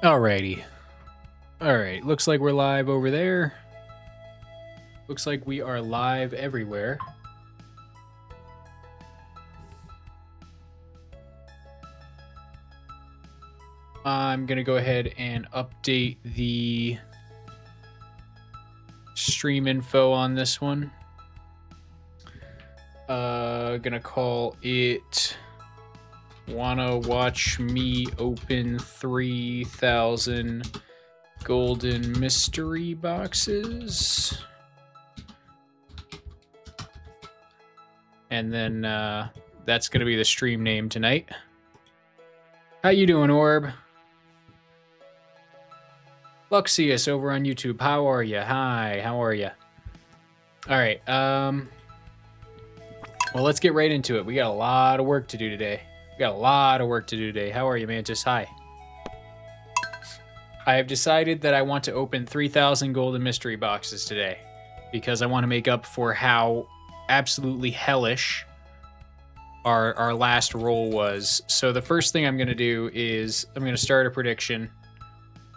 Alrighty. Alright, looks like we're live over there. Looks like we are live everywhere. I'm gonna go ahead and update the stream info on this one. Gonna call it Wanna Watch Me Open 3,000 Golden Mystery Boxes. And then that's gonna be the stream name tonight. How you doing, Orb? Luxius over on YouTube. How are you? Hi, how are you? All right. Well, let's get right into it. We got a lot of work to do today. How are you, Mantis? Hi. I have decided that I want to open 3,000 golden mystery boxes today because I want to make up for how absolutely hellish our last roll was. So the first thing I'm going to do is I'm going to start a prediction.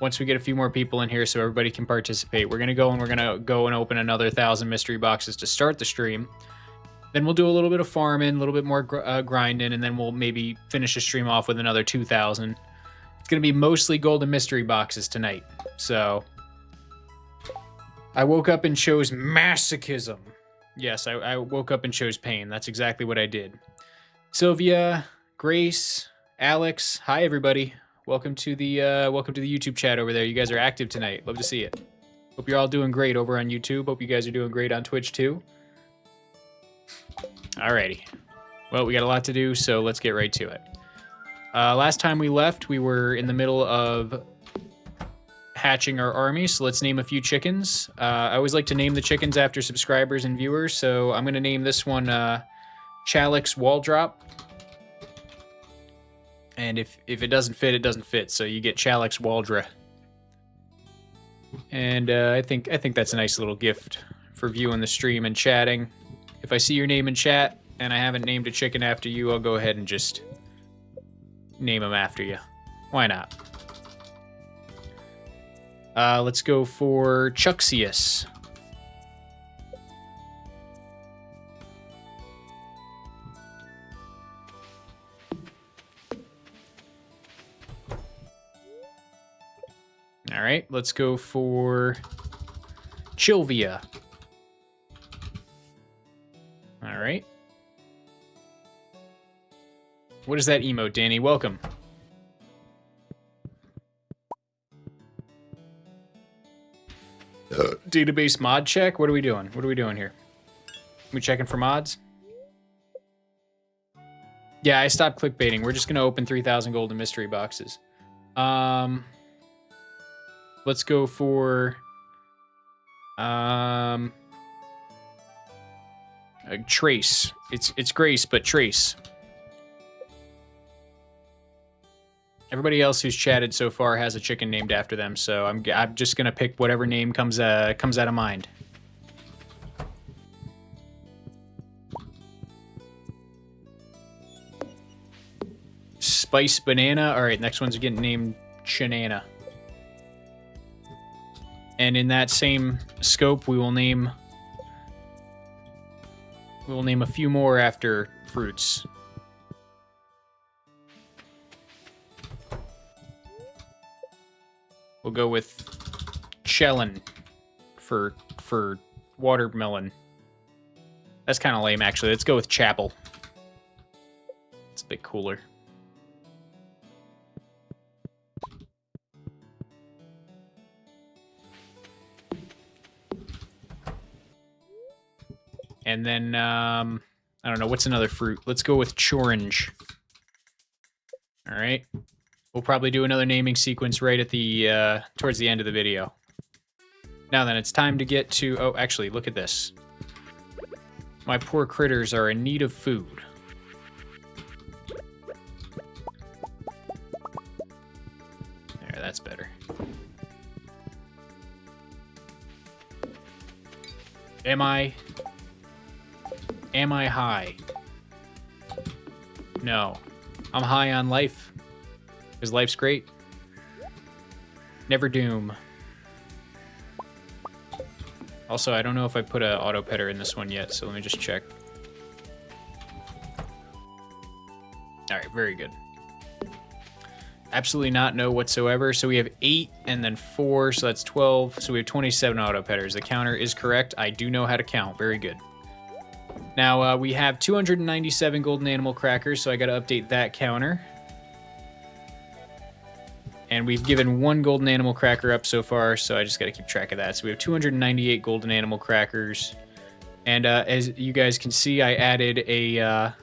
Once we get a few more people in here so everybody can participate, we're going to go and open another 1,000 mystery boxes to start the stream. Then we'll do a little bit of farming, a little bit more grinding, and then we'll maybe finish the stream off with another 2,000. It's going to be mostly golden mystery boxes tonight. So I woke up and chose masochism. Yes, I woke up and chose pain. That's exactly what I did. Sylvia, Grace, Alex, hi everybody. Welcome to the YouTube chat over there. You guys are active tonight. Love to see it. Hope you're all doing great over on YouTube. Hope you guys are doing great on Twitch too. Alrighty. Well, we got a lot to do, so let's get right to it. Last time we left, we were in the middle of hatching our army, so let's name a few chickens. I always like to name the chickens after subscribers and viewers, so I'm going to name this one Chalix Waldrop. And if it doesn't fit, it doesn't fit, so you get Chalix Waldra. And I think that's a nice little gift for viewing the stream and chatting. If I see your name in chat and I haven't named a chicken after you, I'll go ahead and just name them after you. Why not? Let's go for Chuxius. All right, let's go for Chilvia. All right. What is that emote, Danny? Welcome. Database mod check? What are we doing? What are we doing here? We checking for mods? Yeah, I stopped clickbaiting. We're just going to open 3,000 golden mystery boxes. Let's go for Trace. It's Grace, but Trace. Everybody else who's chatted so far has a chicken named after them, so I'm just gonna pick whatever name comes out of mind. Spice Banana. All right, next one's getting named Chinana. And in that same scope, we will name a few more after fruits. We'll go with Chellin for watermelon. That's kind of lame, actually. Let's go with Chapel. It's a bit cooler. And then, I don't know, what's another fruit? Let's go with Chorange. All right. We'll probably do another naming sequence right at the, towards the end of the video. Now then, it's time to get to, oh, actually, look at this. My poor critters are in need of food. There, that's better. Am I high? No. I'm high on life. Because life's great. Never doom. Also, I don't know if I put a auto petter in this one yet, so let me just check. All right, very good. Absolutely not, no whatsoever. So we have 8 and then 4, so that's 12. So we have 27 auto petters. The counter is correct. I do know how to count. Very good. Now we have 297 golden animal crackers, so I got to update that counter. And we've given 1 golden animal cracker up so far, so I just got to keep track of that. So we have 298 golden animal crackers. And as you guys can see, I added a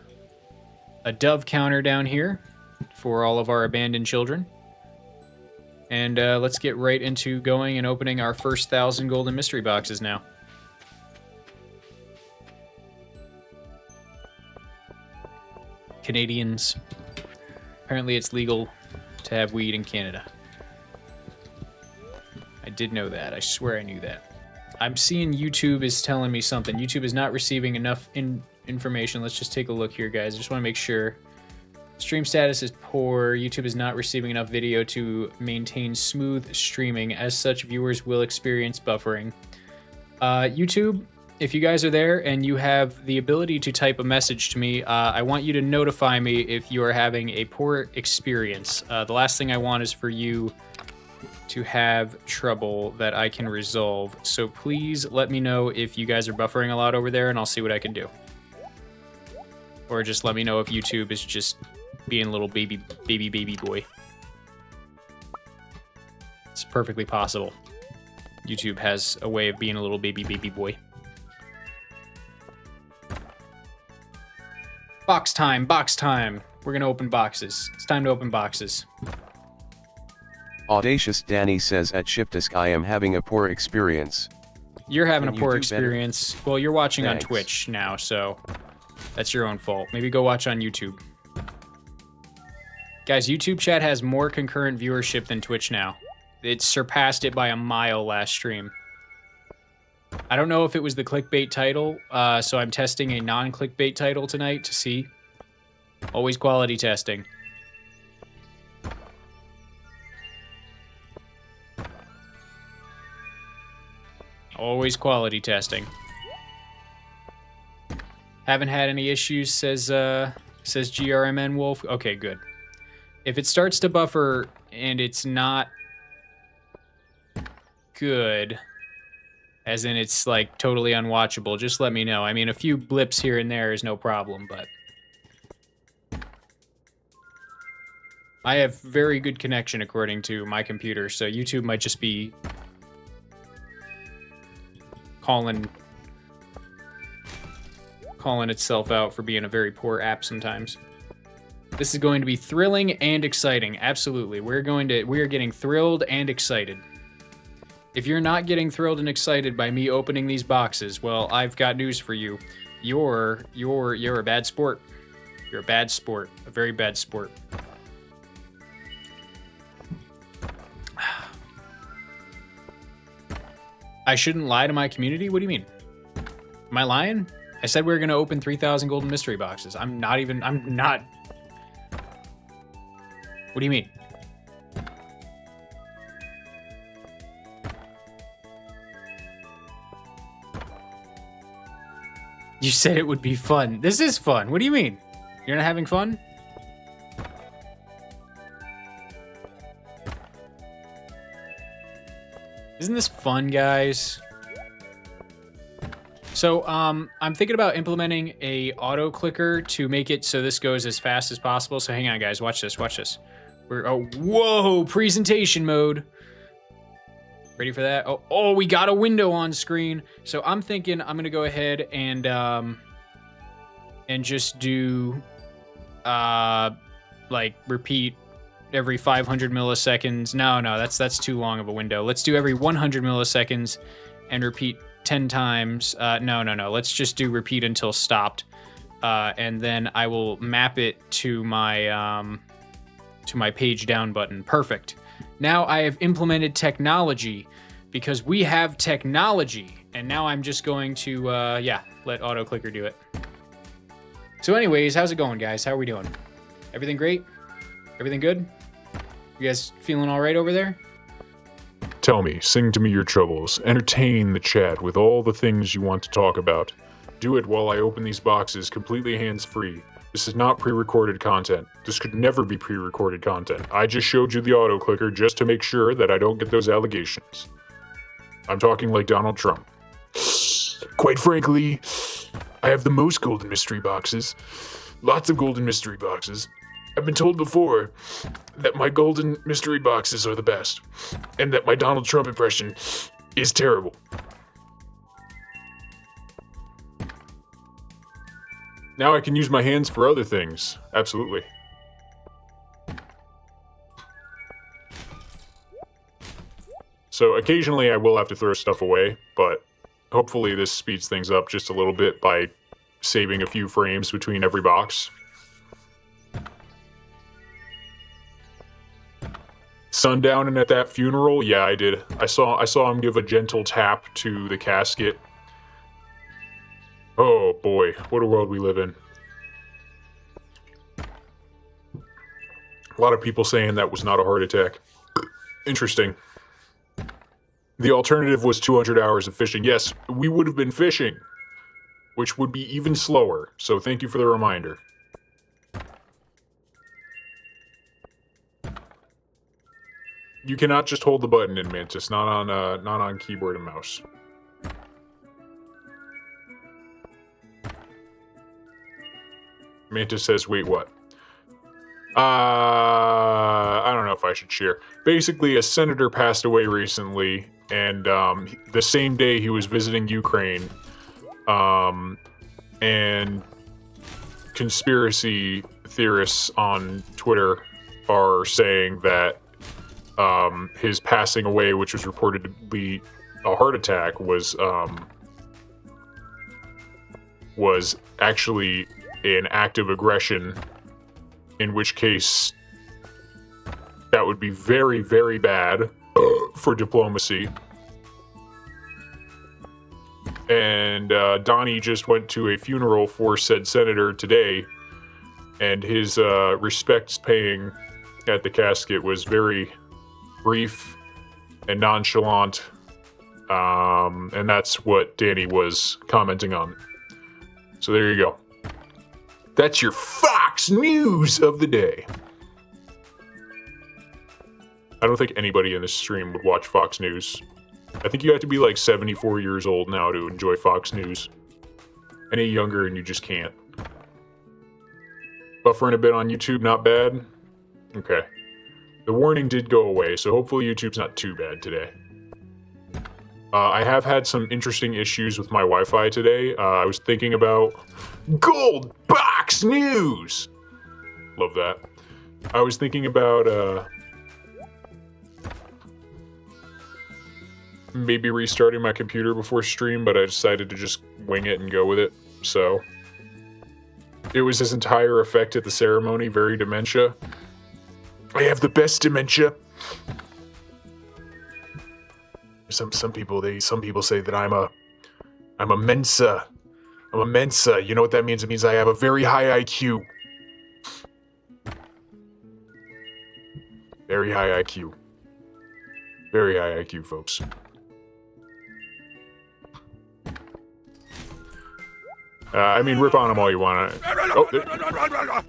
dove counter down here for all of our abandoned children. And let's get right into going and opening our first 1,000 golden mystery boxes now. Canadians. Apparently it's legal to have weed in Canada. I did know that. I swear I knew that. I'm seeing YouTube is telling me something. YouTube is not receiving enough information. Let's just take a look here, guys. I just want to make sure. Stream status is poor. YouTube is not receiving enough video to maintain smooth streaming. As such, viewers will experience buffering. YouTube, if you guys are there and you have the ability to type a message to me, I want you to notify me if you are having a poor experience. The last thing I want is for you to have trouble that I can resolve. So please let me know if you guys are buffering a lot over there, and I'll see what I can do. Or just let me know if YouTube is just being a little baby boy. It's perfectly possible. YouTube has a way of being a little baby boy. Box time, box time. We're gonna open boxes. It's time to open boxes. Audacious Danny says at shiftesque I am having a poor experience. You're having Can a you poor do experience. Better? Well, you're watching Thanks. on Twitch now, so that's your own fault. Maybe go watch on YouTube. Guys, YouTube chat has more concurrent viewership than Twitch now. It surpassed it by a mile last stream. I don't know if it was the clickbait title, so I'm testing a non-clickbait title tonight to see. Always quality testing. Always quality testing. Haven't had any issues, says GRMN Wolf. Okay, good. If it starts to buffer and it's not good, as in it's like totally unwatchable, just let me know. I mean, a few blips here and there is no problem, but I have very good connection according to my computer, so YouTube might just be calling itself out for being a very poor app sometimes. This is going to be thrilling and exciting. Absolutely. We are getting thrilled and excited. If you're not getting thrilled and excited by me opening these boxes, well, I've got news for you. You're a bad sport. You're a bad sport. A very bad sport. I shouldn't lie to my community? What do you mean? Am I lying? I said we were going to open 3,000 golden mystery boxes. I'm not. What do you mean? You said it would be fun. This is fun. What do you mean? You're not having fun? Isn't this fun, guys? So, I'm thinking about implementing a auto clicker to make it so this goes as fast as possible. So hang on, guys. Watch this. Watch this. Whoa, presentation mode. Ready for that? Oh, we got a window on screen. So I'm thinking I'm gonna go ahead and just do like repeat every 500 milliseconds. No, that's too long of a window. Let's do every 100 milliseconds and repeat 10 times. No. Let's just do repeat until stopped, and then I will map it to my page down button. Perfect. Now I have implemented technology because we have technology, and now I'm just going to let auto clicker do it. So anyways, how's it going, guys? How are we doing? Everything great? Everything good? You guys feeling all right over there? Tell me, sing to me your troubles. Entertain the chat with all the things you want to talk about. Do it while I open these boxes completely hands-free. This is not pre-recorded content. This could never be pre-recorded content. I just showed you the auto clicker just to make sure that I don't get those allegations. I'm talking like Donald Trump. Quite frankly, I have the most golden mystery boxes. Lots of golden mystery boxes. I've been told before that my golden mystery boxes are the best, and that my Donald Trump impression is terrible. Now I can use my hands for other things. Absolutely. So occasionally I will have to throw stuff away, but hopefully this speeds things up just a little bit by saving a few frames between every box. Sundowning at that funeral? Yeah, I did. I saw him give a gentle tap to the casket. Oh boy, what a world we live in. A lot of people saying that was not a heart attack. Interesting. The alternative was 200 hours of fishing. Yes, we would have been fishing, which would be even slower. So thank you for the reminder. You cannot just hold the button in Mantis, not on keyboard and mouse. Mantis says, wait, what? I don't know if I should share. Basically, a senator passed away recently, and the same day he was visiting Ukraine, and conspiracy theorists on Twitter are saying that his passing away, which was reported to be a heart attack, was actually an act of aggression, in which case that would be very, very bad for diplomacy. And Donnie just went to a funeral for said senator today, and his respects paying at the casket was very brief and nonchalant, and that's what Danny was commenting on. So there you go. That's your Fox News of the day. I don't think anybody in this stream would watch Fox News. I think you have to be like 74 years old now to enjoy Fox News. Any younger and you just can't. Buffering a bit on YouTube, not bad? Okay. The warning did go away, so hopefully YouTube's not too bad today. I have had some interesting issues with my Wi-Fi today. I was thinking about Gold Box News! Love that. I was thinking about maybe restarting my computer before stream, but I decided to just wing it and go with it. So it was his entire effect at the ceremony, very dementia. I have the best dementia. Some people say that I'm a Mensa. I'm a Mensa. You know what that means? It means I have a very high IQ. Very high IQ. Very high IQ, folks. I mean, rip on them all you want. Oh,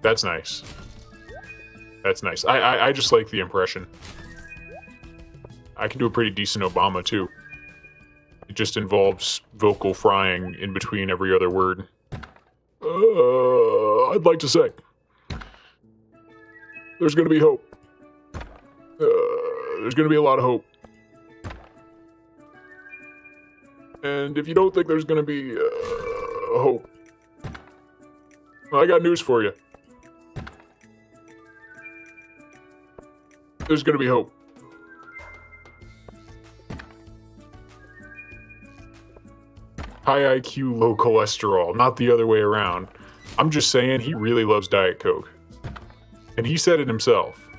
that's nice. That's nice. I just like the impression. I can do a pretty decent Obama, too. It just involves vocal frying in between every other word. I'd like to say, there's gonna be hope. There's gonna be a lot of hope. And if you don't think there's gonna be hope, well, I got news for you. There's gonna be hope. High IQ, low cholesterol, not the other way around. I'm just saying, he really loves Diet Coke. And he said it himself.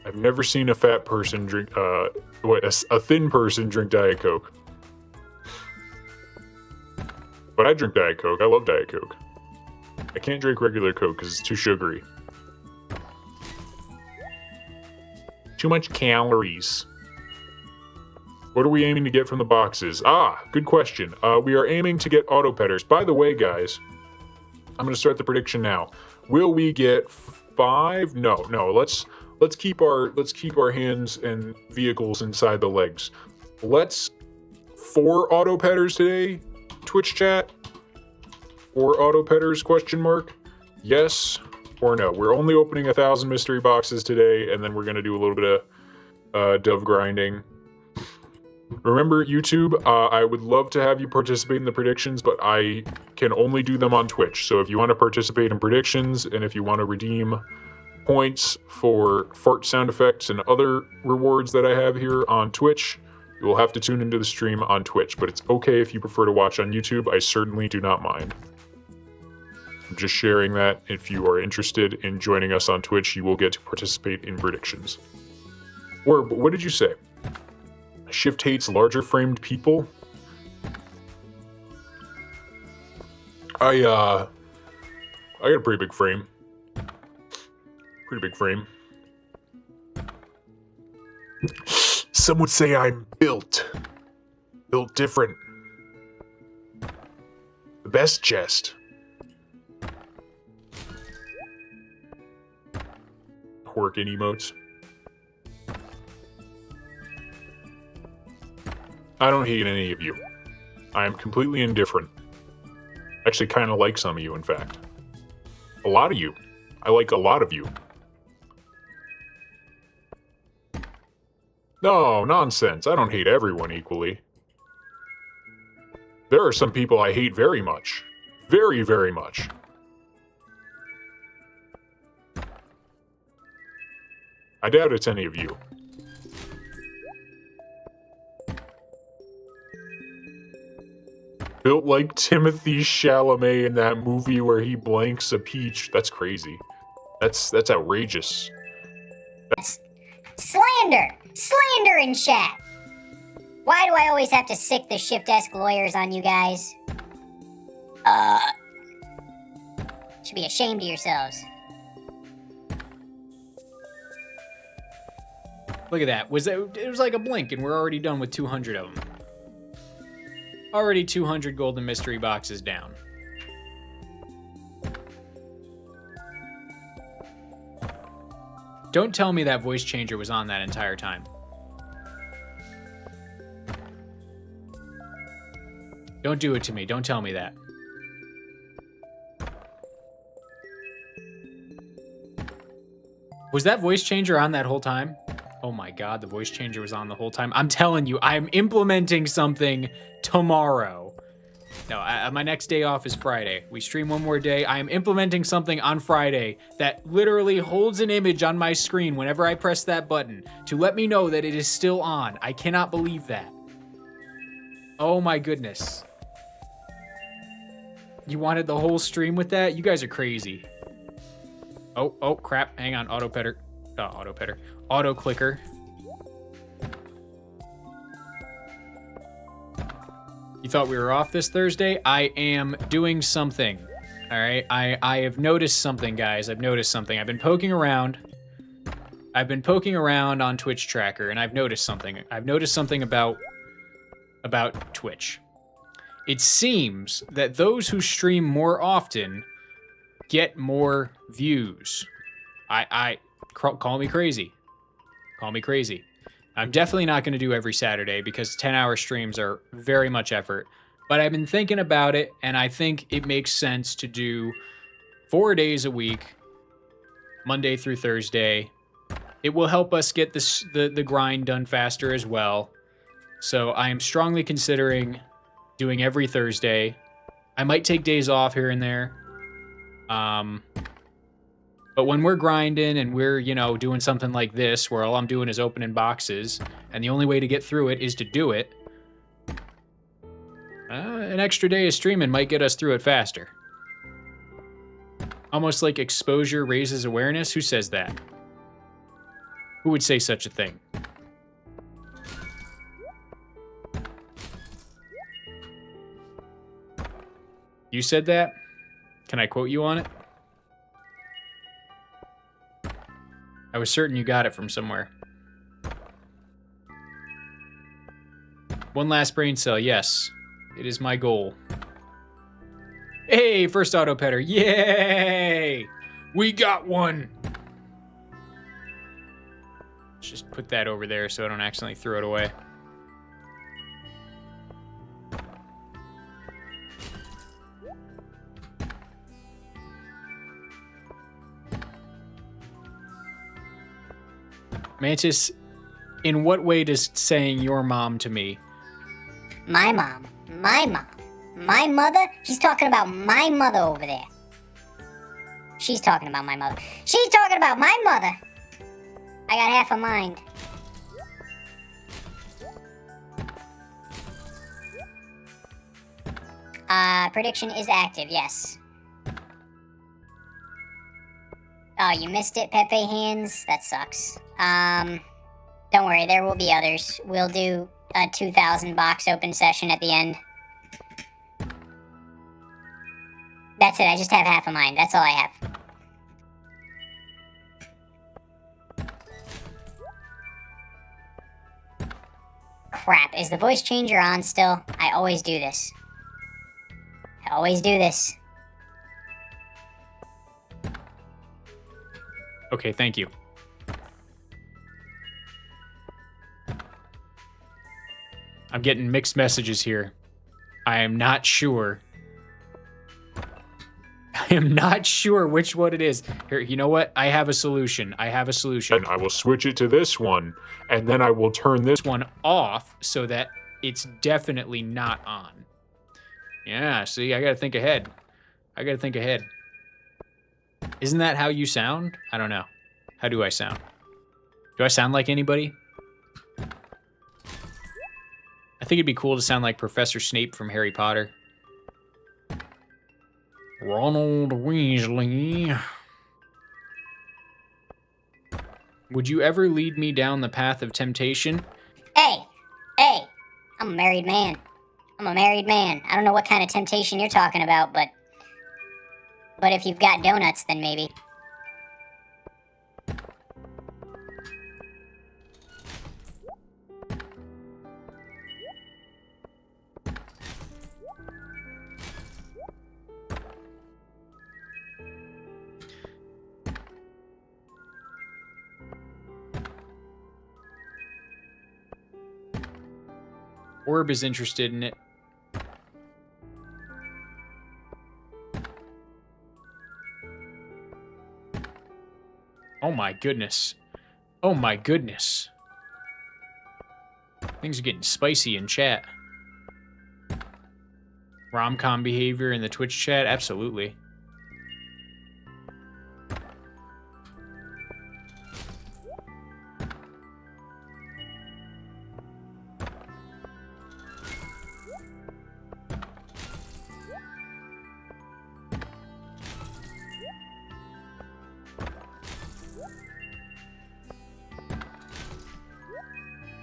I've never seen a fat person drink, a thin person drink Diet Coke. But I drink Diet Coke. I love Diet Coke. I can't drink regular Coke because it's too sugary. Too much calories. What are we aiming to get from the boxes? Ah, good question. We are aiming to get auto petters. By the way, guys, I'm going to start the prediction now. Will we get 5? No. Let's keep our hands and vehicles inside the legs. Let's 4 auto petters today. Twitch chat. 4 auto petters? Question mark. Yes or no? We're only opening 1,000 mystery boxes today, and then we're going to do a little bit of dove grinding. Remember, YouTube, I would love to have you participate in the predictions, but I can only do them on Twitch. So if you want to participate in predictions, and if you want to redeem points for fart sound effects and other rewards that I have here on Twitch, you will have to tune into the stream on Twitch. But it's okay if you prefer to watch on YouTube. I certainly do not mind. I'm just sharing that. If you are interested in joining us on Twitch, you will get to participate in predictions. Or, what did you say? Shift hates larger framed people. I got a pretty big frame. Some would say I'm built different. The best chest. Working emotes. I don't hate any of you. I am completely indifferent. Actually, kind of like some of you, in fact. A lot of you. I like a lot of you. No, nonsense. I don't hate everyone equally. There are some people I hate very much. Very, very much. I doubt it's any of you. Built like Timothy Chalamet in that movie where he blanks a peach. That's crazy. That's outrageous. That's slander! Slander in chat! Why do I always have to sick the shiftesque lawyers on you guys? Should be ashamed of yourselves. Look at that. It was like a blink, and we're already done with 200 of them. Already 200 golden mystery boxes down. Don't tell me that voice changer was on that entire time. Don't do it to me. Don't tell me that. Was that voice changer on that whole time? Oh my god, the voice changer was on the whole time. I'm telling you, I'm implementing something tomorrow. No, my next day off is Friday. We stream one more day. I am implementing something on Friday that literally holds an image on my screen whenever I press that button to let me know that it is still on. I cannot believe that. Oh my goodness. You wanted the whole stream with that? You guys are crazy. Oh, crap. Hang on, auto clicker. You thought we were off this Thursday? I am doing something. All right, I have noticed something, guys. I've noticed something. I've been poking around on Twitch Tracker, and I've noticed something. I've noticed something about Twitch. It seems that those who stream more often get more views. Call me crazy. Call me crazy. I'm definitely not going to do every Saturday because 10-hour streams are very much effort. But I've been thinking about it, and I think it makes sense to do 4 days a week, Monday through Thursday. It will help us get the grind done faster as well. So I am strongly considering doing every Thursday. I might take days off here and there. But when we're grinding and we're, doing something like this, where all I'm doing is opening boxes, and the only way to get through it is to do it, an extra day of streaming might get us through it faster. Almost like exposure raises awareness. Who says that? Who would say such a thing? You said that? Can I quote you on it? I was certain you got it from somewhere. One last brain cell, yes. It is my goal. Hey, first auto petter. Yay! We got one! Just put that over there so I don't accidentally throw it away. Mantis, in what way does saying your mom to me? My mom. My mom. My mother? She's talking about my mother over there. She's talking about my mother. She's talking about my mother. I got half a mind. Prediction is active, yes. Oh, you missed it, Pepe Hands? That sucks. Don't worry, there will be others. We'll do a 2,000 box open session at the end. That's it, I just have half a mind. That's all I have. Crap, is the voice changer on still? I always do this. I always do this. Okay, thank you. I'm getting mixed messages here. I am not sure. I am not sure which one it is. Here, you know what? I have a solution. I have a solution. And I will switch it to this one, and then I will turn this One off so that it's definitely not on. Yeah, see, I gotta think ahead. I gotta think ahead. Isn't that how you sound? I don't know. How do I sound? Do I sound like anybody? I think it'd be cool to sound like Professor Snape from Harry Potter. Ronald Weasley. Would you ever lead me down the path of temptation? Hey! Hey! I'm a married man. I'm a married man. I don't know what kind of temptation you're talking about, but if you've got donuts, then maybe. Orb is interested in it. Oh my goodness. Oh my goodness. Things are getting spicy in chat. Rom-com behavior in the Twitch chat? Absolutely.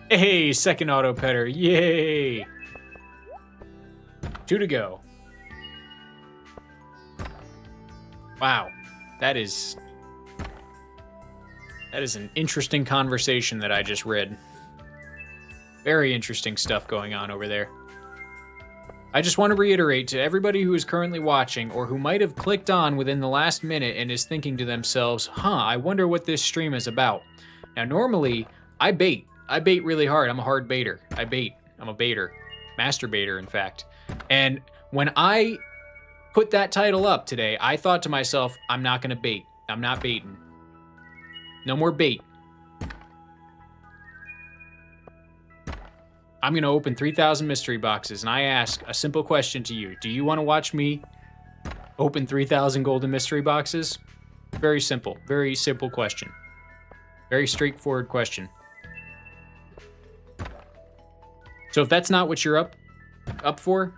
Hey, second auto petter. Yay! 2 to go. Wow. That is an interesting conversation that I just read. Very interesting stuff going on over there. I just want to reiterate to everybody who is currently watching or who might have clicked on within the last minute and is thinking to themselves, I wonder what this stream is about. Now, normally, I bait. I bait really hard. I'm a hard baiter. I bait. I'm a baiter. Master baiter, in fact. And when I put that title up today, I thought to myself, I'm not going to bait. I'm not baiting. No more bait. I'm going to open 3,000 mystery boxes, and I ask a simple question to you. Do you want to watch me open 3,000 golden mystery boxes? Very simple question. Very straightforward question. So if that's not what you're up for,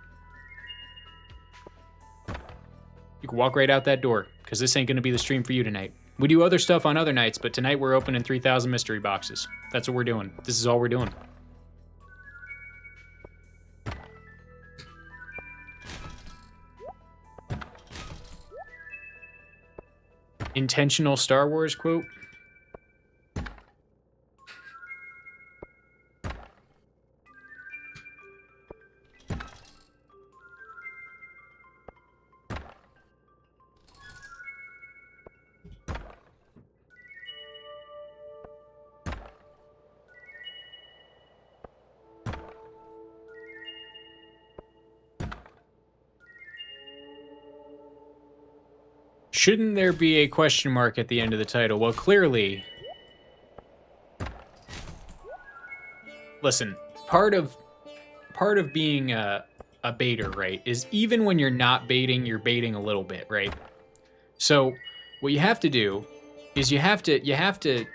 you can walk right out that door, because this ain't going to be the stream for you tonight. We do other stuff on other nights, but tonight we're opening 3,000 mystery boxes. That's what we're doing. This is all we're doing. Intentional Star Wars quote? Shouldn't there be a question mark at the end of the title? Well, clearly... Listen, part of being a baiter, right, is even when you're not baiting, you're baiting a little bit, right? So what you have to do is you have to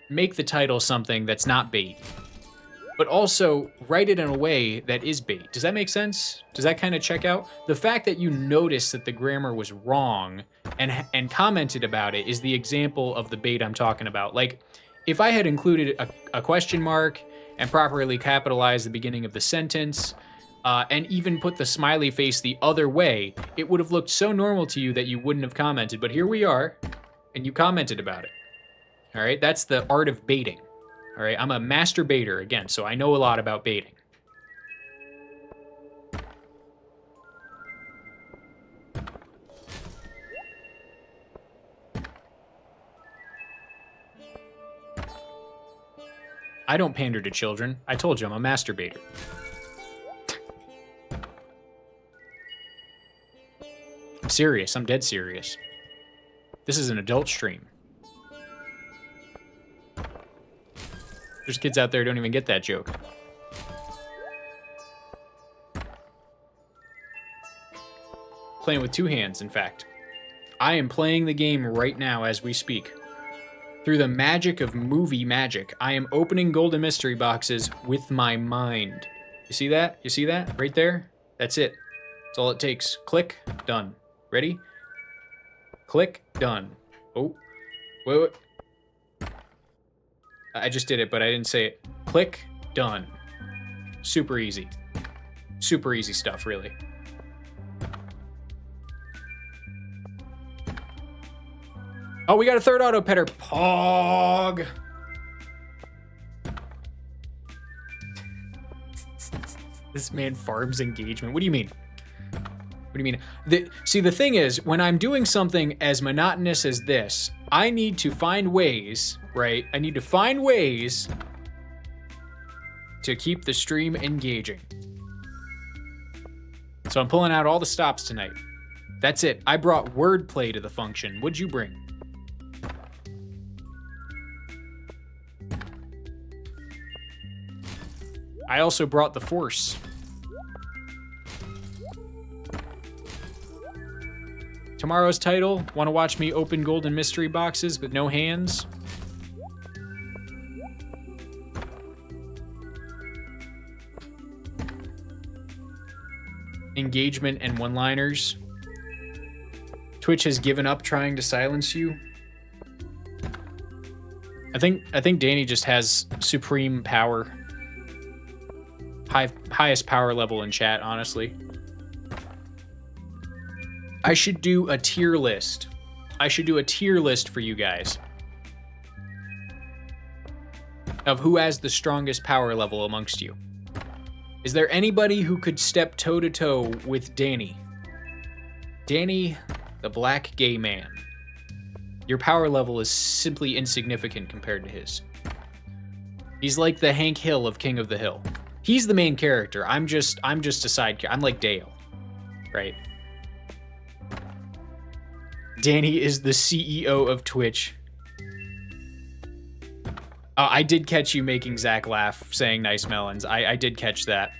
make the title something that's not bait, but also write it in a way that is bait. Does that make sense? Does that kind of check out? The fact that you noticed that the grammar was wrong and commented about it is the example of the bait I'm talking about. Like, if I had included a question mark and properly capitalized the beginning of the sentence, and even put the smiley face the other way, it would have looked so normal to you that you wouldn't have commented. But here we are, and you commented about it. All right, that's the art of baiting. All right, I'm a master baiter, again, so I know a lot about baiting. I don't pander to children. I told you I'm a master baiter. I'm serious. I'm dead serious. This is an adult stream. There's kids out there who don't even get that joke. Playing with two hands, in fact. I am playing the game right now as we speak. Through the magic of movie magic, I am opening golden mystery boxes with my mind. You see that? You see that? Right there? That's it. That's all it takes. Click. Done. Ready? Click. Done. Oh. Wait. I just did it, but I didn't say it. Click. Done. Super easy. Super easy stuff, really. Oh, we got a third auto petter. Pog. This man farms engagement. What do you mean? What do you mean? See, the thing is, when I'm doing something as monotonous as this, I need to find ways, right? I need to find ways to keep the stream engaging. So I'm pulling out all the stops tonight. That's it. I brought wordplay to the function. What'd you bring? I also brought the force. Tomorrow's title, want to watch me open golden mystery boxes with no hands? Engagement and one-liners. Twitch has given up trying to silence you. I think Danny just has supreme power. Highest power level in chat, honestly. I should do a tier list. I should do a tier list for you guys of who has the strongest power level amongst you. Is there anybody who could step toe-to-toe with Danny? Danny, the black gay man. Your power level is simply insignificant compared to his. He's like the Hank Hill of King of the Hill. He's the main character. I'm just a side character. I'm like Dale, right? Danny is the CEO of Twitch. I did catch you making Zach laugh, saying nice melons. I did catch that.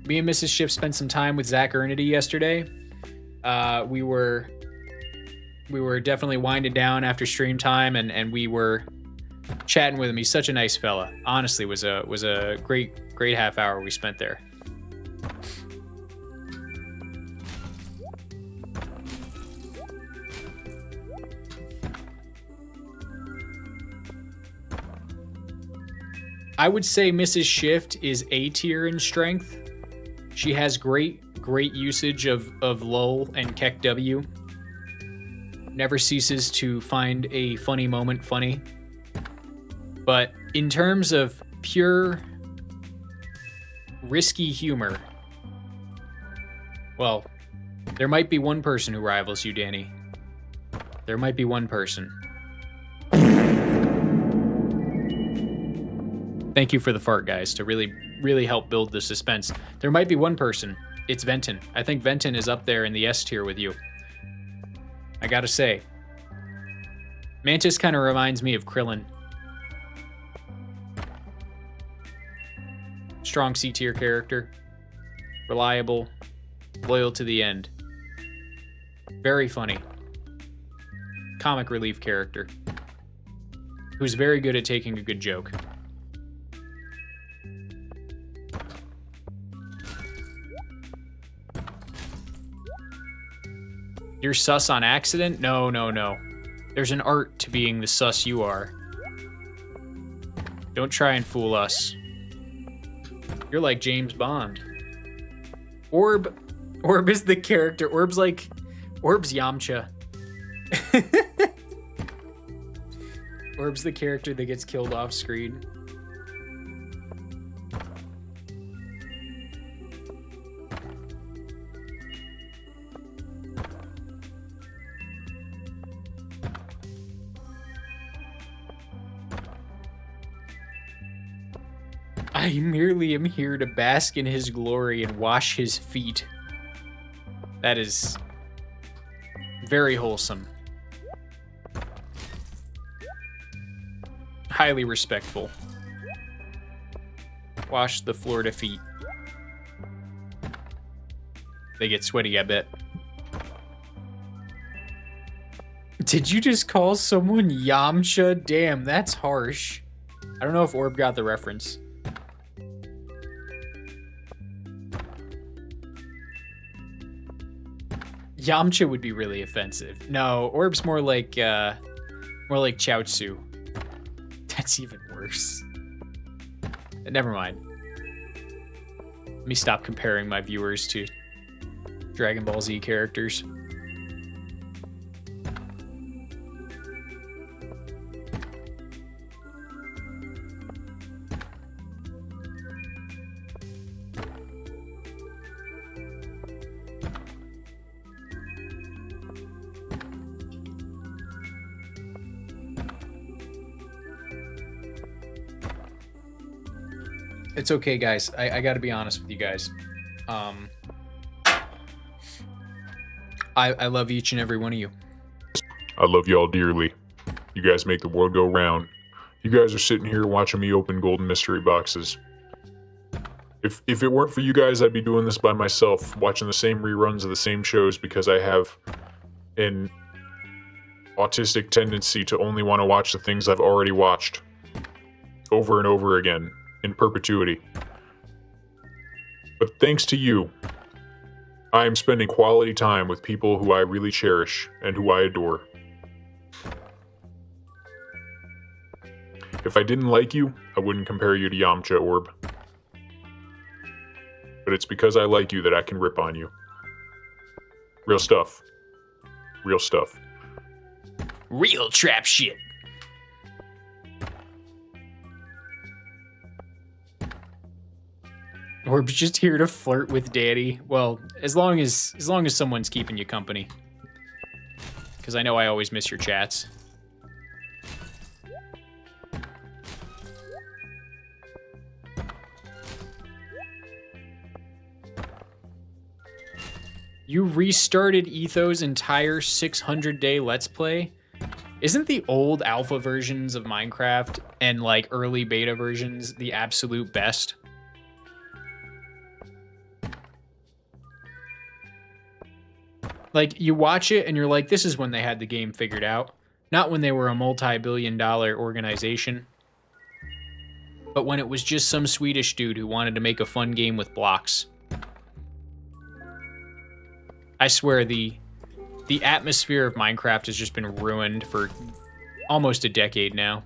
Me and Mrs. Schiff spent some time with Zach Ernity yesterday. We were definitely winding down after stream time, and we were chatting with him. He's such a nice fella. Honestly, was a great half hour we spent there. I would say Mrs. Shift is A tier in strength. She has great usage of LOL and KEKW. Never ceases to find a funny moment funny. But in terms of pure risky humor, well, there might be one person who rivals you, Danny. There might be one person. Thank you for the fart, guys, to really help build the suspense. There might be one person. It's Venton. I think Venton is up there in the S tier with you. I gotta say, Mantis kind of reminds me of Krillin. Strong C tier character. Reliable. Loyal to the end. Very funny. Comic relief character. Who's very good at taking a good joke. You're sus on accident? No, no, no. There's an art to being the sus you are. Don't try and fool us. You're like James Bond. Orb is the character. Orb's Yamcha. Orb's the character that gets killed off screen. I merely am here to bask in his glory and wash his feet. That is very wholesome. Highly respectful. Wash the Florida feet. They get sweaty, I bet. Did you just call someone Yamcha? Damn, that's harsh. I don't know if Orb got the reference. Yamcha would be really offensive. No, Orb's more like Chaozu. That's even worse. Never mind. Let me stop comparing my viewers to Dragon Ball Z characters. It's okay, guys. I gotta be honest with you guys. I love each and every one of you. I love y'all dearly. You guys make the world go round. You guys are sitting here watching me open golden mystery boxes. If it weren't for you guys, I'd be doing this by myself, watching the same reruns of the same shows because I have an autistic tendency to only want to watch the things I've already watched over and over again in perpetuity. But thanks to you, I am spending quality time with people who I really cherish and who I adore. If I didn't like you, I wouldn't compare you to Yamcha, Orb. But it's because I like you that I can rip on you. Real stuff. Real stuff. Real trap shit. Orb's just here to flirt with Daddy. Well, as long as someone's keeping you company. Because I know I always miss your chats. You restarted Etho's entire 600-day Let's Play? Isn't the old alpha versions of Minecraft and like early beta versions the absolute best? Like, you watch it and you're like, this is when they had the game figured out. Not when they were a multi-billion-dollar organization. But when it was just some Swedish dude who wanted to make a fun game with blocks. I swear the atmosphere of Minecraft has just been ruined for almost a decade now.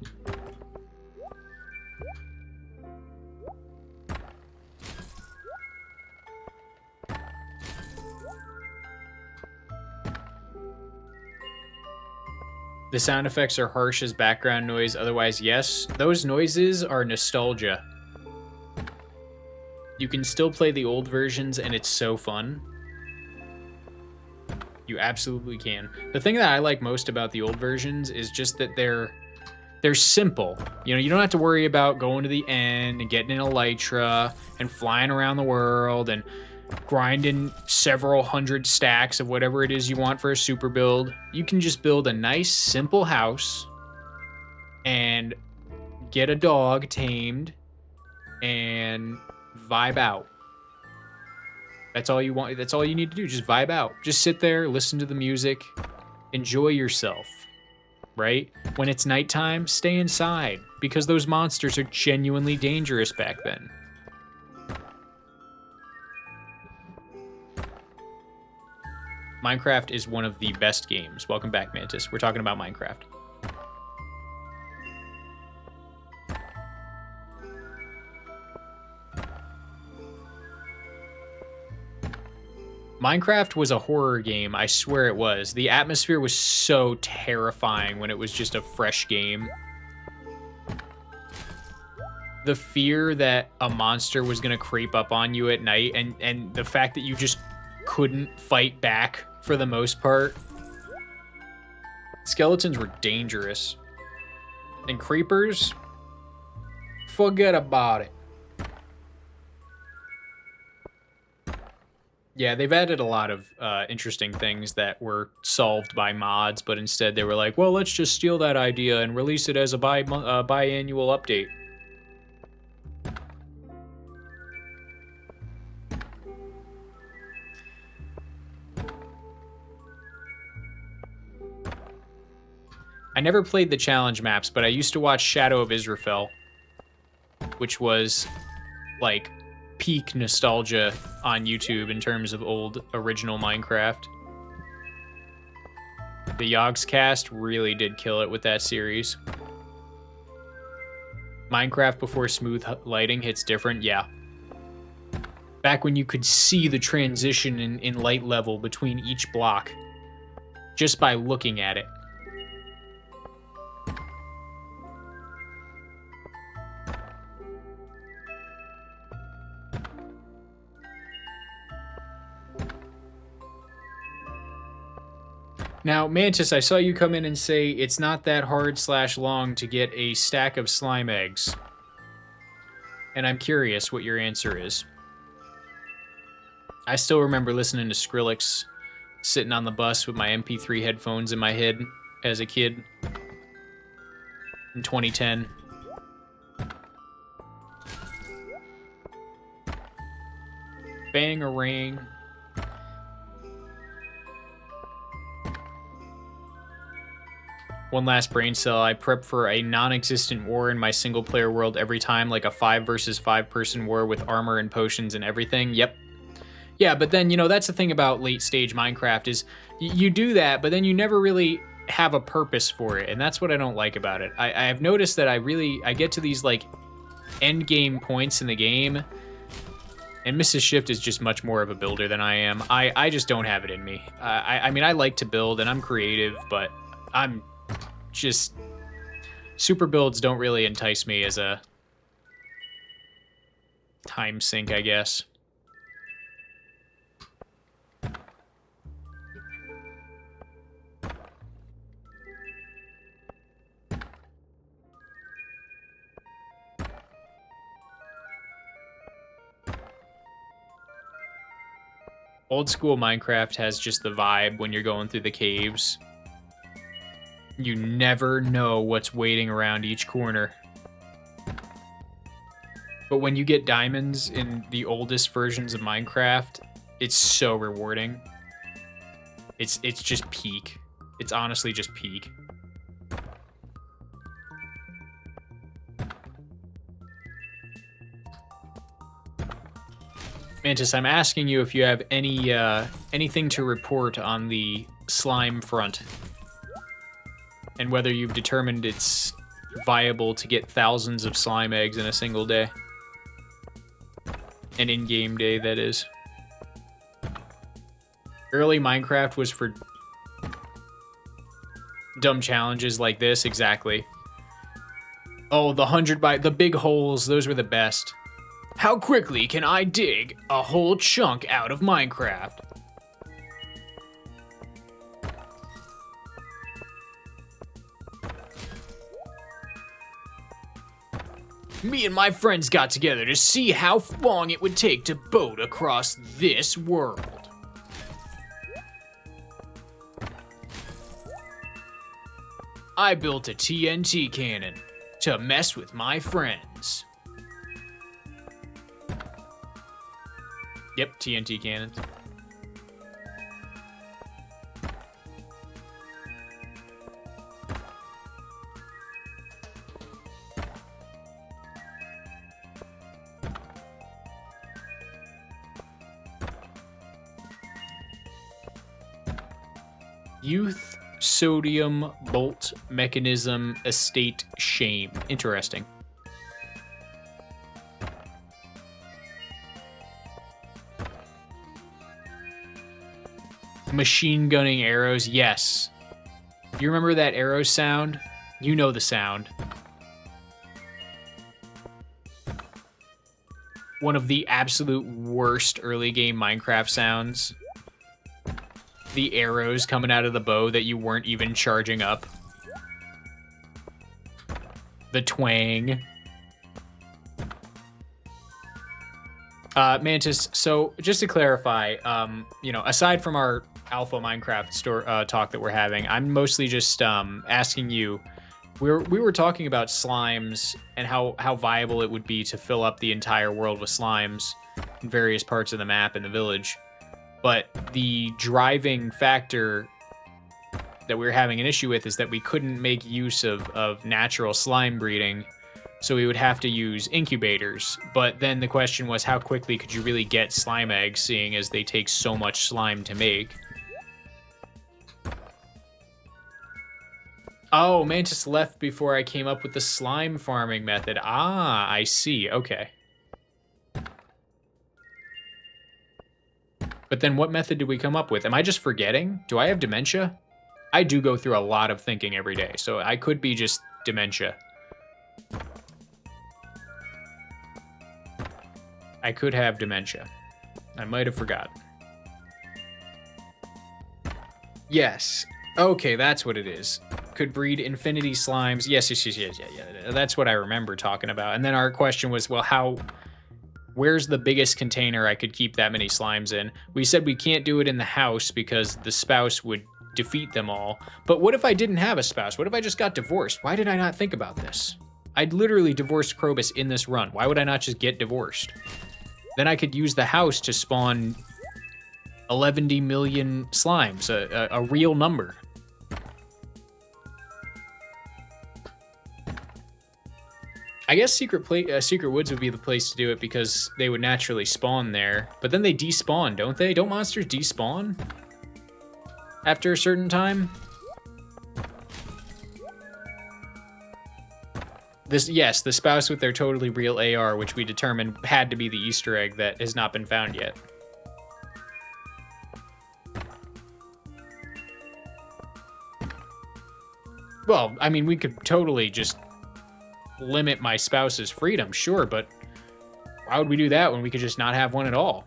The sound effects are harsh as background noise, otherwise yes, those noises are nostalgia. You can still play the old versions and it's so fun. You absolutely can. The thing that I like most about the old versions is just that they're simple. You know, you don't have to worry about going to the end and getting in Elytra and flying around the world and grinding several hundred stacks of whatever it is you want for a super build. You can just build a nice, simple house and get a dog tamed and vibe out. That's all you want. That's all you need to do. Just vibe out. Just sit there, listen to the music, enjoy yourself, right? When it's nighttime, stay inside because those monsters are genuinely dangerous back then. Minecraft is one of the best games. Welcome back, Mantis. We're talking about Minecraft. Minecraft was a horror game. I swear it was. The atmosphere was so terrifying when it was just a fresh game. The fear that a monster was going to creep up on you at night and the fact that you just couldn't fight back for the most part. Skeletons were dangerous. And creepers, forget about it. Yeah, they've added a lot of interesting things that were solved by mods, but instead they were like, well, let's just steal that idea and release it as a biannual update. I never played the challenge maps, but I used to watch Shadow of Israfel, which was like peak nostalgia on YouTube in terms of old original Minecraft. The Yogscast really did kill it with that series. Minecraft before smooth lighting hits different, yeah. Back when you could see the transition in light level between each block just by looking at it. Now, Mantis, I saw you come in and say it's not that hard/long to get a stack of slime eggs. And I'm curious what your answer is. I still remember listening to Skrillex sitting on the bus with my MP3 headphones in my head as a kid in 2010. Bang-a-ring. One last brain cell. I prep for a non-existent war in my single-player world every time, like a 5 versus 5 person war with armor and potions and everything. Yep. Yeah, but then, you know, that's the thing about late-stage Minecraft is you do that, but then you never really have a purpose for it, and that's what I don't like about it. I have noticed that I get to these, like, end-game points in the game, and Mrs. Shift is just much more of a builder than I am. I just don't have it in me. I mean, I like to build, and I'm creative, but I'm just super builds don't really entice me as a time sink, I guess. Old school Minecraft has just the vibe when you're going through the caves. You never know what's waiting around each corner. But when you get diamonds in the oldest versions of Minecraft, it's so rewarding. It's just peak. It's honestly just peak. Mantis, I'm asking you if you have any anything to report on the slime front. And whether you've determined it's viable to get thousands of slime eggs in a single day. An in-game day, that is. Early Minecraft was for dumb challenges like this, exactly. Oh, the big holes, those were the best. How quickly can I dig a whole chunk out of Minecraft? Me and my friends got together to see how long it would take to boat across this world. I built a TNT cannon to mess with my friends. Yep, TNT cannons. Youth sodium bolt mechanism estate shame. Interesting. Machine gunning arrows, yes. You remember that arrow sound? You know the sound. One of the absolute worst early game Minecraft sounds. The arrows coming out of the bow that you weren't even charging up. The twang. Mantis, so just to clarify, you know, aside from our alpha Minecraft talk that we're having, I'm mostly just asking you, we were talking about slimes and how viable it would be to fill up the entire world with slimes in various parts of the map in the village. But the driving factor that we were having an issue with is that we couldn't make use of natural slime breeding, so we would have to use incubators. But then the question was, how quickly could you really get slime eggs, seeing as they take so much slime to make? Oh, Mantis left before I came up with the slime farming method. Ah, I see. Okay. But then what method did we come up with? Am I just forgetting? Do I have dementia? I do go through a lot of thinking every day, so I could be just dementia. I could have dementia. I might have forgotten. Yes. Okay, that's what it is. Could breed infinity slimes. Yes. Yeah. That's what I remember talking about. And then our question was, well, where's the biggest container I could keep that many slimes in? We said we can't do it in the house because the spouse would defeat them all. But what if I didn't have a spouse? What if I just got divorced? Why did I not think about this? I'd literally divorced Krobus in this run. Why would I not just get divorced? Then I could use the house to spawn 11 million slimes, a real number. I guess Secret Woods would be the place to do it because they would naturally spawn there. But then they despawn, don't they? Don't monsters despawn after a certain time? Yes, the spouse with their totally real AR, which we determined had to be the Easter egg that has not been found yet. Well, I mean, we could totally just limit my spouse's freedom, sure, but why would we do that when we could just not have one at all?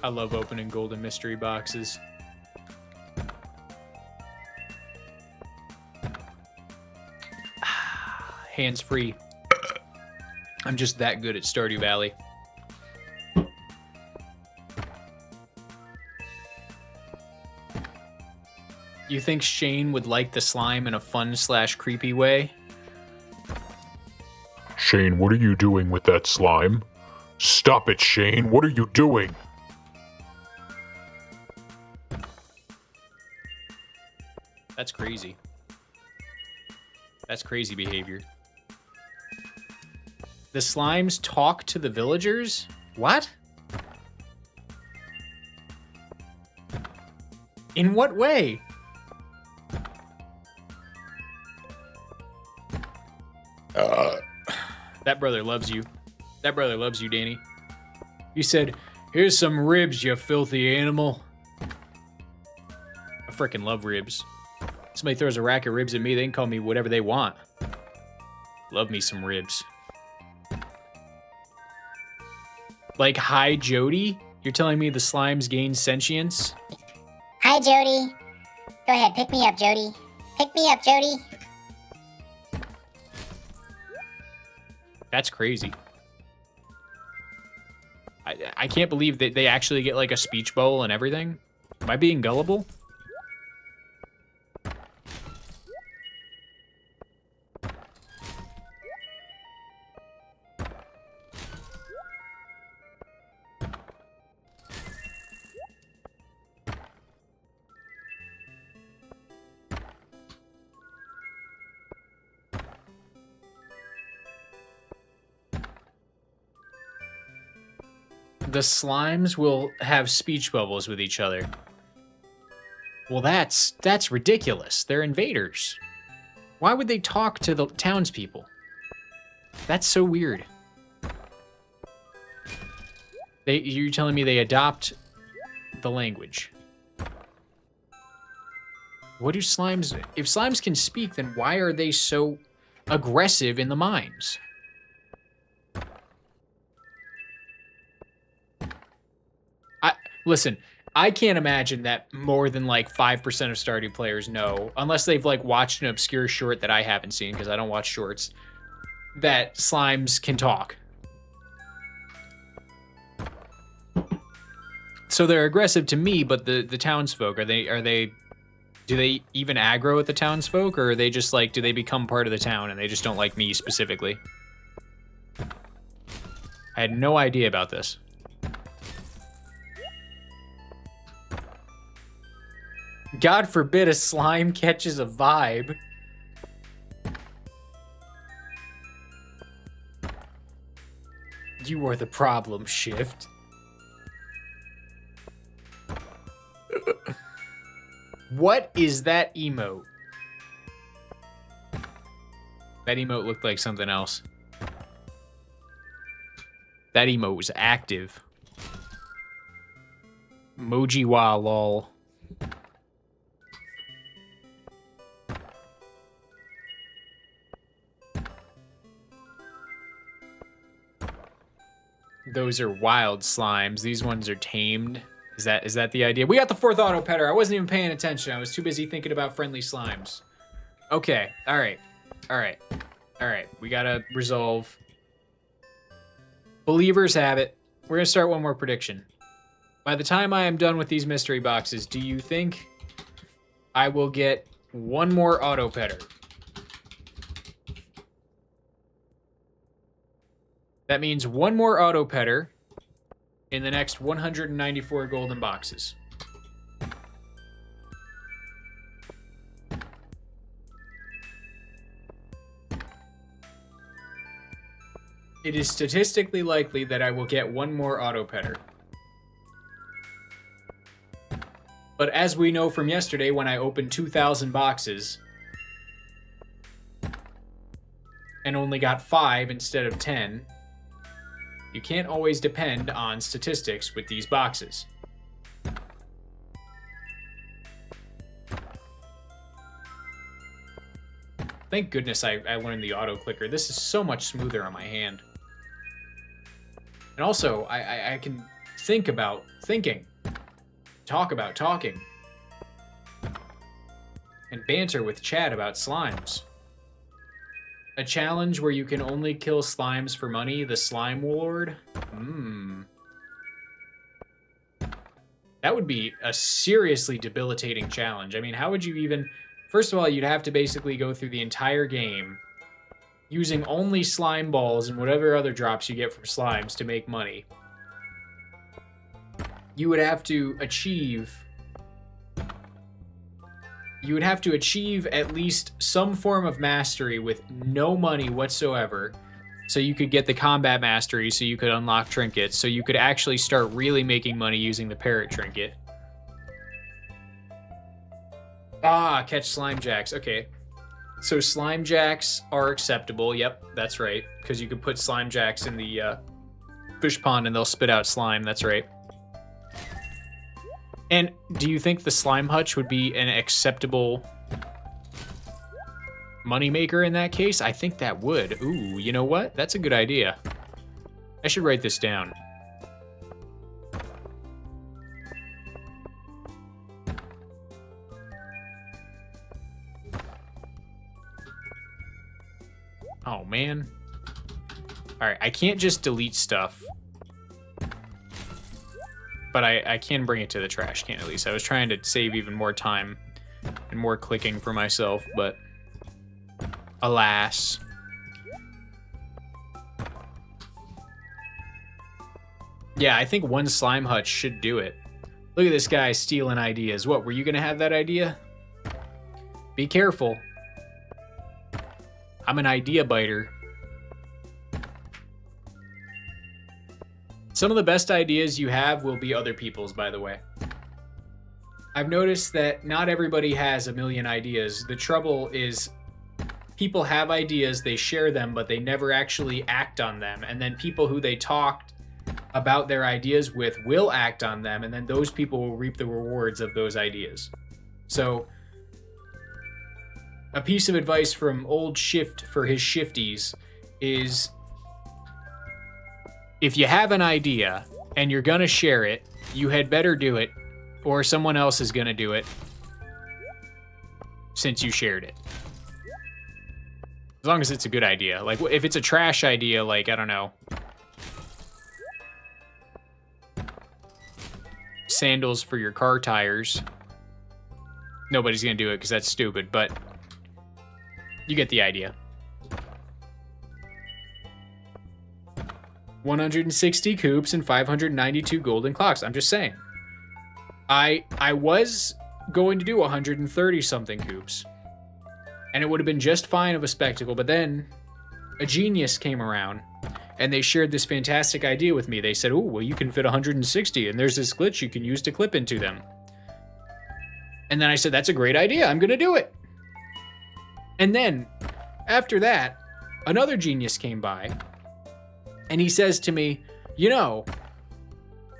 I love opening golden mystery boxes. Hands-free. I'm just that good at Stardew Valley. You think Shane would like the slime in a fun/creepy way? Shane, what are you doing with that slime? Stop it, Shane. What are you doing? That's crazy. That's crazy behavior. The slimes talk to the villagers? What? In what way? That brother loves you. That brother loves you, Danny. You said, "Here's some ribs, you filthy animal." I freaking love ribs. Somebody throws a rack of ribs at me, they can call me whatever they want. Love me some ribs. Like, hi, Jody? You're telling me the slimes gain sentience? Hi, Jody. Go ahead, pick me up, Jody. Pick me up, Jody. That's crazy. I can't believe that they actually get, like, a speech bowl and everything. Am I being gullible? The slimes will have speech bubbles with each other. Well, that's ridiculous. They're invaders. Why would they talk to the townspeople? That's so weird. You're telling me they adopt the language. What do slimes... If slimes can speak, then why are they so aggressive in the mines? Listen, I can't imagine that more than like 5% of Stardew players know, unless they've like watched an obscure short that I haven't seen because I don't watch shorts, that slimes can talk. So they're aggressive to me, but the townsfolk, do they even aggro at the townsfolk, or are they just like, do they become part of the town and they just don't like me specifically? I had no idea about this. God forbid a slime catches a vibe. You are the problem, Shift. What is that emote? That emote looked like something else. That emote was active. Moji wa lol. Those are wild slimes. These ones are tamed. Is that the idea? We got the 4th auto petter. I wasn't even paying attention. I was too busy thinking about friendly slimes. Okay. All right. We gotta resolve. Believers have it. We're gonna start one more prediction. By the time I am done with these mystery boxes, do you think I will get one more auto petter? That means one more auto petter in the next 194 golden boxes. It is statistically likely that I will get one more auto petter. But as we know from yesterday when I opened 2,000 boxes and only got 5 instead of 10, you can't always depend on statistics with these boxes. Thank goodness I learned the auto clicker. This is so much smoother on my hand. And also, I can think about thinking, talk about talking, and banter with chat about slimes. A challenge where you can only kill slimes for money, the Slime Lord? That would be a seriously debilitating challenge. I mean, how would you even... First of all, you'd have to basically go through the entire game using only slime balls and whatever other drops you get from slimes to make money. You would have to achieve at least some form of mastery with no money whatsoever, so you could get the combat mastery, so you could unlock trinkets, so you could actually start really making money using the parrot trinket. Ah, catch slime jacks. Okay. So slime jacks are acceptable. Yep, that's right. Because you could put slime jacks in the fish pond and they'll spit out slime. That's right. And do you think the slime hutch would be an acceptable moneymaker in that case? I think that would. Ooh, you know what? That's a good idea. I should write this down. Oh, man. Alright, I can't just delete stuff. But I can bring it to the trash can at least. I was trying to save even more time and more clicking for myself, but alas. Yeah, I think one slime hutch should do it. Look at this guy stealing ideas. What, were you gonna have that idea? Be careful. I'm an idea biter. Some of the best ideas you have will be other people's, by the way. I've noticed that not everybody has a million ideas. The trouble is people have ideas, they share them, but they never actually act on them. And then people who they talked about their ideas with will act on them, and then those people will reap the rewards of those ideas. So, a piece of advice from old Shift for his shifties is, if you have an idea and you're gonna share it, you had better do it, or someone else is gonna do it since you shared it. As long as it's a good idea. Like, if it's a trash idea, like, I don't know, sandals for your car tires, nobody's gonna do it because that's stupid, but you get the idea. 160 coops and 592 golden clocks. I'm just saying. I was going to do 130 something coops, and it would have been just fine of a spectacle, but then a genius came around and they shared this fantastic idea with me. They said, oh, well, you can fit 160 and there's this glitch you can use to clip into them. And then I said, that's a great idea. I'm going to do it. And then after that, another genius came by and he says to me, you know,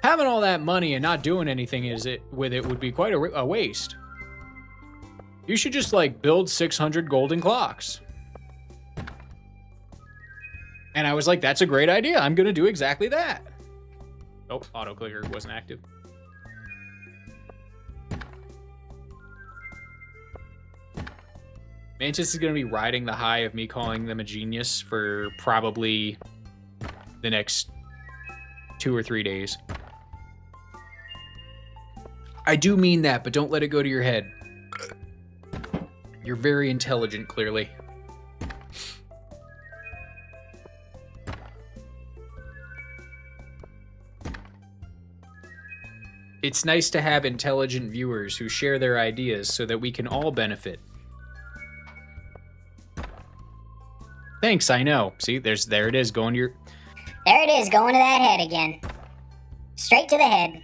having all that money and not doing anything with it would be quite a waste. You should just, like, build 600 golden clocks. And I was like, that's a great idea. I'm going to do exactly that. Oh, auto clicker wasn't active. Mantis is going to be riding the high of me calling them a genius for probably the next 2 or 3 days. I do mean that, but don't let it go to your head. You're very intelligent, clearly. It's nice to have intelligent viewers who share their ideas so that we can all benefit. Thanks, I know. See, there it is, going to your... There it is, going to that head again. Straight to the head.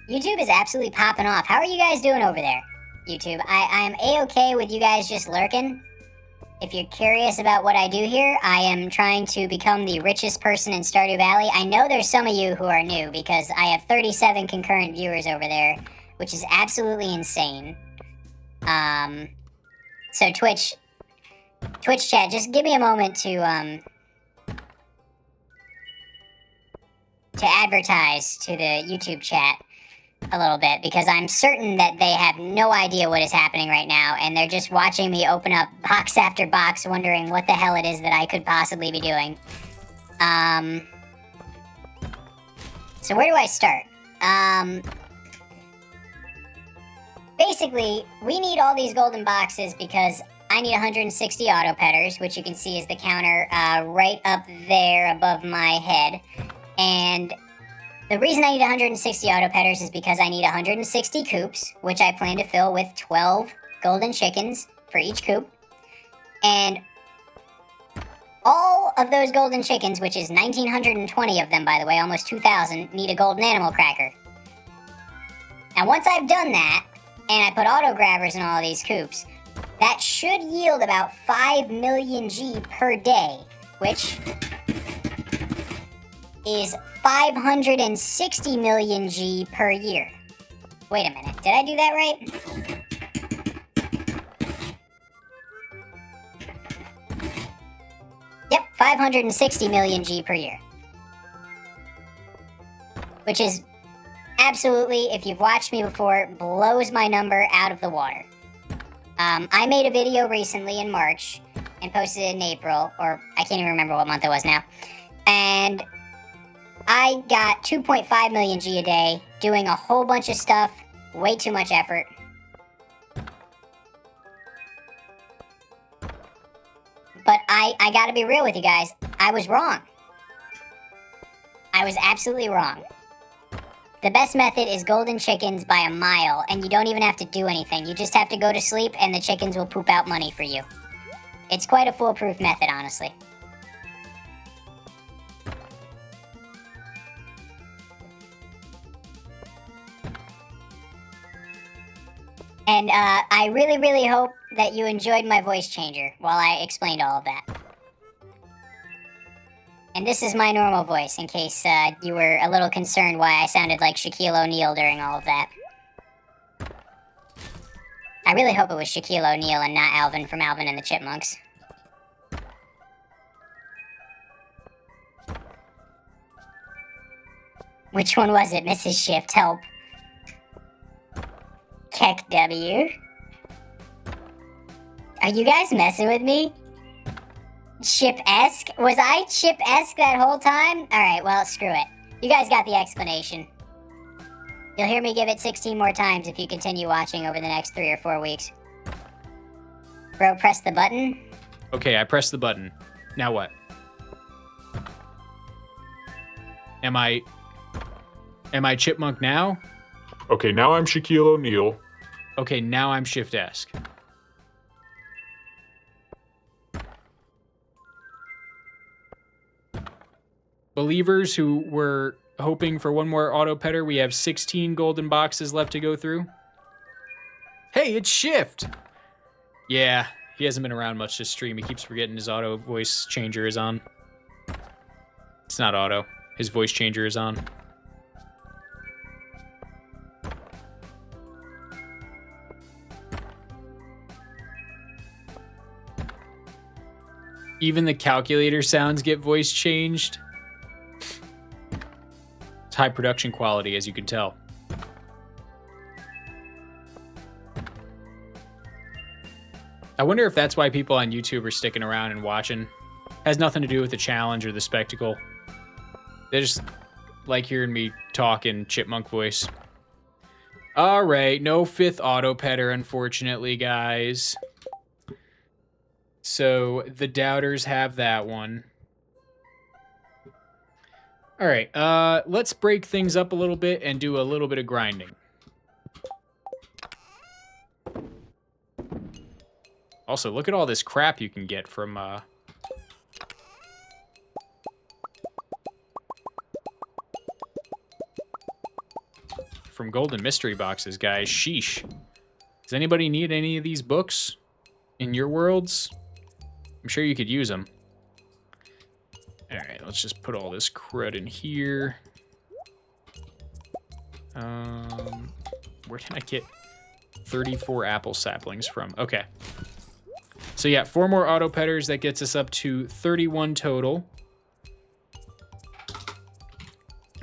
YouTube is absolutely popping off. How are you guys doing over there, YouTube? I am A-okay with you guys just lurking. If you're curious about what I do here, I am trying to become the richest person in Stardew Valley. I know there's some of you who are new because I have 37 concurrent viewers over there, which is absolutely insane. So Twitch chat, just give me a moment to advertise to the YouTube chat a little bit, because I'm certain that they have no idea what is happening right now, and they're just watching me open up box after box, wondering what the hell it is that I could possibly be doing. So where do I start? Basically, we need all these golden boxes because I need 160 auto petters, which you can see is the counter right up there above my head. And the reason I need 160 auto petters is because I need 160 coops, which I plan to fill with 12 golden chickens for each coop. And all of those golden chickens, which is 1,920 of them, by the way, almost 2,000, need a golden animal cracker. Now, once I've done that, and I put auto grabbers in all of these coops, that should yield about 5 million G per day, which is 560 million G per year, Wait a minute. Did I do that right? Yep, 560 million G per year. Which is absolutely, if you've watched me before, blows my number out of the water. I made a video recently in March and posted it in April, or I can't even remember what month it was now. And I got 2.5 million G a day, doing a whole bunch of stuff, way too much effort. But I gotta be real with you guys, I was wrong. I was absolutely wrong. The best method is golden chickens by a mile, and you don't even have to do anything. You just have to go to sleep, and the chickens will poop out money for you. It's quite a foolproof method, honestly. And I really, really hope that you enjoyed my voice changer while I explained all of that. And this is my normal voice, in case you were a little concerned why I sounded like Shaquille O'Neal during all of that. I really hope it was Shaquille O'Neal and not Alvin from Alvin and the Chipmunks. Which one was it, Mrs. Shift? Help. Keck W. Are you guys messing with me? Shiftesque? Was I shiftesque that whole time? Alright, well, screw it. You guys got the explanation. You'll hear me give it 16 more times if you continue watching over the next 3 or 4 weeks. Bro, press the button. Okay, I pressed the button. Now what? Am I Chipmunk now? Okay, now I'm Shaquille O'Neal. Okay, now I'm shiftesque. Believers who were hoping for one more auto petter, we have 16 golden boxes left to go through. Hey, it's Shift! Yeah, he hasn't been around much this stream. He keeps forgetting his auto voice changer is on. It's not auto. His voice changer is on. Even the calculator sounds get voice changed. It's high production quality, as you can tell. I wonder if that's why people on YouTube are sticking around and watching. Has nothing to do with the challenge or the spectacle. They just like hearing me talk in chipmunk voice. All right, no 5th auto petter, unfortunately, guys. So the doubters have that one. All right, let's break things up a little bit and do a little bit of grinding. Also, look at all this crap you can get from golden mystery boxes, guys. Sheesh. Does anybody need any of these books in your worlds? I'm sure you could use them. All right, let's just put all this crud in here. Where can I get 34 apple saplings from? Okay. So yeah, 4 more auto petters. That gets us up to 31 total.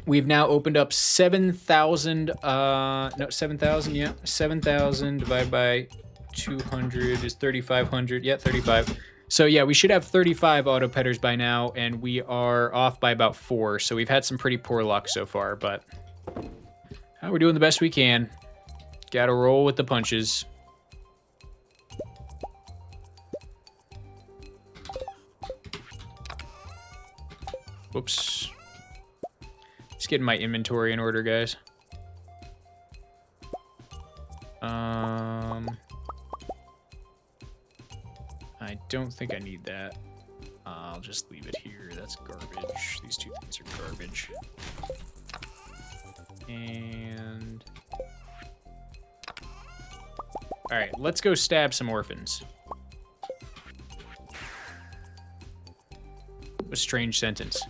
We've now opened up 7,000, no, 7,000, yeah. 7,000 divided by 200 is 3,500. Yeah, 35. So yeah, we should have 35 auto petters by now, and we are off by about 4. So we've had some pretty poor luck so far, but we're doing the best we can. Gotta roll with the punches. Whoops. Just getting my inventory in order, guys. I don't think I need that. I'll just leave it here. That's garbage. These 2 things are garbage. And... Alright, let's go stab some orphans. A strange sentence.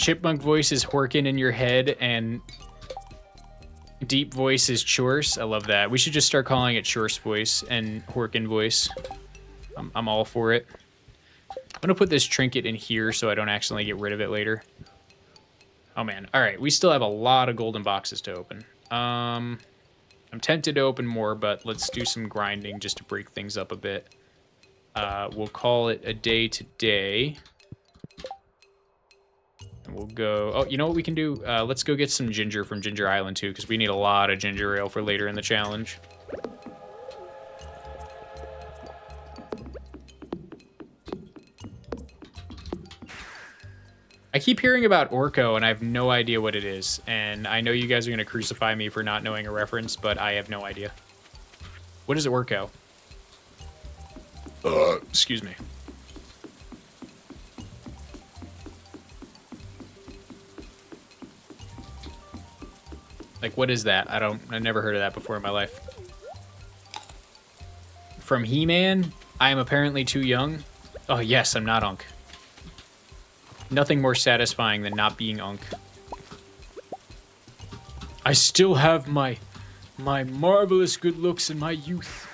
chipmunk voice is Horkin in your head, and deep voice is Chorse. I love that. We should just start calling it Chorse voice and Horkin voice. I'm all for it. I'm gonna put this trinket in here so I don't accidentally get rid of it later. Oh man. All right, we still have a lot of golden boxes to open. I'm tempted to open more, but let's do some grinding just to break things up a bit. We'll call it a day today. And we'll go... Oh, you know what we can do? Let's go get some ginger from Ginger Island, too, because we need a lot of ginger ale for later in the challenge. I keep hearing about Orko, and I have no idea what it is. And I know you guys are going to crucify me for not knowing a reference, but I have no idea. What is Orko? Excuse me. Like, what is that? I've never heard of that before in my life. From He-Man, I am apparently too young. Oh, yes, I'm not Unk. Nothing more satisfying than not being Unk. I still have my marvelous good looks in my youth.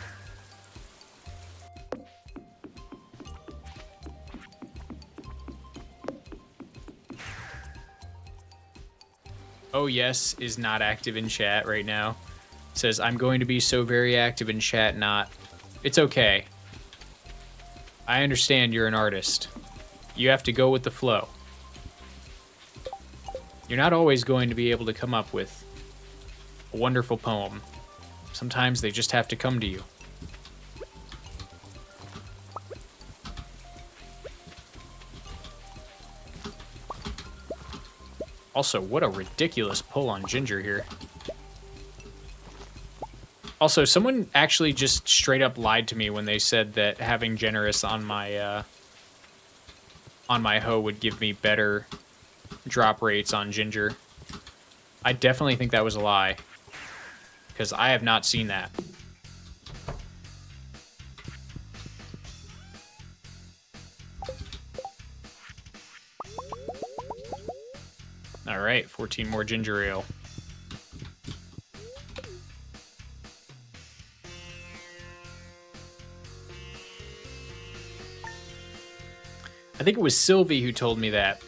Oh yes is not active in chat right now. Says, I'm going to be so very active in chat, not. It's okay. I understand you're an artist. You have to go with the flow. You're not always going to be able to come up with a wonderful poem. Sometimes they just have to come to you. Also, what a ridiculous pull on Ginger here. Also, someone actually just straight up lied to me when they said that having generous on my hoe would give me better drop rates on Ginger. I definitely think that was a lie, because I have not seen that. All right, 14 more ginger ale. I think it was Sylvie who told me that.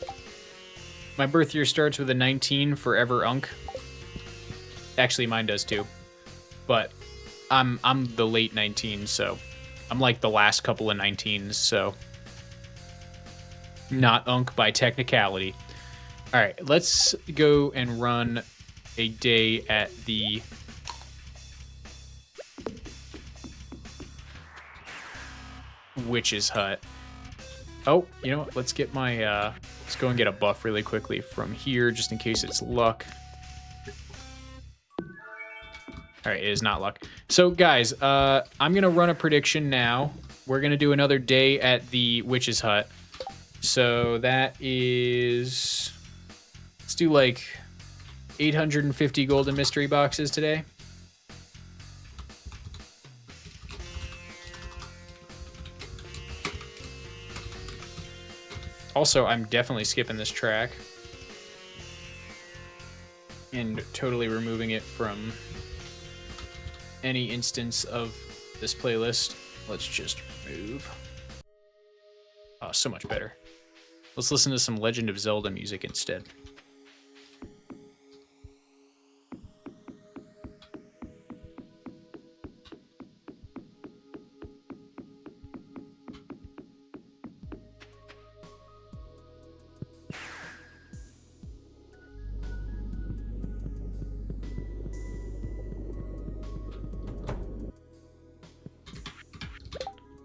My birth year starts with a 19, forever Unk. Actually, mine does too. But I'm the late 19, so I'm like the last couple of 19s, so not Unk by technicality. All right, let's go and run a day at the witch's hut. Oh, you know what? Let's get my, let's go and get a buff really quickly from here, just in case it's luck. All right, it is not luck. So, guys, I'm going to run a prediction now. We're going to do another day at the witch's hut. So that is... Let's do, like, 850 golden mystery boxes today. Also, I'm definitely skipping this track and totally removing it from any instance of this playlist. Let's just remove. Oh, so much better. Let's listen to some Legend of Zelda music instead.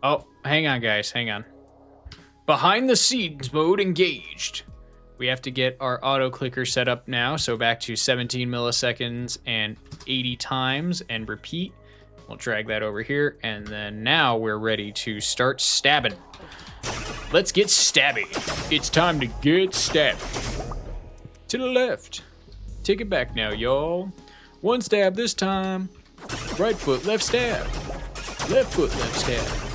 Oh, hang on, guys. Hang on. Behind the scenes mode engaged. We have to get our auto clicker set up now. So back to 17 milliseconds and 80 times and repeat. We'll drag that over here. And then now we're ready to start stabbing. Let's get stabby. It's time to get stabbed. To the left. Take it back now, y'all. One stab this time. Right foot, left stab. Left foot, left stab.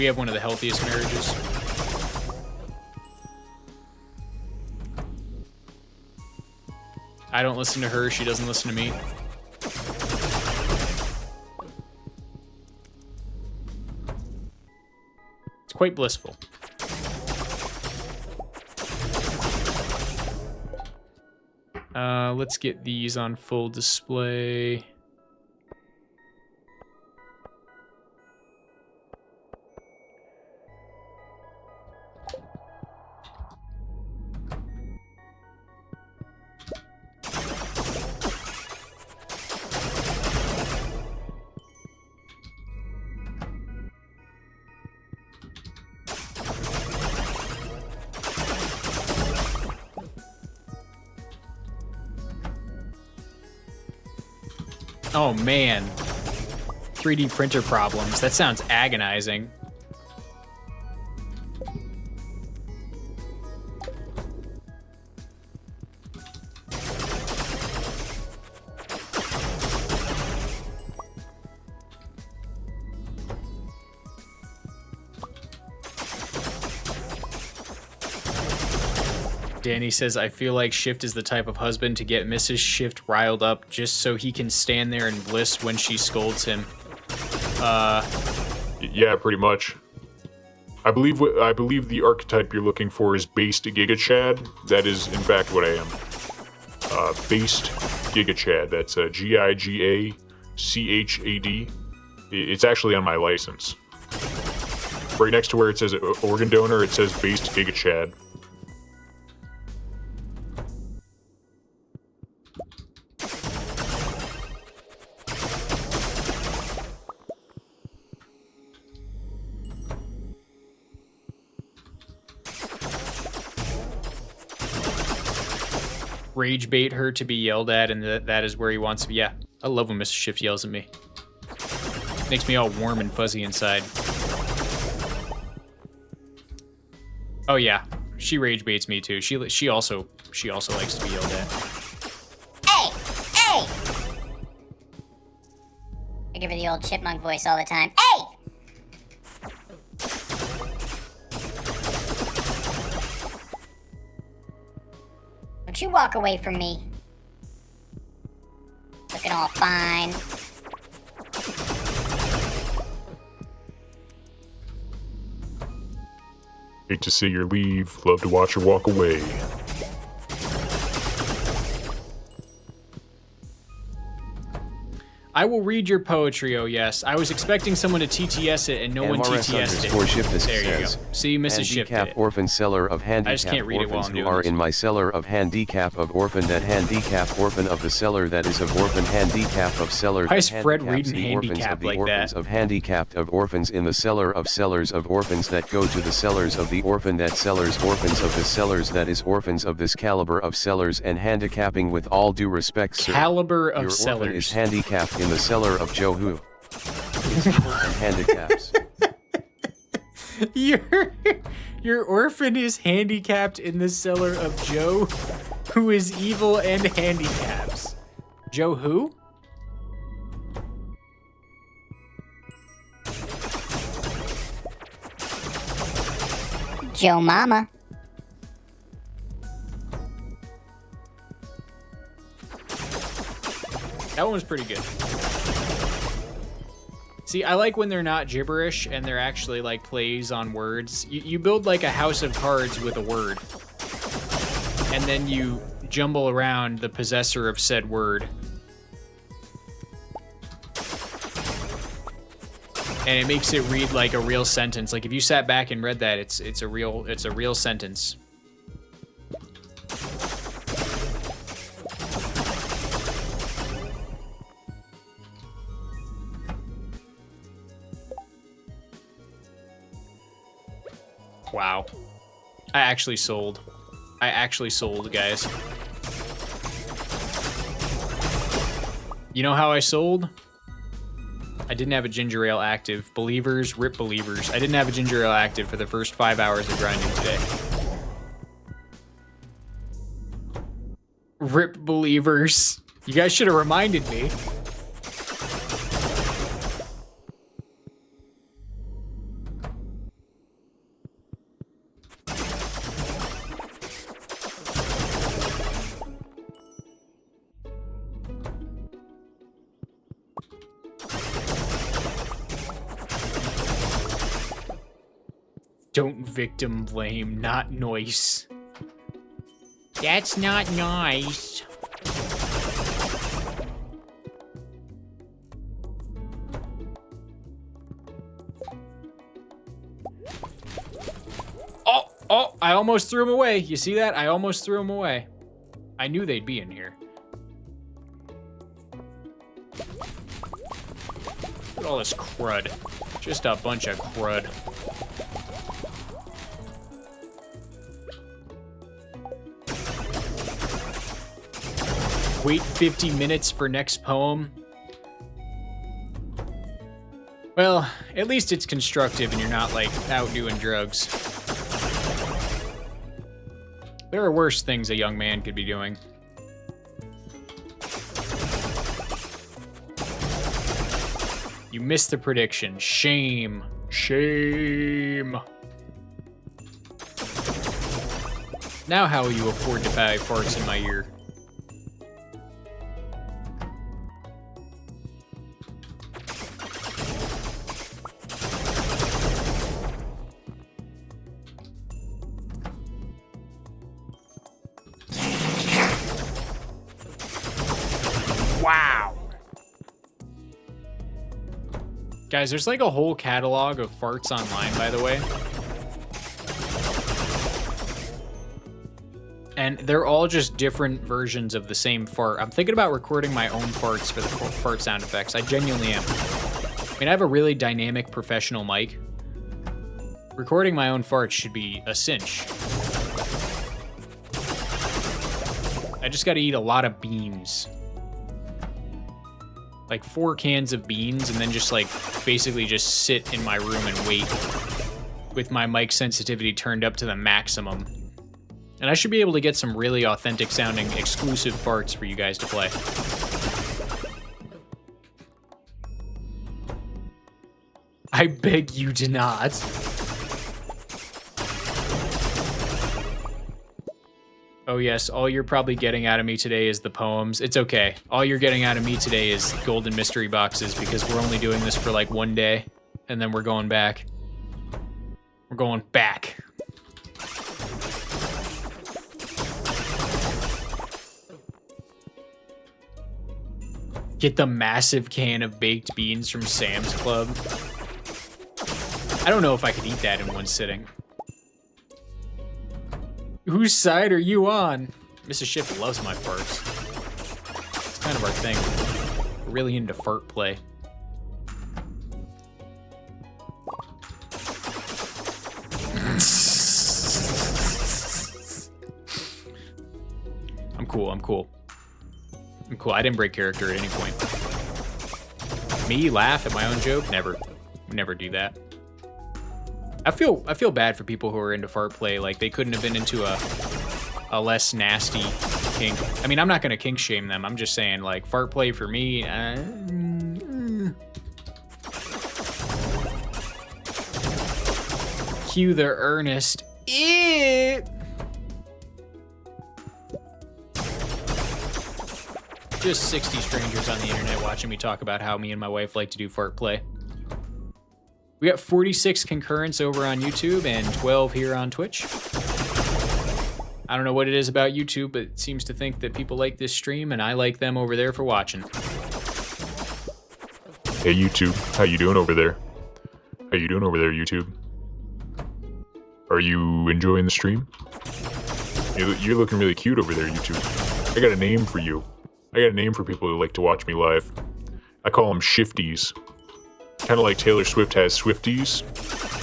We have one of the healthiest marriages. I don't listen to her, she doesn't listen to me. It's quite blissful. Let's get these on full display. Oh man, 3D printer problems. That sounds agonizing. Danny says, I feel like Shift is the type of husband to get Mrs. Shift riled up just so he can stand there and bliss when she scolds him. Yeah, pretty much. I believe the archetype you're looking for is based Giga Chad. That is, in fact, what I am. Based Giga Chad. That's Gigachad. It's actually on my license. Right next to where it says organ donor, it says based Giga Chad. Rage bait her to be yelled at, and that is where he wants to be. Yeah, I love when Mr. Shift yells at me. Makes me all warm and fuzzy inside. Oh yeah, she rage baits me too. She also likes to be yelled at. Hey! Hey! I give her the old chipmunk voice all the time. Hey! Don't you walk away from me. Looking all fine. Hate to see her leave. Love to watch her walk away. I will read your poetry, oh yes. I was expecting someone to TTS it, and no one TTS'd it. Shiftesque There you go. says, See, Mrs. Shift did handicap it. orphan seller of I just can't handicap read it while orphans I'm who doing are this. in my cellar of handicap of orphan that handicap orphan of the seller that is of orphan handicap of seller Why is that Fred handicaps reading the orphans handicap of the like orphans that? of handicapped of orphans in the cellar of sellers of orphans that go to the sellers of the orphan that sellers orphans of the sellers that is orphans of this caliber of sellers and handicapping with all due respect sir. Caliber of Your orphan sellers. is handicapped in the cellar of Joe who is evil and handicaps. Your orphan is handicapped in the cellar of Joe, who is evil and handicaps. Joe who? Joe Mama. That one was pretty good. See, I like when they're not gibberish and they're actually like plays on words. You build like a house of cards with a word. And then you jumble around the possessor of said word. And it makes it read like a real sentence. Like if you sat back and read that, it's a real sentence. Wow. I actually sold, guys. You know how I sold? I didn't have a ginger ale active. Believers, rip believers. I didn't have a ginger ale active for the first 5 hours of grinding today. Rip believers. You guys should have reminded me. Don't victim blame, not nice. That's not nice. Oh, I almost threw him away. You see that? I almost threw him away. I knew they'd be in here. Look at all this crud. Just a bunch of crud. Wait 50 minutes for next poem. Well, at least it's constructive and you're not, like, out doing drugs. There are worse things a young man could be doing. You missed the prediction. Shame. Shame. Now how will you afford to buy farts in my ear? Wow. Guys, there's like a whole catalog of farts online, by the way. And they're all just different versions of the same fart. I'm thinking about recording my own farts for the fart sound effects. I genuinely am. I mean, I have a really dynamic professional mic. Recording my own farts should be a cinch. I just gotta eat a lot of beans. Like 4 cans of beans and then just like basically just sit in my room and wait with my mic sensitivity turned up to the maximum. And I should be able to get some really authentic sounding exclusive farts for you guys to play. I beg you to not. Oh yes, all you're probably getting out of me today is the poems. It's okay. All you're getting out of me today is golden mystery boxes because we're only doing this for like one day and then we're going back. We're going back. Get the massive can of baked beans from Sam's Club. I don't know if I could eat that in one sitting. Whose side are you on? Mrs. Shift loves my farts. It's kind of our thing. We're really into fart play. I'm cool, I'm cool. I'm cool. I didn't break character at any point. Me laugh at my own joke? Never. Never do that. I feel bad for people who are into fart play. Like they couldn't have been into a less nasty kink. I mean, I'm not gonna kink shame them. I'm just saying, like, fart play for me. Cue the earnest. Just 60 strangers on the internet watching me talk about how me and my wife like to do fart play. We got 46 concurrents over on YouTube and 12 here on Twitch. I don't know what it is about YouTube, but it seems to think that people like this stream and I like them over there for watching. Hey YouTube, how you doing over there? How you doing over there, YouTube? Are you enjoying the stream? You're looking really cute over there, YouTube. I got a name for you. I got a name for people who like to watch me live. I call them shifties. Kind of like Taylor Swift has Swifties.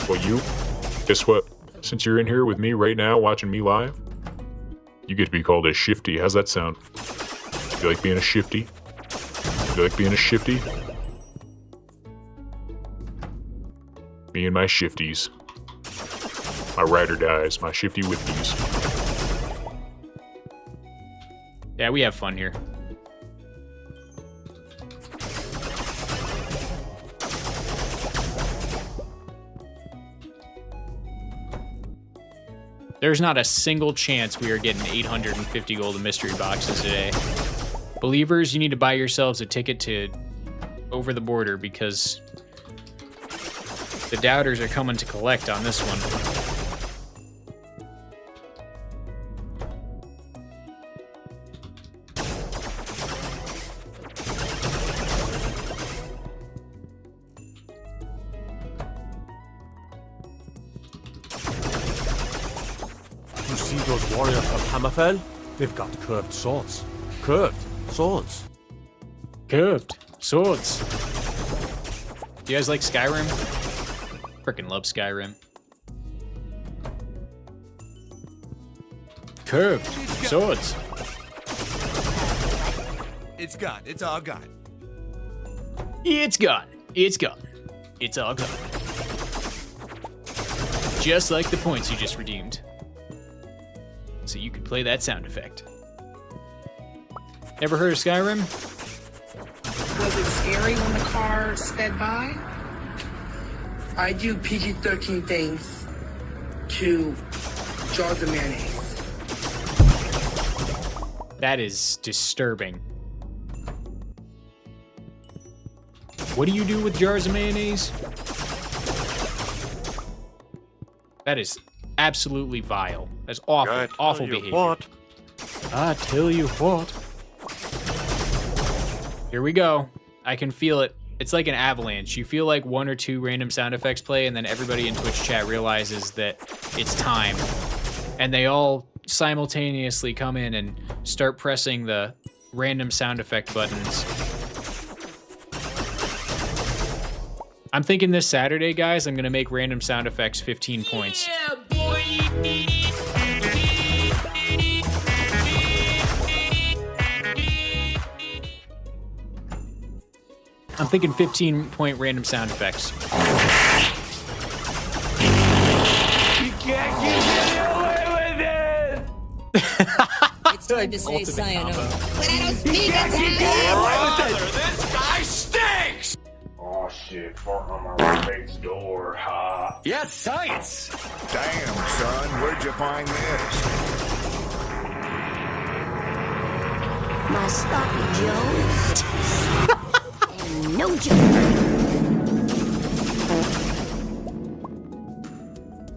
Well, you, guess what? Since you're in here with me right now watching me live, you get to be called a shifty. How's that sound? You like being a shifty? You like being a shifty? Me and my shifties. My ride or dies. My shifty whippies. Yeah, we have fun here. There's not a single chance we are getting 850 golden mystery boxes today. Believers, you need to buy yourselves a ticket to over the border because The doubters are coming to collect on this one. You see those warriors of Hammerfell? They've got curved swords. Curved swords. Curved swords. Do you guys like Skyrim? Freaking love Skyrim. Curved swords. It's gone. It's all gone. It's gone. It's gone. It's all gone. Just like the points you just redeemed. So you could play that sound effect. Ever heard of Skyrim? Was it scary when the car sped by? I do PG-13 things to jars of mayonnaise. That is disturbing. What do you do with jars of mayonnaise? That is absolutely vile. That's awful, awful behavior. What? I tell you what. Here we go. I can feel it. It's like an avalanche. You feel like one or two random sound effects play, and then everybody in Twitch chat realizes that it's time. And they all simultaneously come in and start pressing the random sound effect buttons. I'm thinking this Saturday, guys, I'm going to make random sound effects 15 points. Yeah, boy. I'm thinking 15-point random sound effects. You can't get away with it! It's time to say sayonara. But I don't speak Italian. This guy stinks! Oh shit, farting on my roommate's door, ha. Yes, science! Damn, son, where'd you find this? My sloppy Joe. And no joke.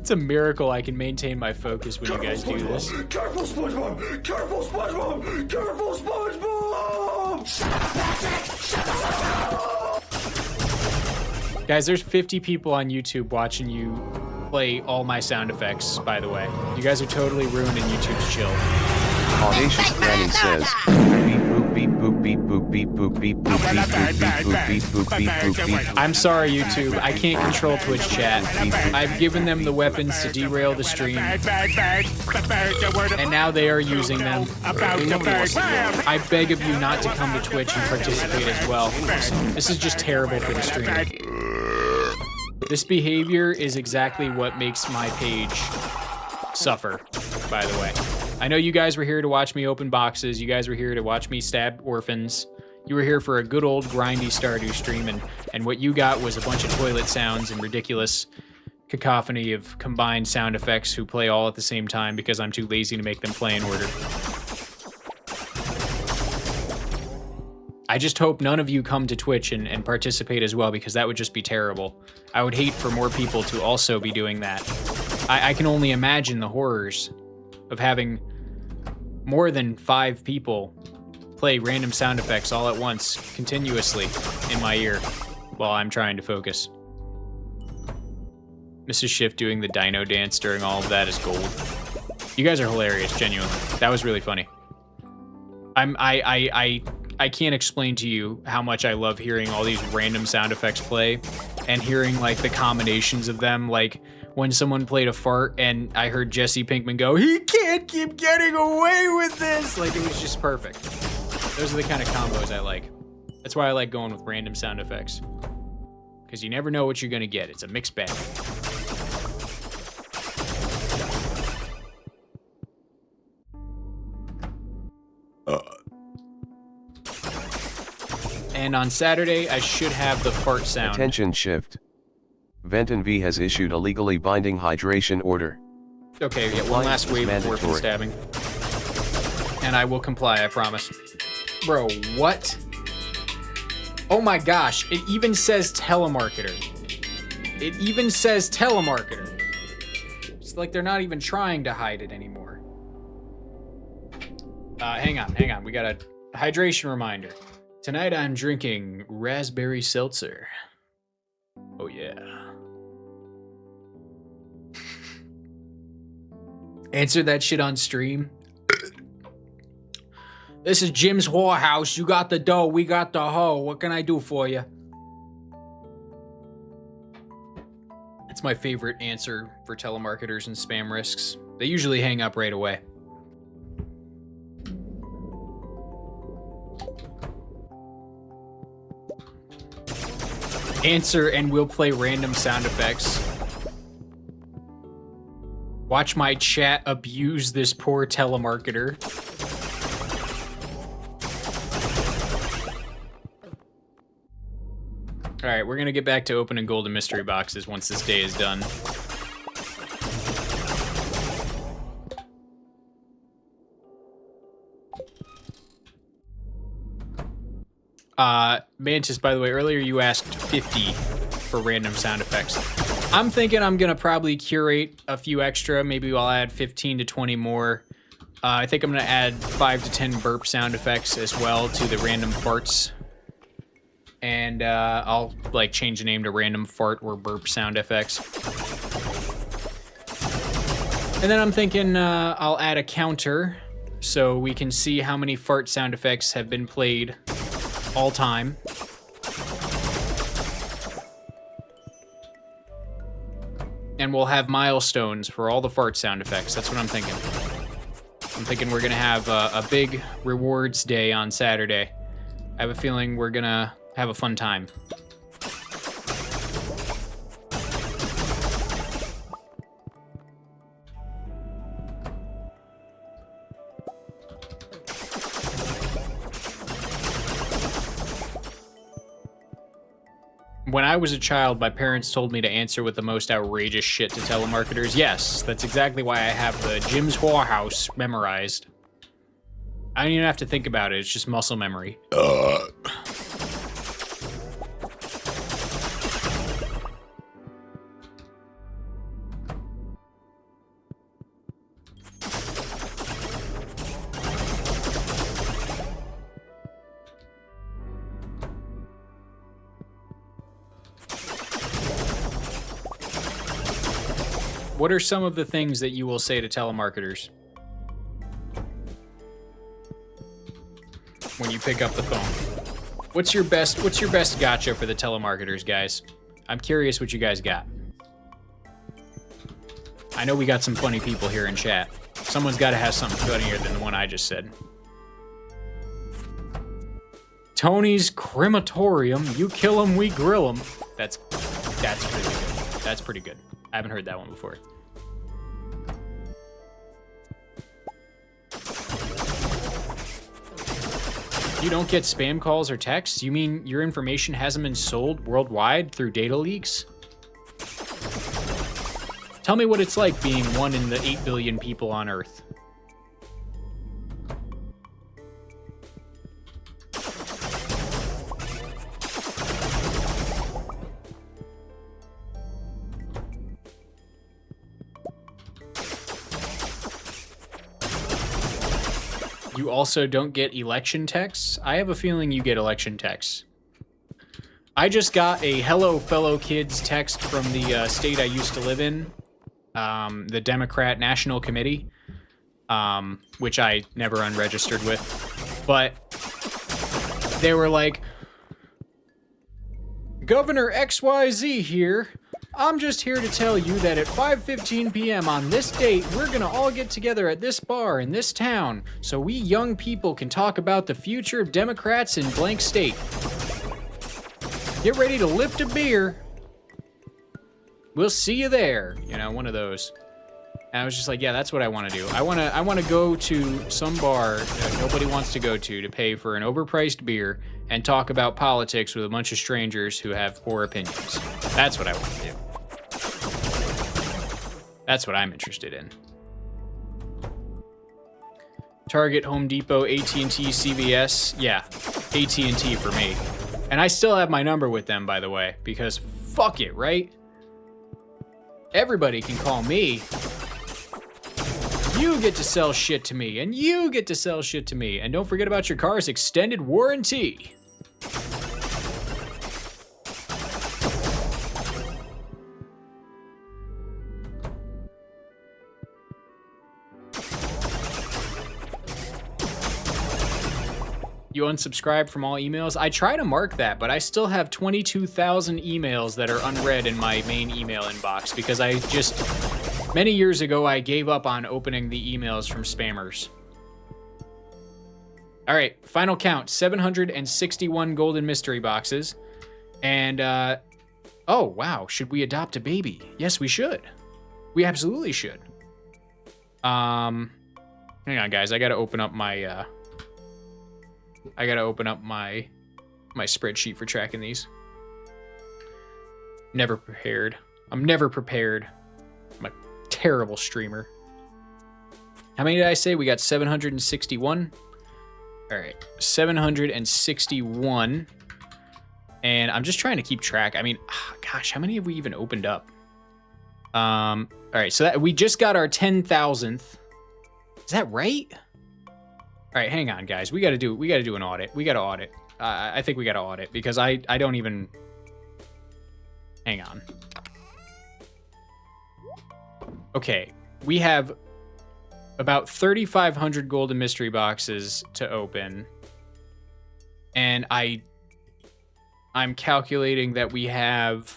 It's a miracle I can maintain my focus when you guys do this. Careful, SpongeBob! Careful, SpongeBob! Careful, SpongeBob! Guys, there's 50 people on YouTube watching you play all my sound effects, by the way. You guys are totally ruining YouTube's chill. Audacious Granny says, beep boop beep boop beep boop beep boop beep boop beep boop beep boop beep boop beep. I'm sorry, YouTube. I can't control Twitch chat. I've given them the weapons to derail the stream, and now they are using them. I beg of you not to come to Twitch and participate as well. This is just terrible for the stream. This behavior is exactly what makes my page suffer, by the way. I know you guys were here to watch me open boxes. You guys were here to watch me stab orphans. You were here for a good old grindy Stardew stream, and what you got was a bunch of toilet sounds and ridiculous cacophony of combined sound effects who play all at the same time because I'm too lazy to make them play in order. I just hope none of you come to Twitch and participate as well, because that would just be terrible. I would hate for more people to also be doing that. I can only imagine the horrors of having more than 5 people play random sound effects all at once, continuously, in my ear, while I'm trying to focus. Mrs. Shift doing the dino dance during all of that is gold. You guys are hilarious, genuinely. That was really funny. I can't explain to you how much I love hearing all these random sound effects play, and hearing like the combinations of them, like when someone played a fart and I heard Jesse Pinkman go, "He can't keep getting away with this!" Like, it was just perfect. Those are the kind of combos I like. That's why I like going with random sound effects. Because you never know what you're gonna get. It's a mixed bag. And on Saturday, I should have the fart sound. Attention Shift. Venton V has issued a legally binding hydration order. Okay, yeah, one last wave of orphan stabbing. And I will comply, I promise. Bro, what? Oh my gosh, it even says telemarketer. It even says telemarketer. It's like they're not even trying to hide it anymore. Hang on. We got a hydration reminder. Tonight I'm drinking raspberry seltzer. Oh yeah. Answer that shit on stream. This is Jim's whorehouse. You got the dough, we got the hoe. What can I do for you? It's my favorite answer for telemarketers and spam risks. They usually hang up right away. Answer and we'll play random sound effects. Watch my chat abuse this poor telemarketer. Alright, we're gonna get back to opening golden mystery boxes once this day is done. Mantis, by the way, earlier you asked 50 for random sound effects. I'm thinking I'm gonna probably curate a few extra. Maybe I'll add 15 to 20 more. I think I'm gonna add 5 to 10 burp sound effects as well to the random farts. And I'll like change the name to random fart or burp sound effects. And then I'm thinking I'll add a counter so we can see how many fart sound effects have been played all time. And we'll have milestones for all the fart sound effects. That's what I'm thinking. I'm thinking we're gonna have a big rewards day on Saturday. I have a feeling we're gonna have a fun time. When I was a child, my parents told me to answer with the most outrageous shit to telemarketers. Yes, that's exactly why I have the Jim's whorehouse memorized. I don't even have to think about it, it's just muscle memory. What are some of the things that you will say to telemarketers when you pick up the phone? What's your best gotcha for the telemarketers, guys? I'm curious what you guys got. I know we got some funny people here in chat. Someone's got to have something funnier than the one I just said. Tony's crematorium. You kill him, we grill him. That's pretty good. That's pretty good. I haven't heard that one before. You don't get spam calls or texts? You mean your information hasn't been sold worldwide through data leaks? Tell me what it's like being one in the 8 billion people on Earth. You also don't get election texts? I have a feeling you get election texts. I just got a hello fellow kids text from the state I used to live in, the Democrat National Committee, which I never unregistered with, but they were like, Governor XYZ here. I'm just here to tell you that at 5:15 p.m. on this date, we're gonna all get together at this bar in this town so we young people can talk about the future of Democrats in blank state. Get ready to lift a beer. We'll see you there. You know, one of those. And I was just like, yeah, that's what I want to do. I want to go to some bar that nobody wants to go to pay for an overpriced beer and talk about politics with a bunch of strangers who have poor opinions. That's what I want to do. That's what I'm interested in. Target, Home Depot, AT&T, CVS. Yeah, AT&T for me. And I still have my number with them, by the way, because fuck it, right? Everybody can call me. You get to sell shit to me, and you get to sell shit to me. And don't forget about your car's extended warranty. You unsubscribe from all emails? I try to mark that, but I still have 22,000 emails that are unread in my main email inbox because I just, many years ago, I gave up on opening the emails from spammers. All right, final count, 761 golden mystery boxes. And, oh, wow, should we adopt a baby? Yes, we should. We absolutely should. Hang on, guys, I gotta open up my, my spreadsheet for tracking these. Never prepared. I'm never prepared. I'm a terrible streamer. How many did I say? We got 761. All right, 761. And I'm just trying to keep track. I mean, gosh, how many have we even opened up? All right, so that, we just got our 10,000th. Is that right? All right, hang on, guys. We got to do an audit. We got to audit. I think we got to audit because I don't even. Hang on. Okay, we have about 3,500 golden mystery boxes to open, and I'm calculating that we have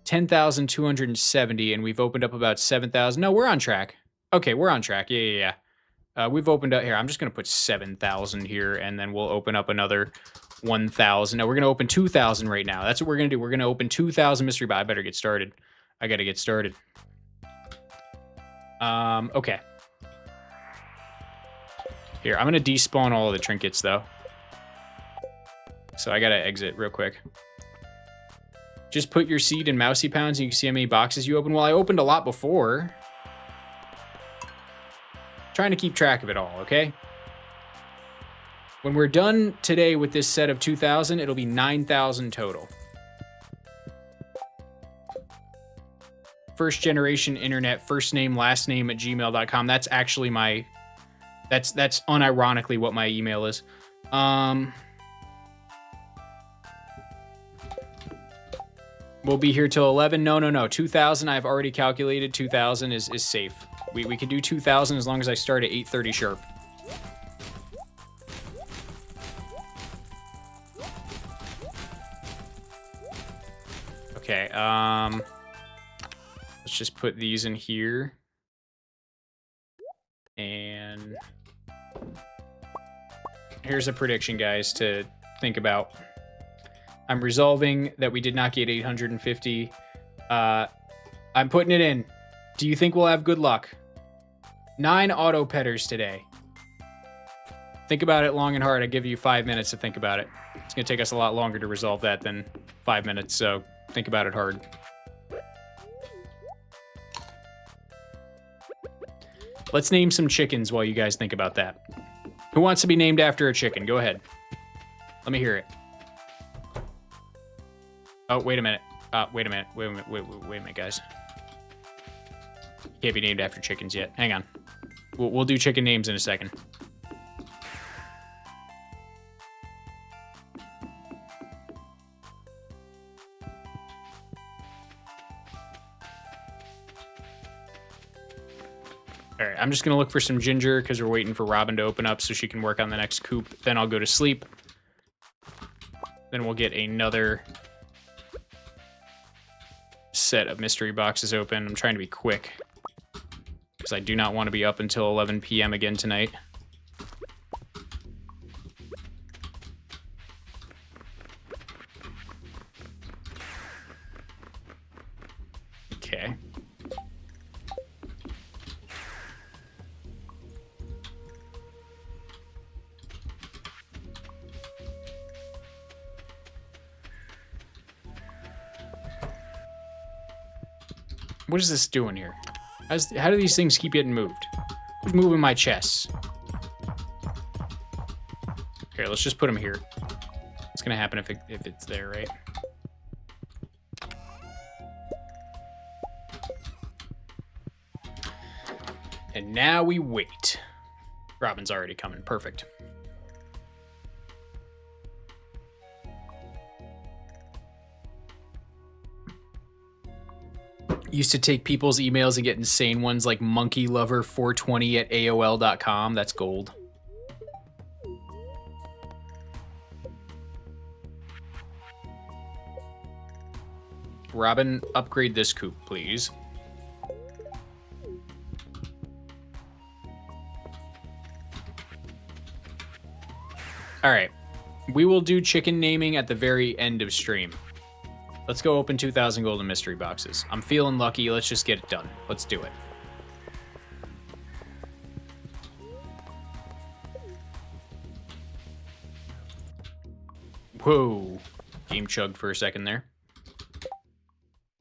10,270, and we've opened up about 7,000. No, we're on track. Okay, we're on track. Yeah. We've opened up here. I'm just going to put 7,000 here, and then we'll open up another 1,000. No, we're going to open 2,000 right now. That's what we're going to do. We're going to open 2,000 mystery boxes. I better get started. I got to get started. Okay. Here, I'm going to despawn all of the trinkets, though. So I got to exit real quick. Just put your seed in mousey pounds, and you can see how many boxes you open. Well, I opened a lot before. Trying to keep track of it all, okay? When we're done today with this set of 2,000, it'll be 9,000 total. First generation internet, first name, last name at gmail.com. That's actually my, that's unironically what my email is. We'll be here till 11. No. 2,000, I've already calculated. 2,000 is safe. We can do 2,000 as long as I start at 8:30 sharp. Okay, let's just put these in here. And here's a prediction, guys, to think about. I'm resolving that we did not get 850. I'm putting it in. Do you think we'll have good luck? 9 auto petters today. Think about it long and hard. I give you 5 minutes to think about it. It's going to take us a lot longer to resolve that than 5 minutes, so think about it hard. Let's name some chickens while you guys think about that. Who wants to be named after a chicken? Go ahead. Let me hear it. Oh, wait a minute. Wait a minute, guys. Can't be named after chickens yet. Hang on. We'll do chicken names in a second. All right, I'm just gonna look for some ginger because we're waiting for Robin to open up so she can work on the next coop. Then I'll go to sleep. Then we'll get another set of mystery boxes open. I'm trying to be quick because I do not want to be up until 11 p.m. again tonight. Okay. What is this doing here? How do these things keep getting moved? Who's moving my chests? Here, let's just put them here. What's gonna happen if it's there, right? And now we wait. Robin's already coming. Perfect. Used to take people's emails and get insane ones like monkeylover420 at AOL.com. That's gold. Robin, upgrade this coop, please. All right. We will do chicken naming at the very end of stream. Let's go open 2,000 golden mystery boxes. I'm feeling lucky. Let's just get it done. Let's do it. Whoa. Game chugged for a second there.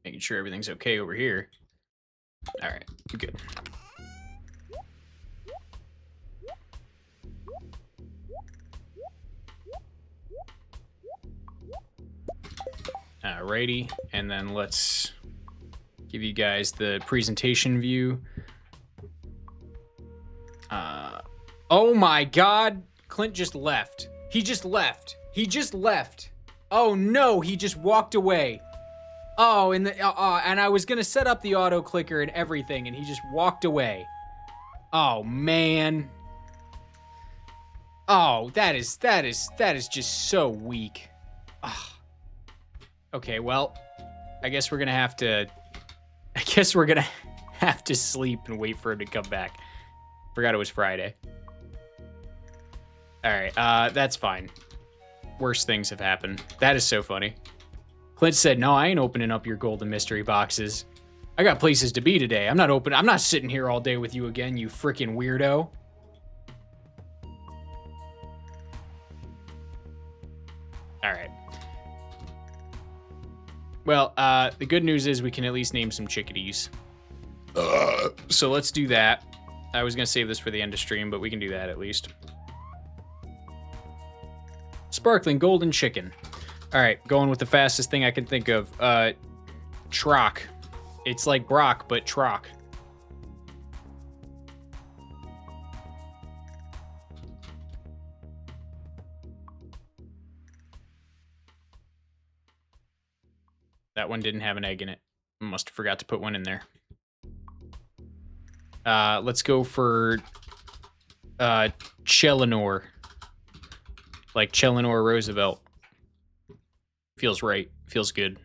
Making sure everything's okay over here. All right. Good. Alrighty, and then let's give you guys the presentation view. Oh my god, Clint just left. He just left. He just left. Oh no, he just walked away. Oh, and I was gonna set up the auto clicker and everything, and he just walked away. Oh man. Oh, that is just so weak. Oh. Okay, well, I guess we're gonna have to sleep and wait for him to come back. Forgot it was Friday. All right, that's fine. Worse things have happened. That is so funny. Clint said, "No, I ain't opening up your golden mystery boxes. I got places to be today. I'm not sitting here all day with you again, you freaking weirdo." All right. Well, the good news is we can at least name some chickadees. So let's do that. I was going to save this for the end of stream, but we can do that at least. Sparkling golden chicken. All right, going with the fastest thing I can think of. Trock. It's like Brock, but Trock. That one didn't have an egg in it. Must have forgot to put one in there. Let's go for Chelinor. Like Chelinor Roosevelt. Feels right. Feels good.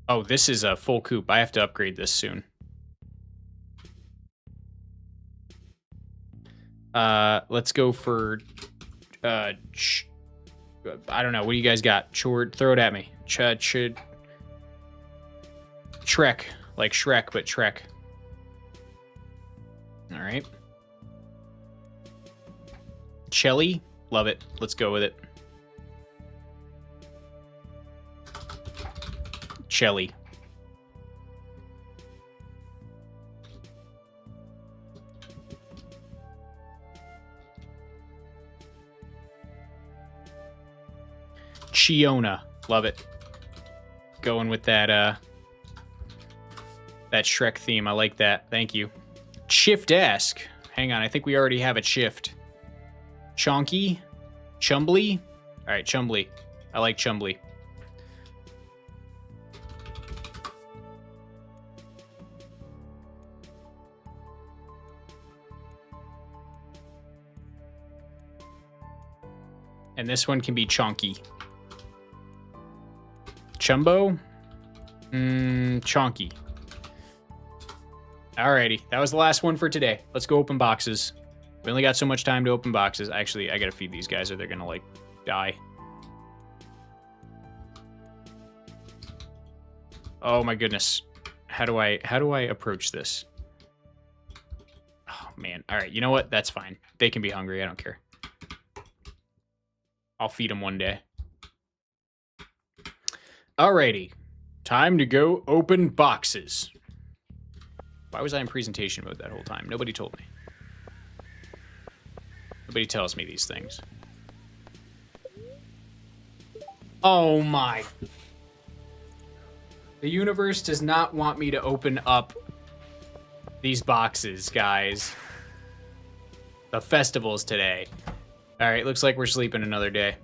Oh, this is a full coop. I have to upgrade this soon. Let's go for I don't know. What do you guys got? Chord, throw it at me. Trek. Like Shrek, but Trek. All right. Chelly. Love it. Let's go with it. Chelly. Chiona. Love it. Going with that that Shrek theme. I like that. Thank you. Shiftesque. Hang on. I think we already have a shift. Chonky. Chumbly. All right, Chumbly. I like Chumbly. And this one can be Chonky. Chumbo? Chonky. Alrighty, that was the last one for today. Let's go open boxes. We only got so much time to open boxes. Actually, I gotta feed these guys or they're gonna, like, die. Oh my goodness. How do I approach this? Oh man. Alright, you know what? That's fine. They can be hungry, I don't care. I'll feed them one day. Alrighty. Time to go open boxes. Why was I in presentation mode that whole time? Nobody told me. Nobody tells me these things. Oh my. The universe does not want me to open up these boxes, guys. The festival's today. All right, looks like we're sleeping another day.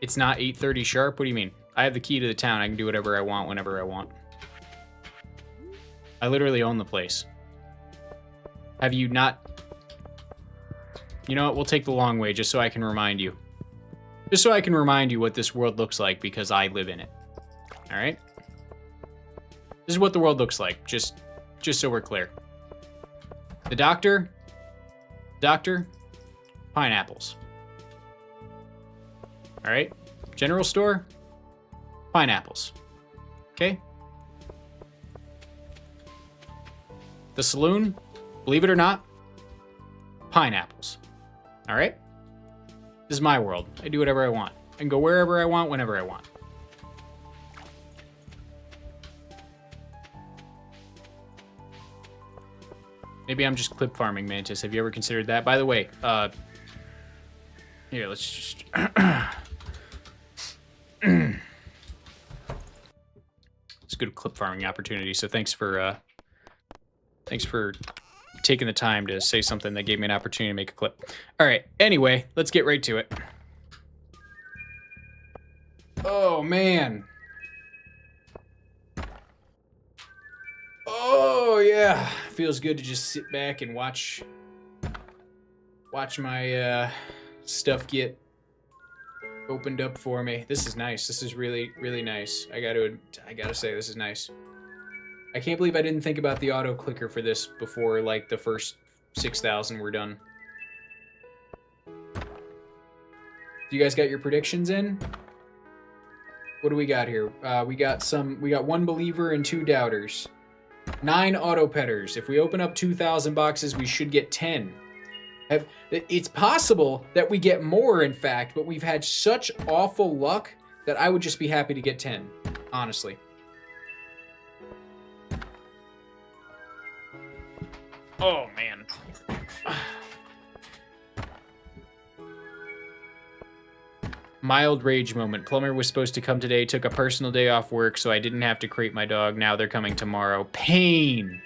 It's not 8:30 sharp? What do you mean? I have the key to the town. I can do whatever I want whenever I want. I literally own the place. Have you not... You know what? We'll take the long way just so I can remind you. Just so I can remind you what this world looks like because I live in it. All right? This is what the world looks like, just so we're clear. The doctor, pineapples. All right? General store, pineapples. Okay? The saloon, believe it or not, pineapples. All right? This is my world. I do whatever I want. I can go wherever I want, whenever I want. Maybe I'm just clip farming Mantis. Have you ever considered that? By the way, here, let's just... It's a good clip farming opportunity, so thanks for taking the time to say something that gave me an opportunity to make a clip. All right, anyway, let's get right to it. Oh, man. Oh, yeah. Feels good to just sit back and watch my stuff get opened up for me. This is nice. This is really, really nice. I gotta say, this is nice. I can't believe I didn't think about the auto clicker for this before, like, the first 6,000 were done. You guys got your predictions in? What do we got here? We got one believer and 2 doubters. 9 auto petters. If we open up 2,000 boxes, we should get 10. It's possible that we get more, in fact, but we've had such awful luck that I would just be happy to get 10, honestly. Oh, man. Mild rage moment. Plumber was supposed to come today, took a personal day off work, so I didn't have to crate my dog. Now they're coming tomorrow. Pain.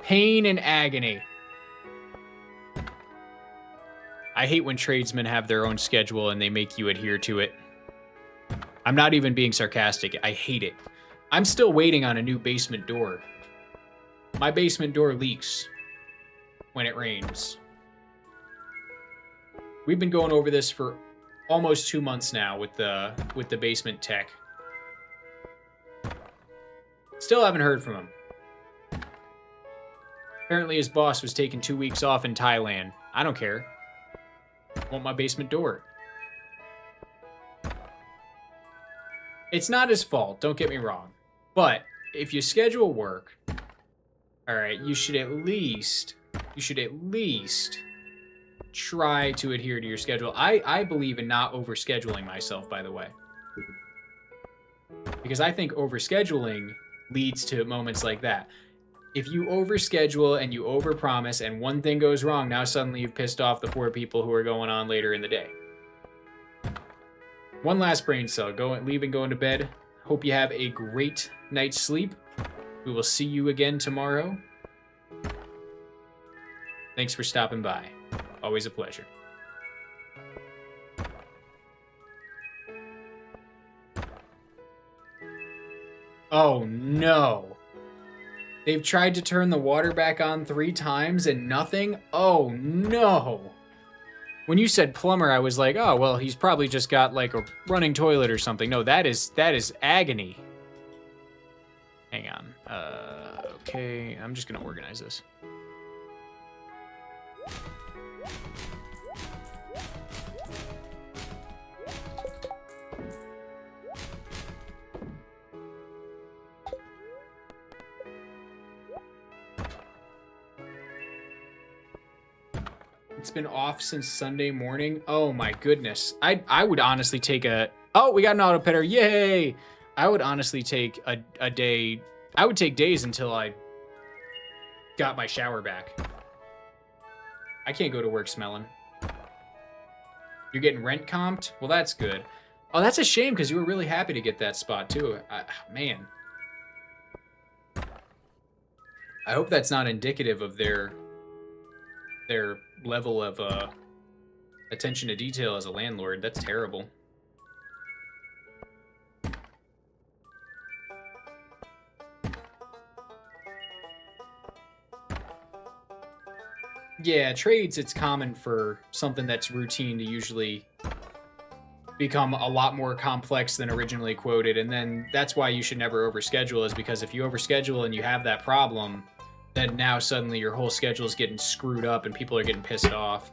Pain and agony. I hate when tradesmen have their own schedule and they make you adhere to it. I'm not even being sarcastic. I hate it. I'm still waiting on a new basement door. My basement door leaks when it rains. We've been going over this for almost 2 months now with the basement tech. Still haven't heard from him. Apparently his boss was taking 2 weeks off in Thailand. I don't care. I want my basement door. It's not his fault, don't get me wrong. But if you schedule work, all right, you should at least try to adhere to your schedule. I believe in not overscheduling myself, by the way. Because I think overscheduling leads to moments like that. If you overschedule and you overpromise and one thing goes wrong, now suddenly you've pissed off the 4 people who are going on later in the day. One last brain cell. Leaving, going to bed. Hope you have a great night's sleep. We will see you again tomorrow. Thanks for stopping by. Always a pleasure. Oh no. They've tried to turn the water back on 3 times and nothing? Oh no. When you said plumber, I was like, oh, well, he's probably just got like a running toilet or something. No, that is agony. Hang on. Okay, I'm just gonna organize this. It's been off since Sunday morning. Oh my goodness. I would honestly take a... Oh, we got an auto petter. Yay! I would honestly take a day... I would take days until I got my shower back. I can't go to work smelling. You're getting rent comped? Well, that's good. Oh, that's a shame because you were really happy to get that spot too. Man. I hope that's not indicative of their level of attention to detail as a landlord. That's terrible. Yeah, trades, it's common for something that's routine to usually become a lot more complex than originally quoted, and then that's why you should never overschedule, is because if you overschedule and you have that problem, then now suddenly your whole schedule is getting screwed up and people are getting pissed off.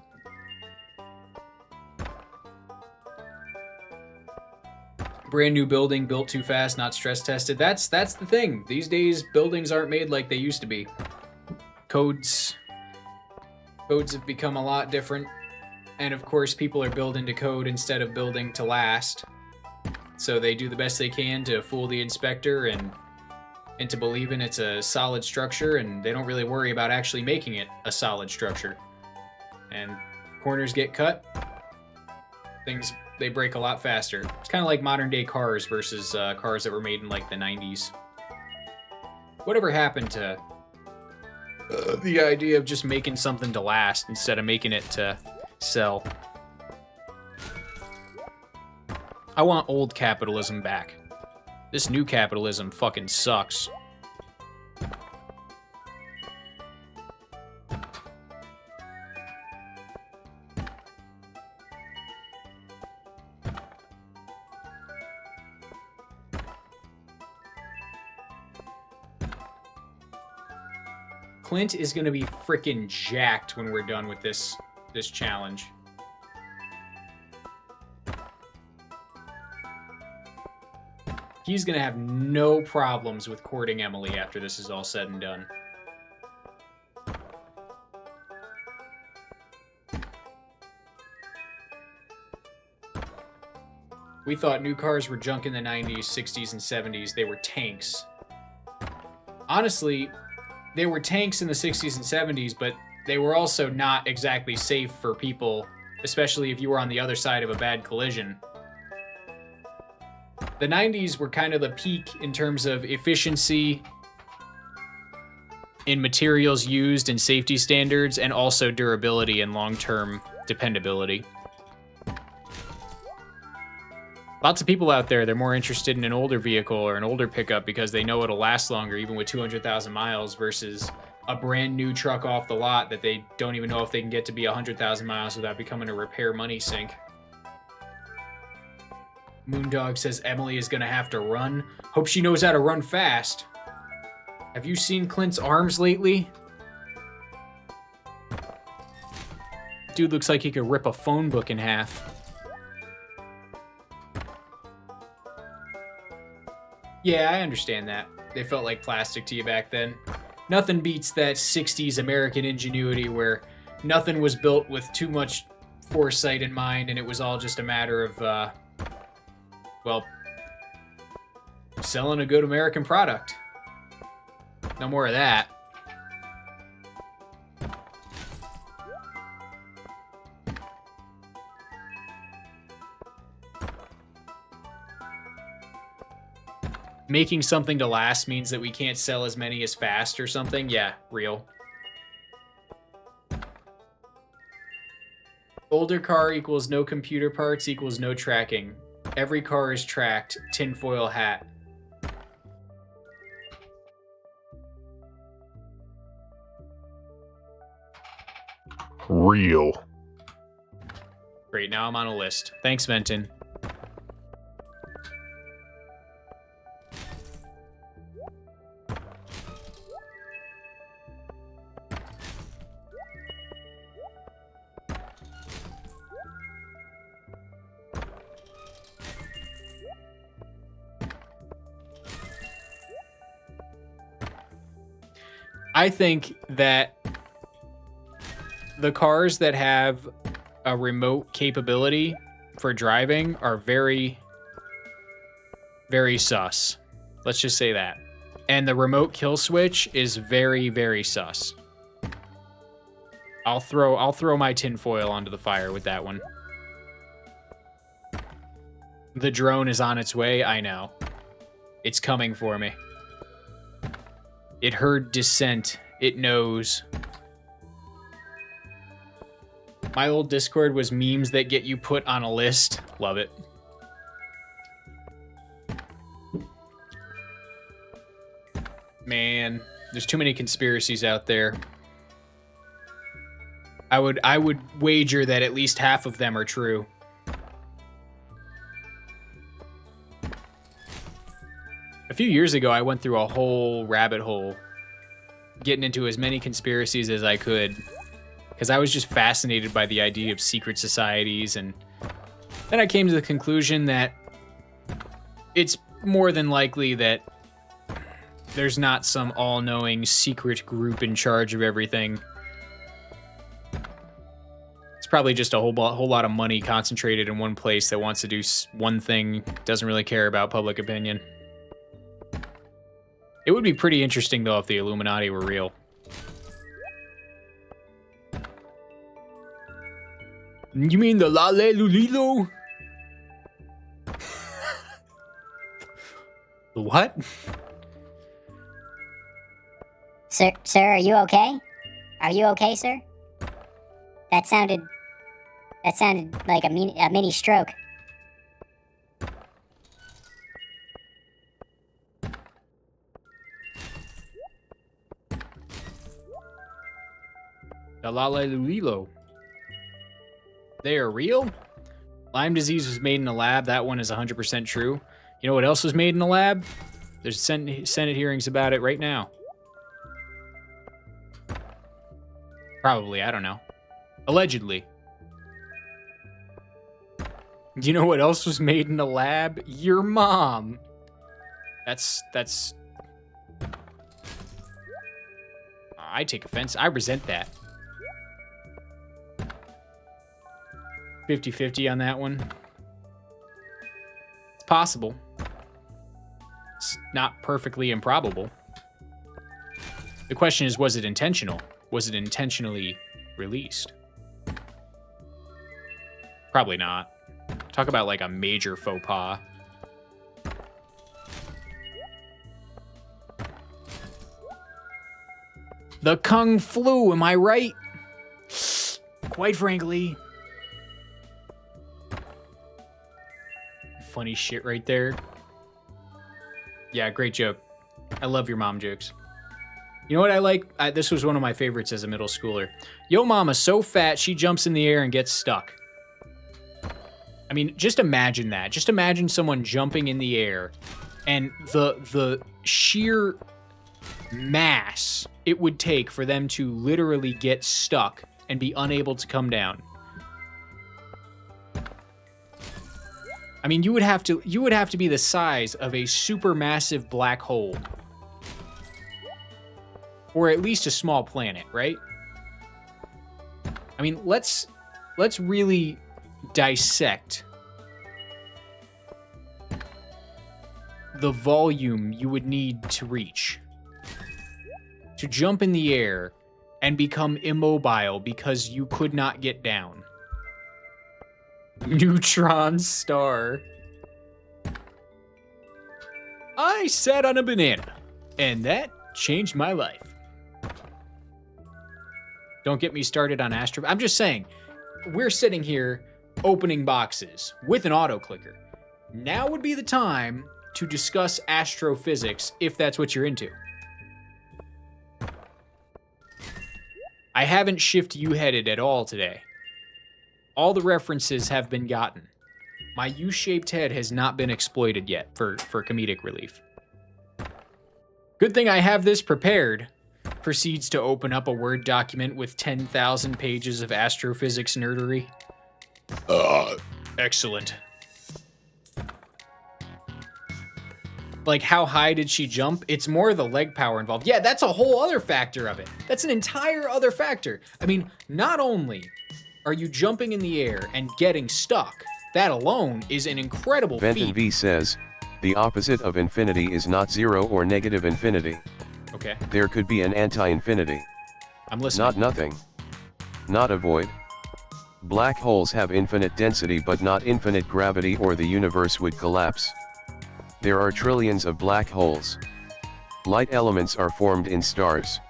Brand new building built too fast, not stress tested. That's the thing. These days, buildings aren't made like they used to be. Codes have become a lot different. And of course, people are building to code instead of building to last. So they do the best they can to fool the inspector and into believing it's a solid structure, and they don't really worry about actually making it a solid structure. And corners get cut. Things, they break a lot faster. It's kind of like modern day cars versus cars that were made in like the 90s. Whatever happened to the idea of just making something to last instead of making it to sell? I want old capitalism back. This new capitalism fucking sucks. Clint is gonna be freaking jacked when we're done with this challenge. He's gonna have no problems with courting Emily after this is all said and done. We thought new cars were junk in the 90s, 60s, and 70s. They were tanks. Honestly, they were tanks in the 60s and 70s, but they were also not exactly safe for people, especially if you were on the other side of a bad collision. The 90s were kind of the peak in terms of efficiency in materials used and safety standards, and also durability and long-term dependability. Lots of people out there, they're more interested in an older vehicle or an older pickup because they know it'll last longer, even with 200,000 miles, versus a brand new truck off the lot that they don't even know if they can get to be 100,000 miles without becoming a repair money sink. Moondog says Emily is gonna have to run. Hope she knows how to run fast. Have you seen Clint's arms lately? Dude looks like he could rip a phone book in half. Yeah, I understand that. They felt like plastic to you back then. Nothing beats that 60s American ingenuity where nothing was built with too much foresight in mind, and it was all just a matter of, well, selling a good American product. No more of that. Making something to last means that we can't sell as many as fast or something? Yeah, real. Older car equals no computer parts equals no tracking. Every car is tracked. Tinfoil hat. Real. Great, now I'm on a list. Thanks, Venton. I think that the cars that have a remote capability for driving are very, very sus. Let's just say that. And the remote kill switch is very, very sus. I'll throw my tinfoil onto the fire with that one. The drone is on its way. I know. It's coming for me. It heard dissent. It knows. My old Discord was memes that get you put on a list. Love it. Man, there's too many conspiracies out there. I would wager that at least half of them are true. A few years ago, I went through a whole rabbit hole, getting into as many conspiracies as I could, because I was just fascinated by the idea of secret societies, and then I came to the conclusion that it's more than likely that there's not some all-knowing secret group in charge of everything. It's probably just a whole lot of money concentrated in one place that wants to do one thing, doesn't really care about public opinion. It would be pretty interesting, though, if the Illuminati were real. You mean the Lale Lulilo? The what? Sir, are you okay? Are you okay, sir? That sounded like a mini stroke. The Lale Lulilo. They are real? Lyme disease was made in a lab. That one is 100% true. You know what else was made in a lab? There's Senate hearings about it right now. Probably, I don't know. Allegedly. Do you know what else was made in a lab? Your mom. That's... I take offense. I resent that. 50-50 on that one. It's possible. It's not perfectly improbable. The question is, was it intentional? Was it intentionally released? Probably not. Talk about like a major faux pas. The Kung Flu, am I right? Quite frankly. Funny shit right there. Yeah, great joke. I love your mom jokes. You know what I like? This was one of my favorites as a middle schooler. Yo mama's so fat, she jumps in the air and gets stuck. I mean, just imagine that. Just imagine someone jumping in the air and the sheer mass it would take for them to literally get stuck and be unable to come down. I mean, you would have to be the size of a supermassive black hole. Or at least a small planet, right? I mean, let's really dissect the volume you would need to reach to jump in the air and become immobile because you could not get down. Neutron star. I sat on a banana, and that changed my life. Don't get me started on astro. I'm just saying, we're sitting here opening boxes with an auto clicker. Now would be the time to discuss astrophysics if that's what you're into. I haven't shift-U-headed at all today. All the references have been gotten. My U-shaped head has not been exploited yet for comedic relief. Good thing I have this prepared. Proceeds to open up a Word document with 10,000 pages of astrophysics nerdery. Excellent. Like, how high did she jump? It's more the leg power involved. Yeah, that's a whole other factor of it. That's an entire other factor. I mean, not only are you jumping in the air and getting stuck, that alone is an incredible Benton feat. V says, the opposite of infinity is not zero or negative infinity. Okay. There could be an anti-infinity. I'm listening. Not nothing. Not a void. Black holes have infinite density but not infinite gravity, or the universe would collapse. There are trillions of black holes. Light elements are formed in stars.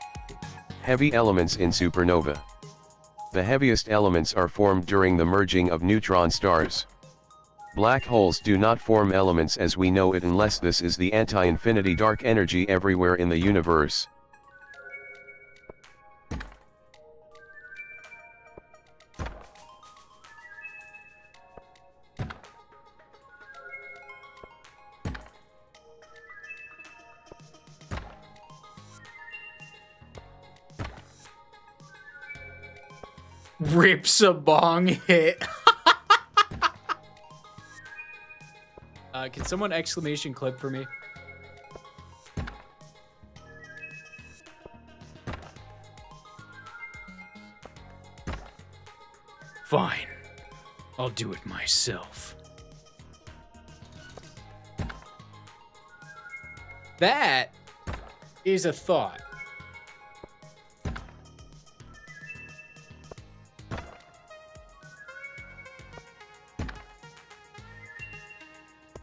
Heavy elements in supernova. The heaviest elements are formed during the merging of neutron stars. Black holes do not form elements as we know it unless this is the anti-infinity dark energy everywhere in the universe. Rips a bong hit. Can someone exclamation clip for me? Fine. I'll do it myself. That is a thought.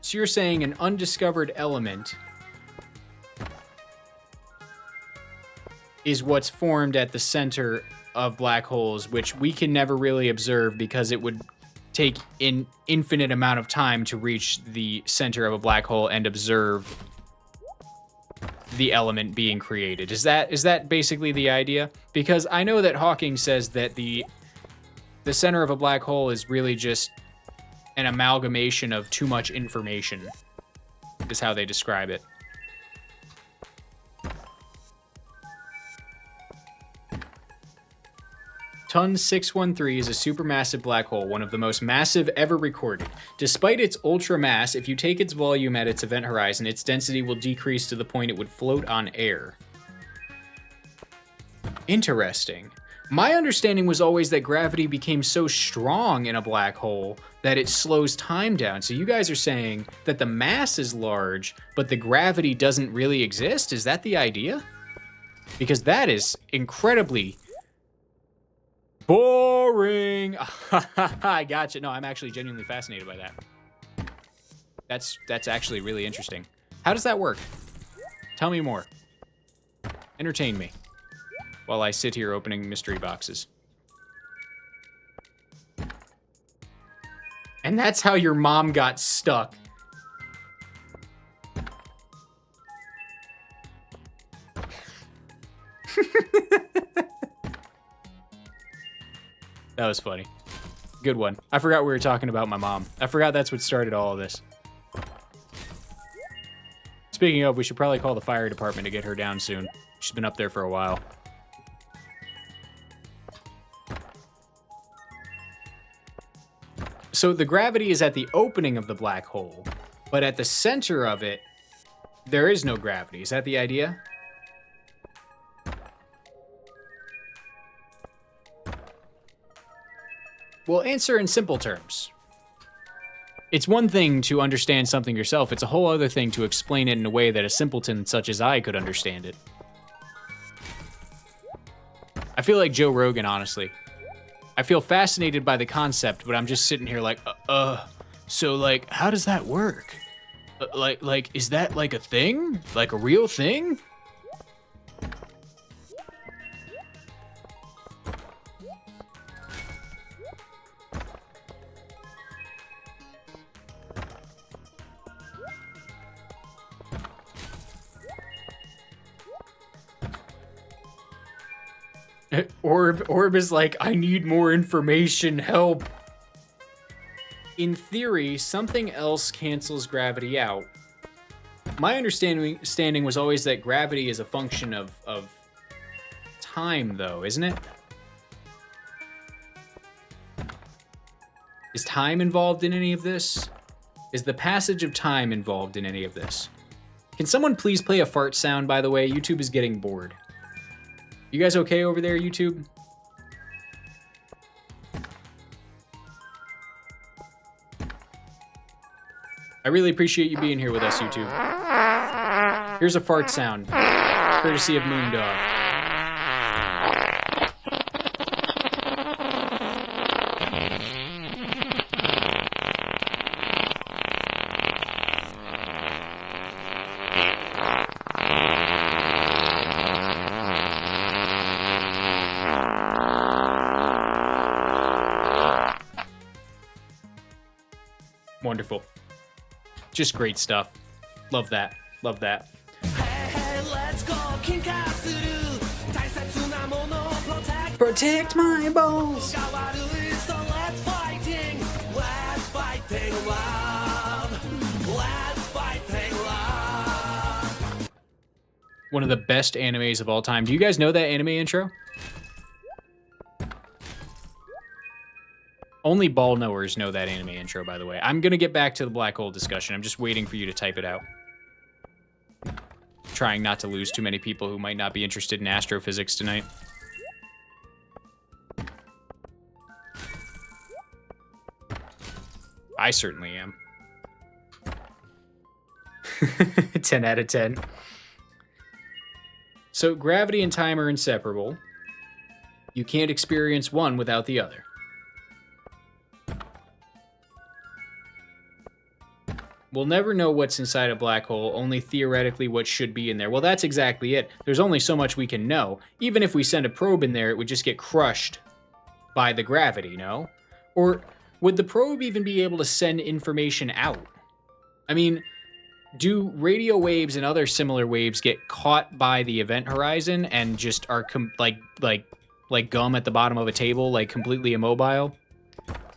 So you're saying an undiscovered element is what's formed at the center of black holes, which we can never really observe because it would take an infinite amount of time to reach the center of a black hole and observe the element being created. Is that basically the idea? Because I know that Hawking says that the center of a black hole is really just an amalgamation of too much information, is how they describe it. Ton 613 is a supermassive black hole, one of the most massive ever recorded. Despite its ultra mass, if you take its volume at its event horizon, its density will decrease to the point it would float on air. Interesting. My understanding was always that gravity became so strong in a black hole that it slows time down. So you guys are saying that the mass is large, but the gravity doesn't really exist? Is that the idea? Because that is incredibly boring. I gotcha. No, I'm actually genuinely fascinated by that. That's actually really interesting. How does that work? Tell me more. Entertain me while I sit here opening mystery boxes. And that's how your mom got stuck. That was funny. Good one. I forgot we were talking about my mom. I forgot that's what started all of this. Speaking of, we should probably call the fire department to get her down soon. She's been up there for a while. So the gravity is at the opening of the black hole, but at the center of it, there is no gravity. Is that the idea? Well, answer in simple terms. It's one thing to understand something yourself. It's a whole other thing to explain it in a way that a simpleton such as I could understand it. I feel like Joe Rogan, honestly. I feel fascinated by the concept, but I'm just sitting here like, so like, how does that work? Like, is that like a thing? Like a real thing? Orb is like, I need more information, help. In theory, something else cancels gravity out. My understanding was always that gravity is a function of time, though, isn't it? Is time involved in any of this? Is the passage of time involved in any of this? Can someone please play a fart sound, by the way? YouTube is getting bored. You guys okay over there, YouTube? I really appreciate you being here with us, YouTube. Here's a fart sound, courtesy of Moondog. Wonderful. Just great stuff. Love that. Love that. Protect my balls. One of the best animes of all time. Do you guys know that anime intro? Only ball knowers know that anime intro, by the way. I'm going to get back to the black hole discussion. I'm just waiting for you to type it out. Trying not to lose too many people who might not be interested in astrophysics tonight. I certainly am. 10 out of 10. So gravity and time are inseparable. You can't experience one without the other. We'll never know what's inside a black hole, only theoretically what should be in there. Well, that's exactly it. There's only so much we can know. Even if we send a probe in there, it would just get crushed by the gravity, no? Or would the probe even be able to send information out? I mean, do radio waves and other similar waves get caught by the event horizon and just are like gum at the bottom of a table, like completely immobile?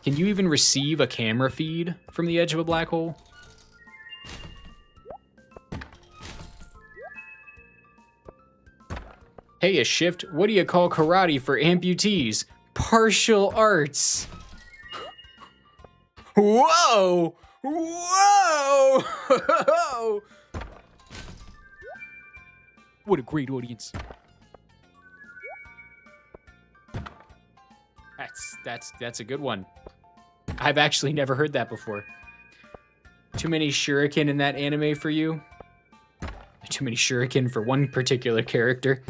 Can you even receive a camera feed from the edge of a black hole? Hey, a shift, what do you call karate for amputees? Partial arts. Whoa! Whoa! What a great audience. That's a good one. I've actually never heard that before. Too many shuriken in that anime for you? Too many shuriken for one particular character.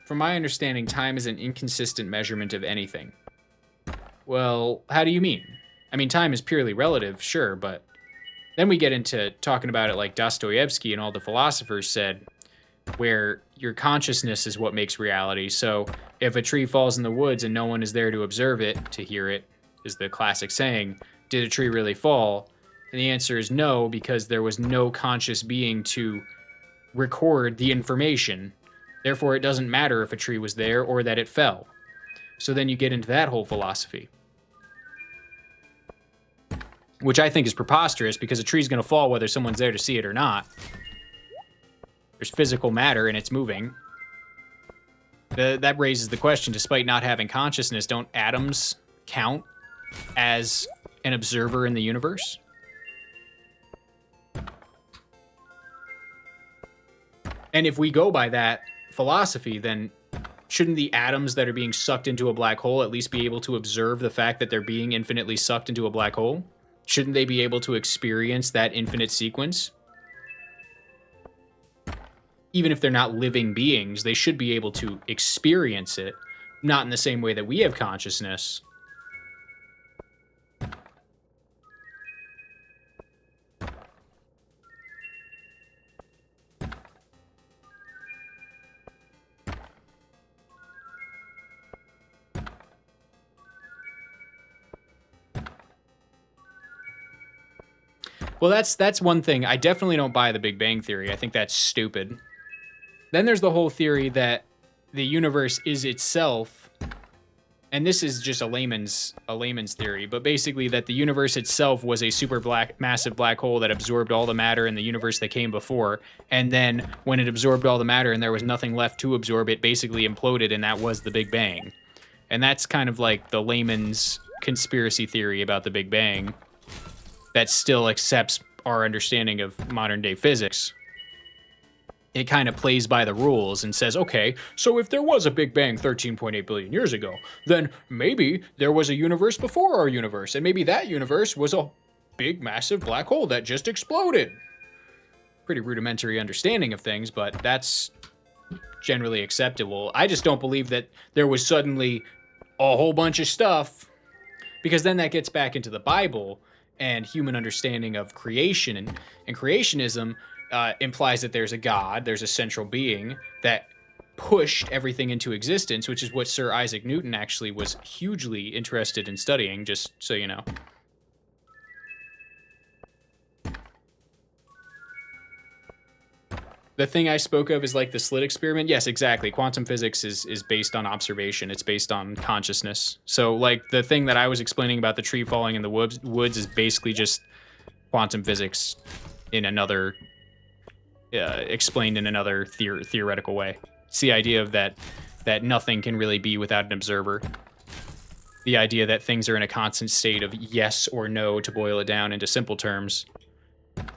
From my understanding, time is an inconsistent measurement of anything. Well, how do you mean? I mean, time is purely relative, sure, but then we get into talking about it like Dostoevsky and all the philosophers said, where your consciousness is what makes reality. So if a tree falls in the woods and no one is there to observe it, to hear it, is the classic saying, did a tree really fall? And the answer is no, because there was no conscious being to record the information. Therefore, it doesn't matter if a tree was there or that it fell. So then you get into that whole philosophy, which I think is preposterous because a tree's going to fall whether someone's there to see it or not. There's physical matter and it's moving. That raises the question, despite not having consciousness, don't atoms count as an observer in the universe? And if we go by that philosophy, then shouldn't the atoms that are being sucked into a black hole at least be able to observe the fact that they're being infinitely sucked into a black hole? Shouldn't they be able to experience that infinite sequence? Even if they're not living beings, they should be able to experience it, not in the same way that we have consciousness. Well, that's one thing. I definitely don't buy the Big Bang Theory. I think that's stupid. Then there's the whole theory that the universe is itself, and this is just a layman's theory, but basically that the universe itself was a massive black hole that absorbed all the matter in the universe that came before, and then when it absorbed all the matter and there was nothing left to absorb, it basically imploded, and that was the Big Bang. And that's kind of like the layman's conspiracy theory about the Big Bang that still accepts our understanding of modern day physics. It kind of plays by the rules and says, okay, so if there was a Big Bang 13.8 billion years ago, then maybe there was a universe before our universe, and maybe that universe was a big, massive black hole that just exploded. Pretty rudimentary understanding of things, but that's generally acceptable. I just don't believe that there was suddenly a whole bunch of stuff, because then that gets back into the Bible and human understanding of creation and creationism. implies that there's a God, there's a central being that pushed everything into existence, which is what Sir Isaac Newton actually was hugely interested in studying, just so you know. The thing I spoke of is like the slit experiment. Yes, exactly. Quantum physics is based on observation. It's based on consciousness. So like the thing that I was explaining about the tree falling in the woods is basically just quantum physics in another, explained in another theoretical way. It's the idea of that nothing can really be without an observer. The idea that things are in a constant state of yes or no, to boil it down into simple terms.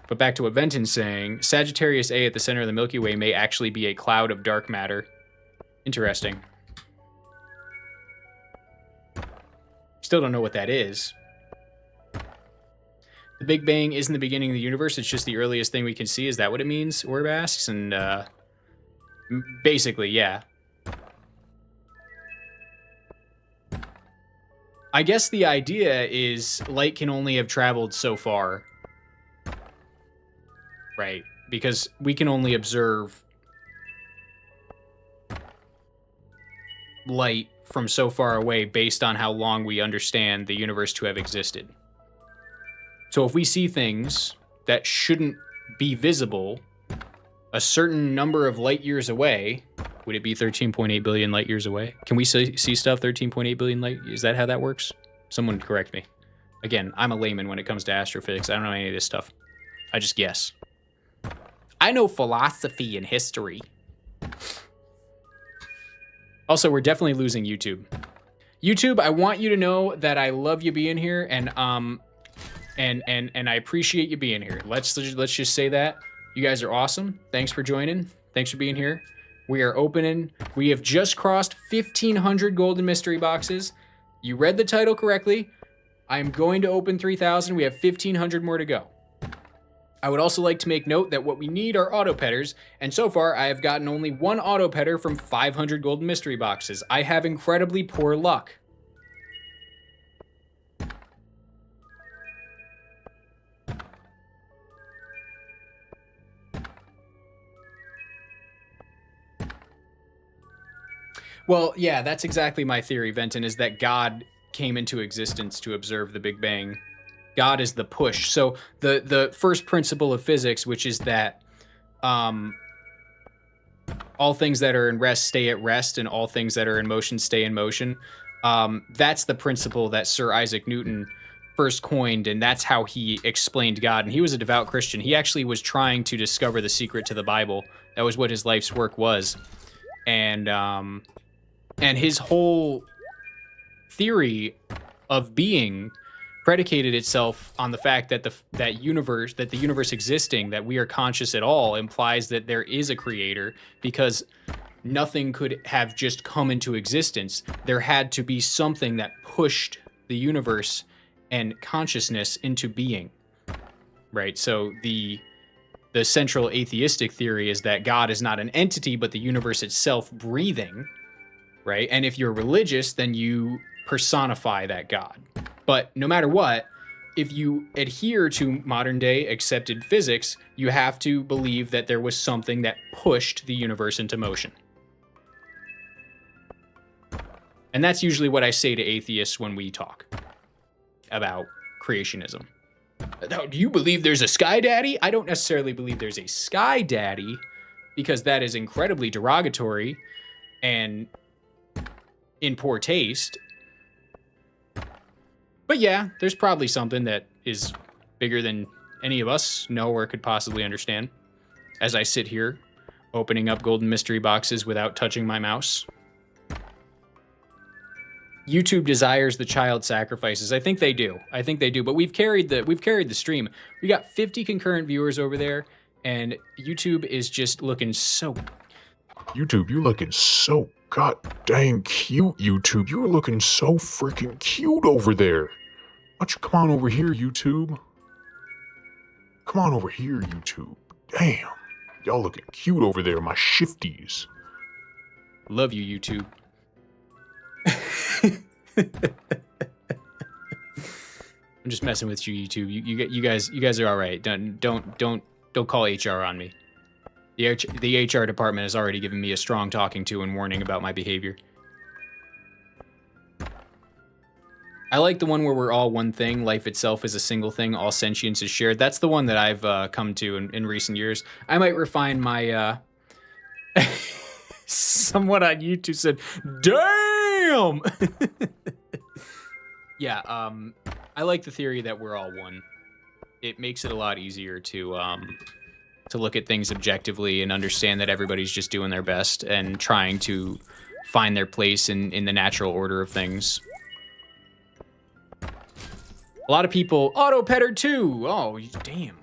But back to what Venton's saying, Sagittarius A at the center of the Milky Way may actually be a cloud of dark matter. Interesting. Still don't know what that is. The Big Bang isn't the beginning of the universe, it's just the earliest thing we can see. Is that what it means? Orb asks, and basically, yeah. I guess the idea is light can only have traveled so far. Right, because we can only observe light from so far away based on how long we understand the universe to have existed. So if we see things that shouldn't be visible a certain number of light years away, would it be 13.8 billion light years away? Can we see stuff 13.8 billion light? Is that how that works? Someone correct me. Again, I'm a layman when it comes to astrophysics. I don't know any of this stuff. I just guess. I know philosophy and history. Also, we're definitely losing YouTube. YouTube, I want you to know that I love you being here, and I appreciate you being here. Let's just say that. You guys are awesome. Thanks for joining. Thanks for being here. We are opening. We have just crossed 1,500 golden mystery boxes. You read the title correctly. I'm going to open 3,000. We have 1,500 more to go. I would also like to make note that what we need are auto petters, and so far I have gotten only one auto petter from 500 golden mystery boxes. I have incredibly poor luck. Well, yeah, that's exactly my theory, Venton, is that God came into existence to observe the Big Bang. God is the push. So the first principle of physics, which is that all things that are in rest stay at rest, and all things that are in motion stay in motion. That's the principle that Sir Isaac Newton first coined, and that's how he explained God. And he was a devout Christian. He actually was trying to discover the secret to the Bible. That was what his life's work was. And his whole theory of being predicated itself on the fact that the universe existing, that we are conscious at all, implies that there is a creator, because nothing could have just come into existence. There had to be something that pushed the universe and consciousness into being, right? So the central atheistic theory is that God is not an entity, but the universe itself breathing, right? And if you're religious, then you personify that God. But no matter what, if you adhere to modern day accepted physics, you have to believe that there was something that pushed the universe into motion. And that's usually what I say to atheists when we talk about creationism. Now, do you believe there's a sky daddy? I don't necessarily believe there's a sky daddy, because that is incredibly derogatory and in poor taste. But yeah, there's probably something that is bigger than any of us know or could possibly understand. As I sit here, opening up golden mystery boxes without touching my mouse. YouTube desires the child sacrifices. I think they do. But we've carried the stream. We got 50 concurrent viewers over there, and YouTube is just looking so. YouTube, you looking so god dang cute, YouTube. You're looking so freaking cute over there. Why don't you come on over here, YouTube? Come on over here, YouTube. Damn. Y'all looking cute over there, my shifties. Love you, YouTube. I'm just messing with you, YouTube. You guys are all right. Don't don't call HR on me. The HR department has already given me a strong talking to and warning about my behavior. I like the one where we're all one thing. Life itself is a single thing. All sentience is shared. That's the one that I've come to in recent years. I might refine my... Someone on YouTube said, damn! Yeah, I like the theory that we're all one. It makes it a lot easier to look at things objectively and understand that everybody's just doing their best and trying to find their place in the natural order of things. A lot of people, Auto Petter 2! Oh, damn.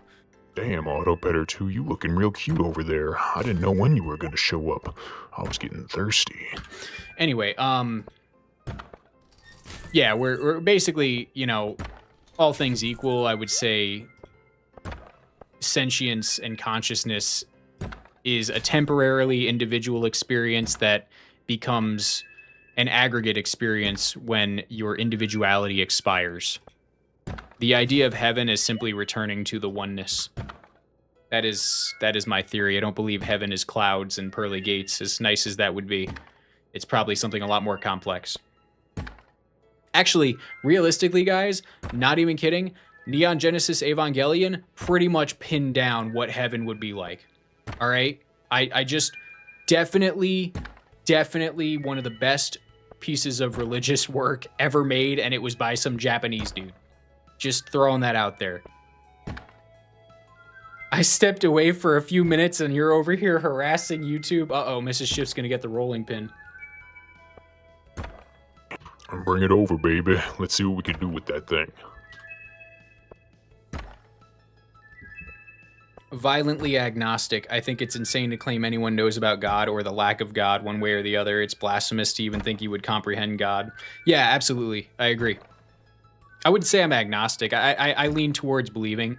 Damn, Auto Petter 2, you looking real cute over there. I didn't know when you were gonna show up. I was getting thirsty. Anyway, yeah, we're basically, you know, all things equal, I would say sentience and consciousness is a temporarily individual experience that becomes an aggregate experience when your individuality expires. The idea of heaven is simply returning to the oneness. That is my theory. I don't believe heaven is clouds and pearly gates, as nice as that would be. It's probably something a lot more complex. Actually, realistically, guys, not even kidding, Neon Genesis Evangelion pretty much pinned down what heaven would be like. All right? I just definitely one of the best pieces of religious work ever made, and it was by some Japanese dude. Just throwing that out there. I stepped away for a few minutes and you're over here harassing YouTube. Uh-oh, Mrs. Shift's gonna get the rolling pin. Bring it over, baby. Let's see what we can do with that thing. Violently agnostic. I think it's insane to claim anyone knows about God or the lack of God one way or the other. It's blasphemous to even think you would comprehend God. Yeah, absolutely. I agree. I wouldn't say I'm agnostic. I lean towards believing.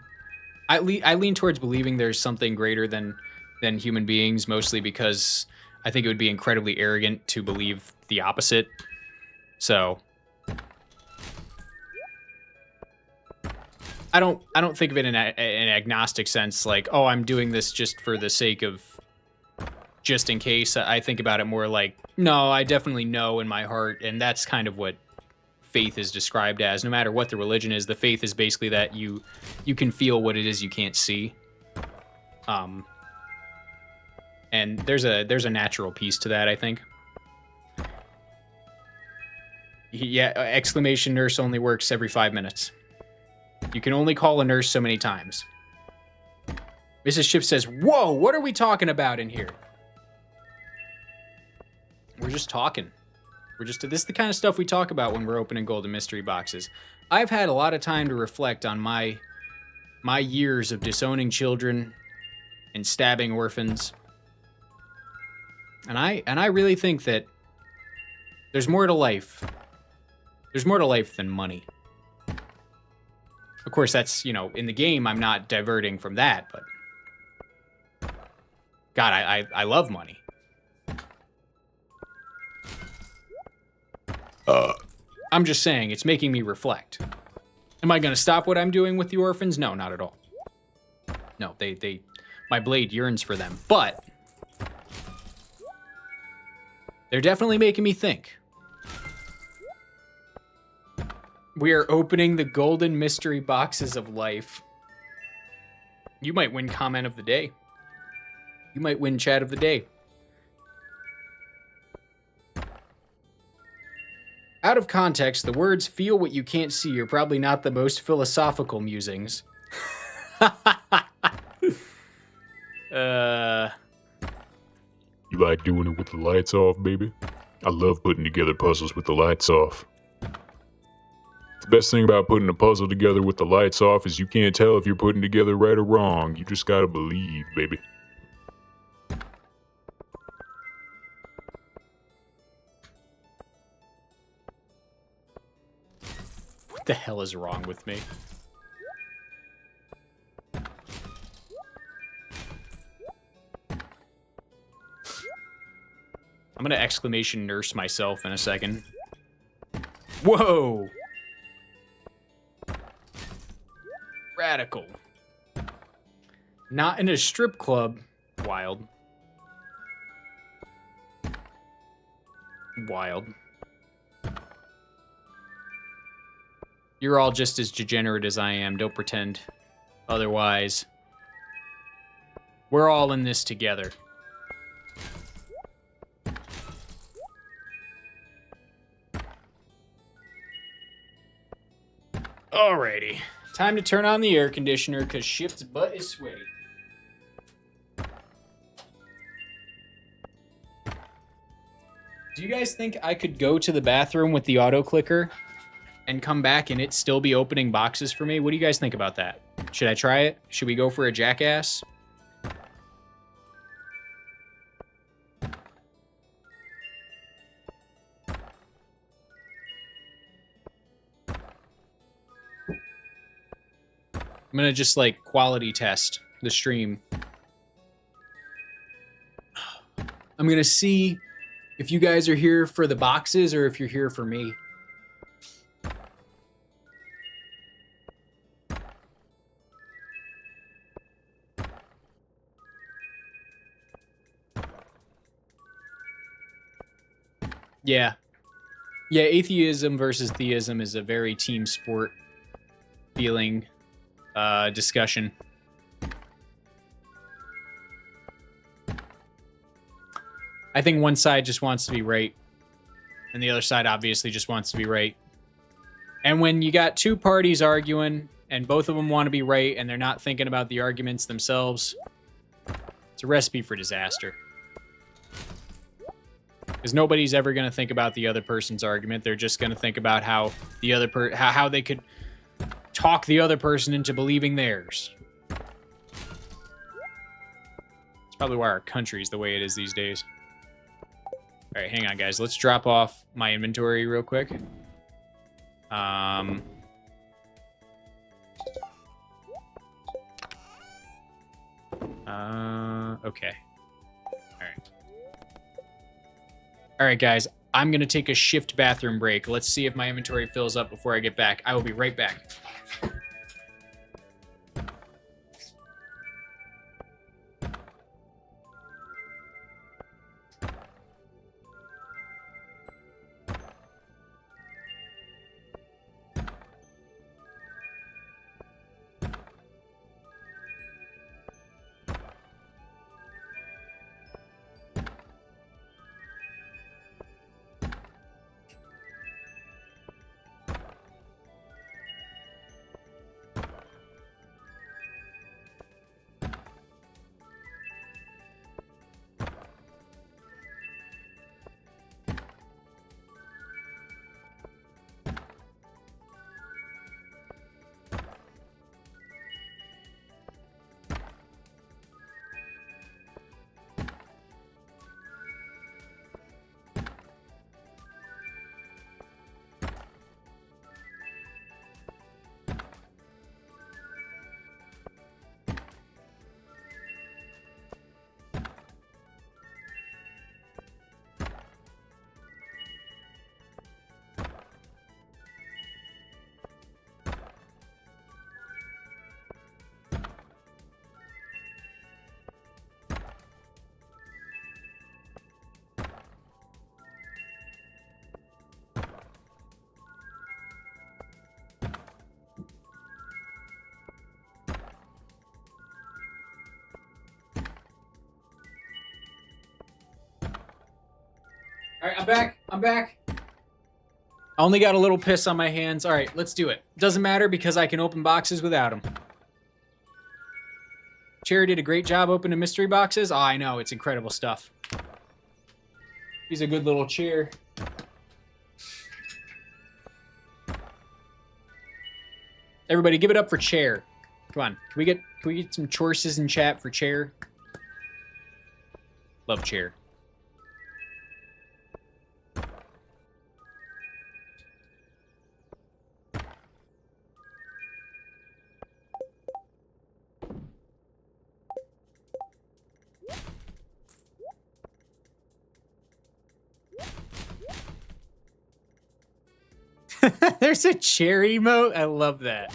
I lean towards believing there's something greater than human beings, mostly because I think it would be incredibly arrogant to believe the opposite. So I don't think of it in an agnostic sense, like, oh, I'm doing this just for the sake of just in case. I think about it more like, no, I definitely know in my heart, and that's kind of what faith is described as. No matter what the religion is, the faith is basically that you can feel what it is you can't see. And there's a natural piece to that, I think. Yeah, exclamation nurse only works every 5 minutes. You can only call a nurse so many times. Mrs. Shift says, whoa, what are we talking about in here? We're just talking. This is the kind of stuff we talk about when we're opening golden mystery boxes. I've had a lot of time to reflect on my years of disowning children and stabbing orphans. And I really think that there's more to life. There's more to life than money. Of course, that's, you know, in the game, I'm not diverting from that, but God, I love money. I'm just saying, it's making me reflect. Am I going to stop what I'm doing with the orphans? No, not at all. No, my blade yearns for them, but they're definitely making me think. We are opening the golden mystery boxes of life. You might win comment of the day. You might win chat of the day. Out of context, the words "feel what you can't see" are probably not the most philosophical musings. You like doing it with the lights off, baby? I love putting together puzzles with the lights off. The best thing about putting a puzzle together with the lights off is you can't tell if you're putting together right or wrong. You just gotta believe, baby. What the hell is wrong with me? I'm gonna exclamation nurse myself in a second. Whoa! Radical. Not in a strip club. Wild. Wild. You're all just as degenerate as I am. Don't pretend otherwise. We're all in this together. Alrighty. Time to turn on the air conditioner because Shift's butt is sweaty. Do you guys think I could go to the bathroom with the auto clicker and come back and it still be opening boxes for me? What do you guys think about that? Should I try it? Should we go for a jackass? I'm gonna just like quality test the stream. I'm gonna see if you guys are here for the boxes or if you're here for me. Yeah. Yeah, atheism versus theism is a very team sport feeling discussion. I think one side just wants to be right, and the other side obviously just wants to be right. And when you got two parties arguing, and both of them want to be right, and they're not thinking about the arguments themselves, it's a recipe for disaster. Because nobody's ever going to think about the other person's argument. They're just going to think about how the other how they could talk the other person into believing theirs. It's probably why our country's the way it is these days. All right, hang on, guys. Let's drop off my inventory real quick. Okay. All right. All right, guys. I'm going to take a shift bathroom break. Let's see if my inventory fills up before I get back. I will be right back. All right, I'm back. I'm back. I only got a little piss on my hands. All right, let's do it. Doesn't matter because I can open boxes without them. Cherry did a great job opening mystery boxes. Oh, I know. It's incredible stuff. He's a good little chair. Everybody, give it up for Chair. Come on. Can we get some choices in chat for Chair? Love Chair. There's a chair emote. I love that.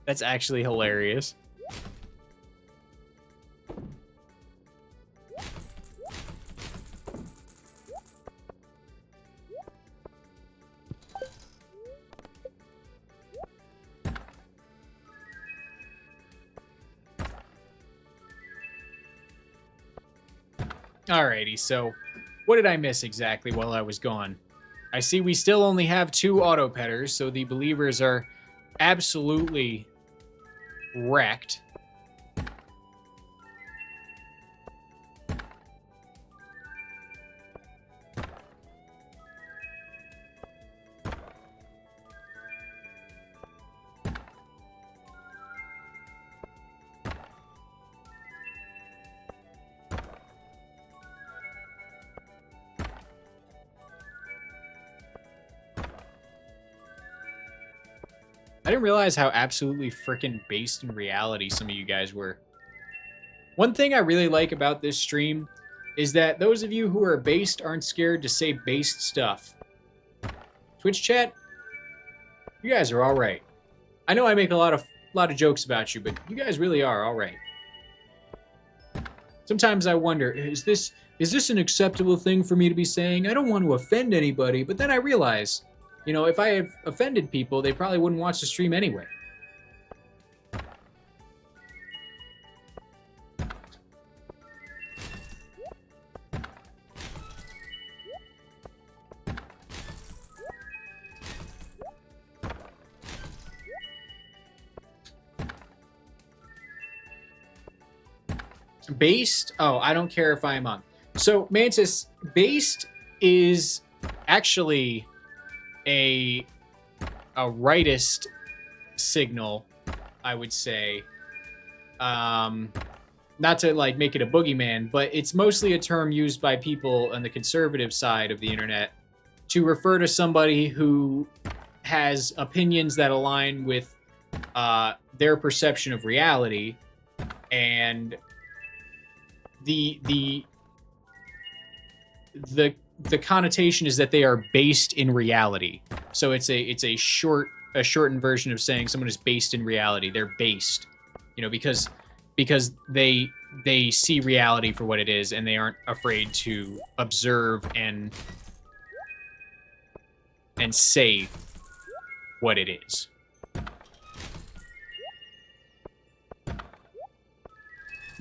That's actually hilarious. Alrighty, so what did I miss exactly while I was gone? I see we still only have 2 auto petters, so the believers are absolutely wrecked. I didn't realize how absolutely freaking based in reality some of you guys were. One thing I really like about this stream is that those of you who are based aren't scared to say based stuff. Twitch chat, you guys are all right. I know I make a lot of jokes about you, but you guys really are all right. Sometimes I wonder, is this an acceptable thing for me to be saying? I don't want to offend anybody, but then I realize, you know, if I have offended people, they probably wouldn't watch the stream anyway. Based? Oh, I don't care if I'm on. So, Mantis, based is actually a rightist signal, I would say. Not to like make it a boogeyman, but it's mostly a term used by people on the conservative side of the internet to refer to somebody who has opinions that align with their perception of reality, and the connotation is that they are based in reality. So it's a shortened version of saying someone is based in reality. They're based, you know, because they see reality for what it is, and they aren't afraid to observe and say what it is.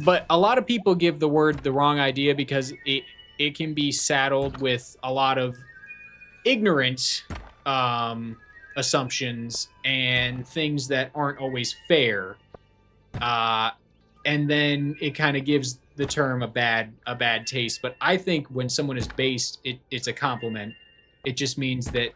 But a lot of people give the word the wrong idea because it can be saddled with a lot of ignorant assumptions and things that aren't always fair. And then it kind of gives the term a bad taste. But I think when someone is based, it's a compliment. It just means that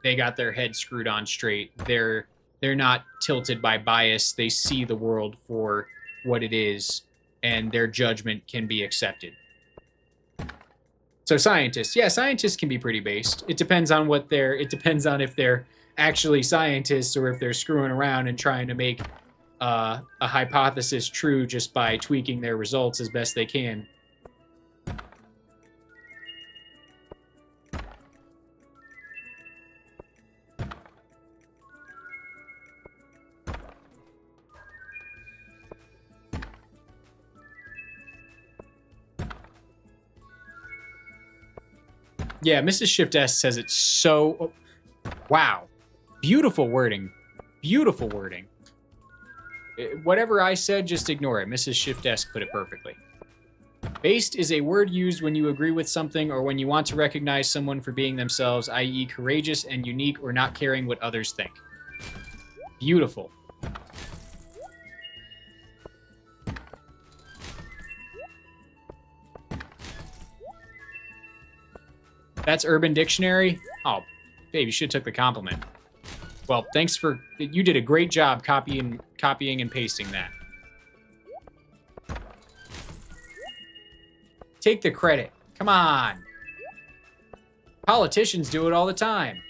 they got their head screwed on straight. They're not tilted by bias. They see the world for what it is, and their judgment can be accepted. So scientists, yeah, scientists can be pretty based. It depends on it depends on if they're actually scientists or if they're screwing around and trying to make a hypothesis true just by tweaking their results as best they can. Yeah, Mrs. Shiftesque says it's so... Wow. Beautiful wording. Beautiful wording. Whatever I said, just ignore it. Mrs. Shiftesque put it perfectly. Based is a word used when you agree with something or when you want to recognize someone for being themselves, i.e. courageous and unique or not caring what others think. Beautiful. That's Urban Dictionary? Oh, babe, you should have took the compliment. Well, thanks for... You did a great job copying and pasting that. Take the credit. Come on. Politicians do it all the time.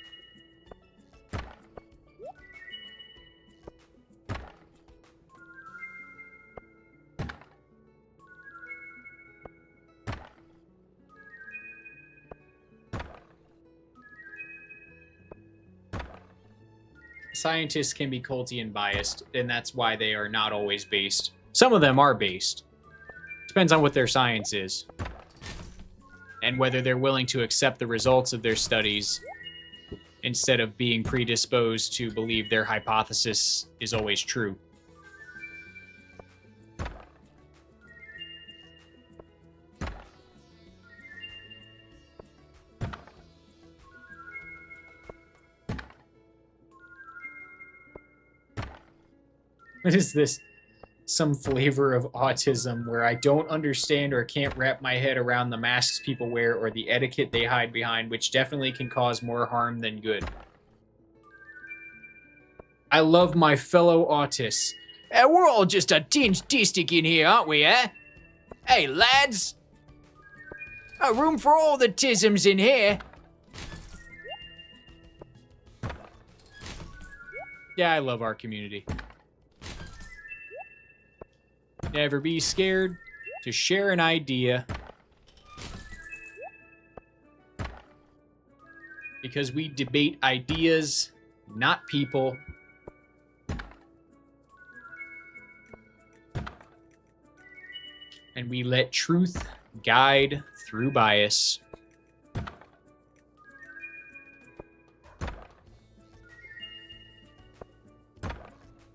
Scientists can be culty and biased, and that's why they are not always based. Some of them are based. Depends on what their science is. And whether they're willing to accept the results of their studies instead of being predisposed to believe their hypothesis is always true. What is this? Some flavor of autism where I don't understand or can't wrap my head around the masks people wear or the etiquette they hide behind, which definitely can cause more harm than good. I love my fellow autists. We're all just a tinge distic in here, aren't we, eh? Hey, lads. Room for all the tisms in here. Yeah, I love our community. Never be scared to share an idea. Because we debate ideas, not people. And we let truth guide through bias.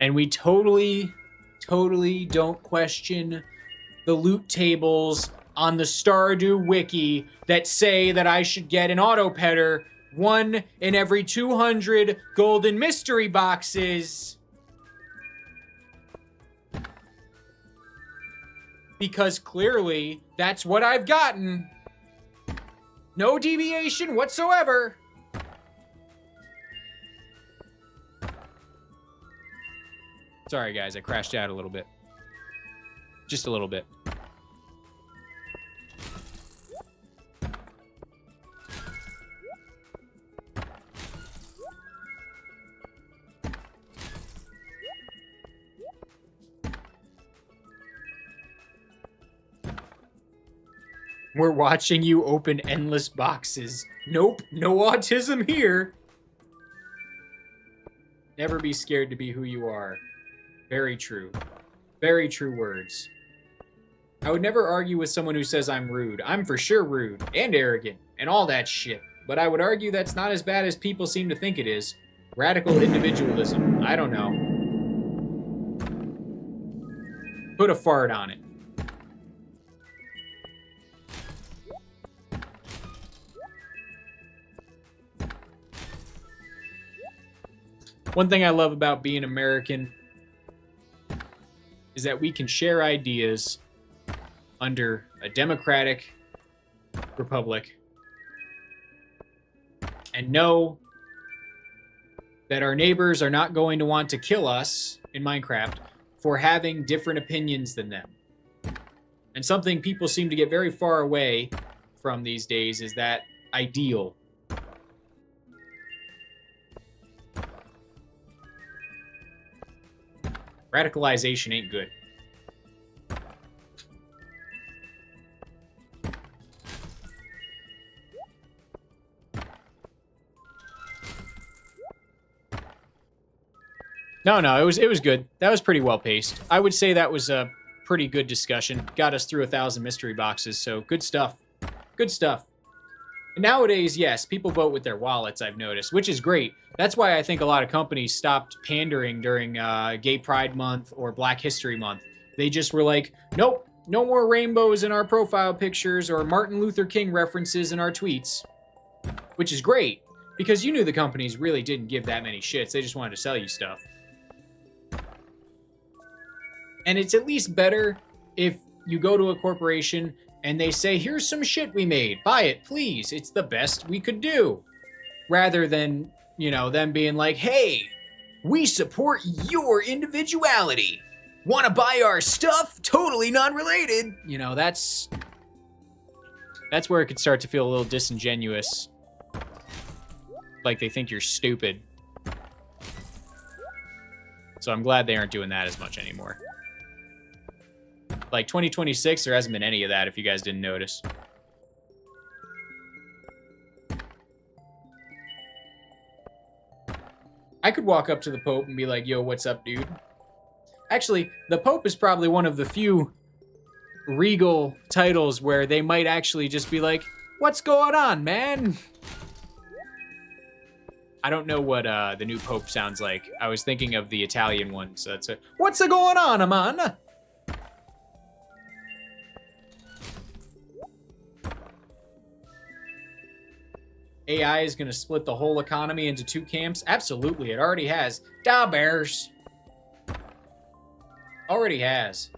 And we totally don't question the loot tables on the Stardew Wiki that say that I should get an auto petter 1 in every 200 golden mystery boxes. Because clearly, that's what I've gotten. No deviation whatsoever. Sorry, guys, I crashed out a little bit. Just a little bit. We're watching you open endless boxes. Nope, no autism here. Never be scared to be who you are. Very true. Very true words. I would never argue with someone who says I'm rude. I'm for sure rude and arrogant and all that shit. But I would argue that's not as bad as people seem to think it is. Radical individualism. I don't know. Put a fart on it. One thing I love about being American is that we can share ideas under a democratic republic and know that our neighbors are not going to want to kill us in Minecraft for having different opinions than them. And something people seem to get very far away from these days is that ideal. Radicalization ain't good. No, it was good. That was pretty well paced. I would say that was a pretty good discussion. Got us through 1,000 mystery boxes, so good stuff. Good stuff. And nowadays, yes, people vote with their wallets, I've noticed, which is great. That's why I think a lot of companies stopped pandering during Gay Pride Month or Black History Month. They just were like, nope, no more rainbows in our profile pictures or Martin Luther King references in our tweets. Which is great, because you knew the companies really didn't give that many shits. They just wanted to sell you stuff. And it's at least better if you go to a corporation and they say, here's some shit we made. Buy it, please. It's the best we could do. Rather than, you know, them being like, hey, we support your individuality. Want to buy our stuff? Totally non-related. You know, that's where it could start to feel a little disingenuous. Like they think you're stupid. So I'm glad they aren't doing that as much anymore. Like 2026, there hasn't been any of that, if you guys didn't notice. I could walk up to the Pope and be like, yo, what's up, dude? Actually, the Pope is probably one of the few regal titles where they might actually just be like, what's going on, man? I don't know what the new Pope sounds like. I was thinking of the Italian one, so that's it. What's going on, man? AI is going to split the whole economy into two camps? Absolutely, it already has. Da bears. Already has.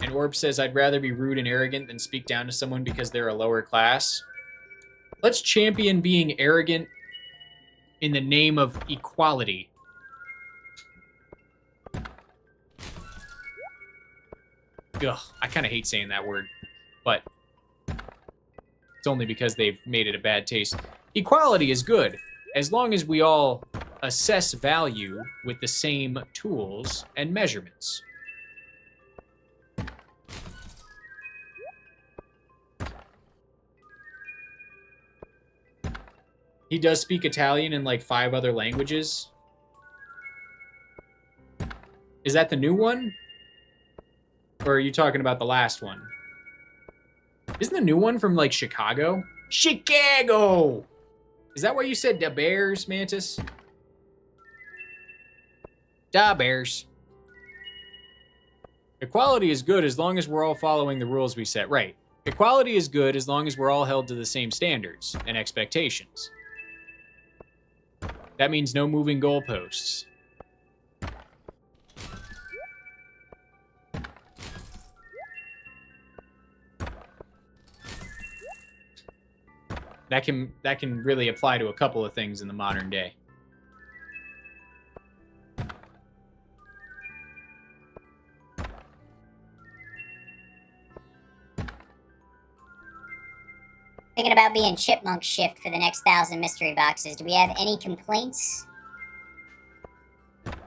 And Orb says, I'd rather be rude and arrogant than speak down to someone because they're a lower class. Let's champion being arrogant in the name of equality. Ugh, I kind of hate saying that word, but it's only because they've made it a bad taste. Equality is good, as long as we all assess value with the same tools and measurements. He does speak Italian and like 5 other languages. Is that the new one? Or are you talking about the last one? Isn't the new one from like Chicago? Chicago! Is that why you said da Bears, Mantis? Da Bears. Equality is good as long as we're all following the rules we set. Right. Equality is good as long as we're all held to the same standards and expectations. That means no moving goalposts. That can really apply to a couple of things in the modern day. Thinking about being Chipmunk Shift for the next 1,000 mystery boxes. Do we have any complaints?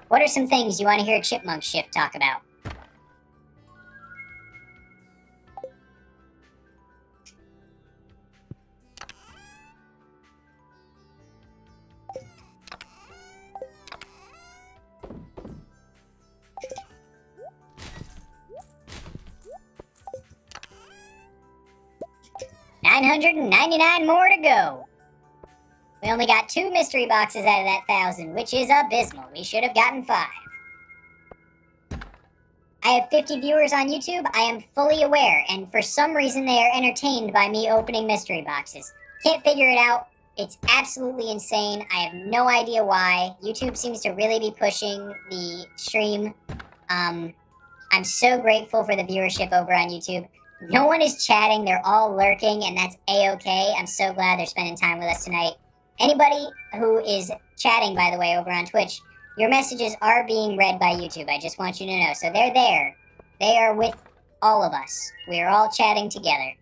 What are some things you want to hear Chipmunk Shift talk about? $999 more to go. We only got 2 mystery boxes out of that 1,000, which is abysmal. We should have gotten 5. I have 50 viewers on YouTube. I am fully aware, and for some reason they are entertained by me opening mystery boxes. Can't figure it out. It's absolutely insane. I have no idea why. YouTube seems to really be pushing the stream. I'm so grateful for the viewership over on YouTube. No one is chatting. They're all lurking, and that's A-okay. I'm so glad they're spending time with us tonight. Anybody who is chatting, by the way, over on Twitch, your messages are being read by YouTube. I just want you to know. So they're there. They are with all of us. We are all chatting together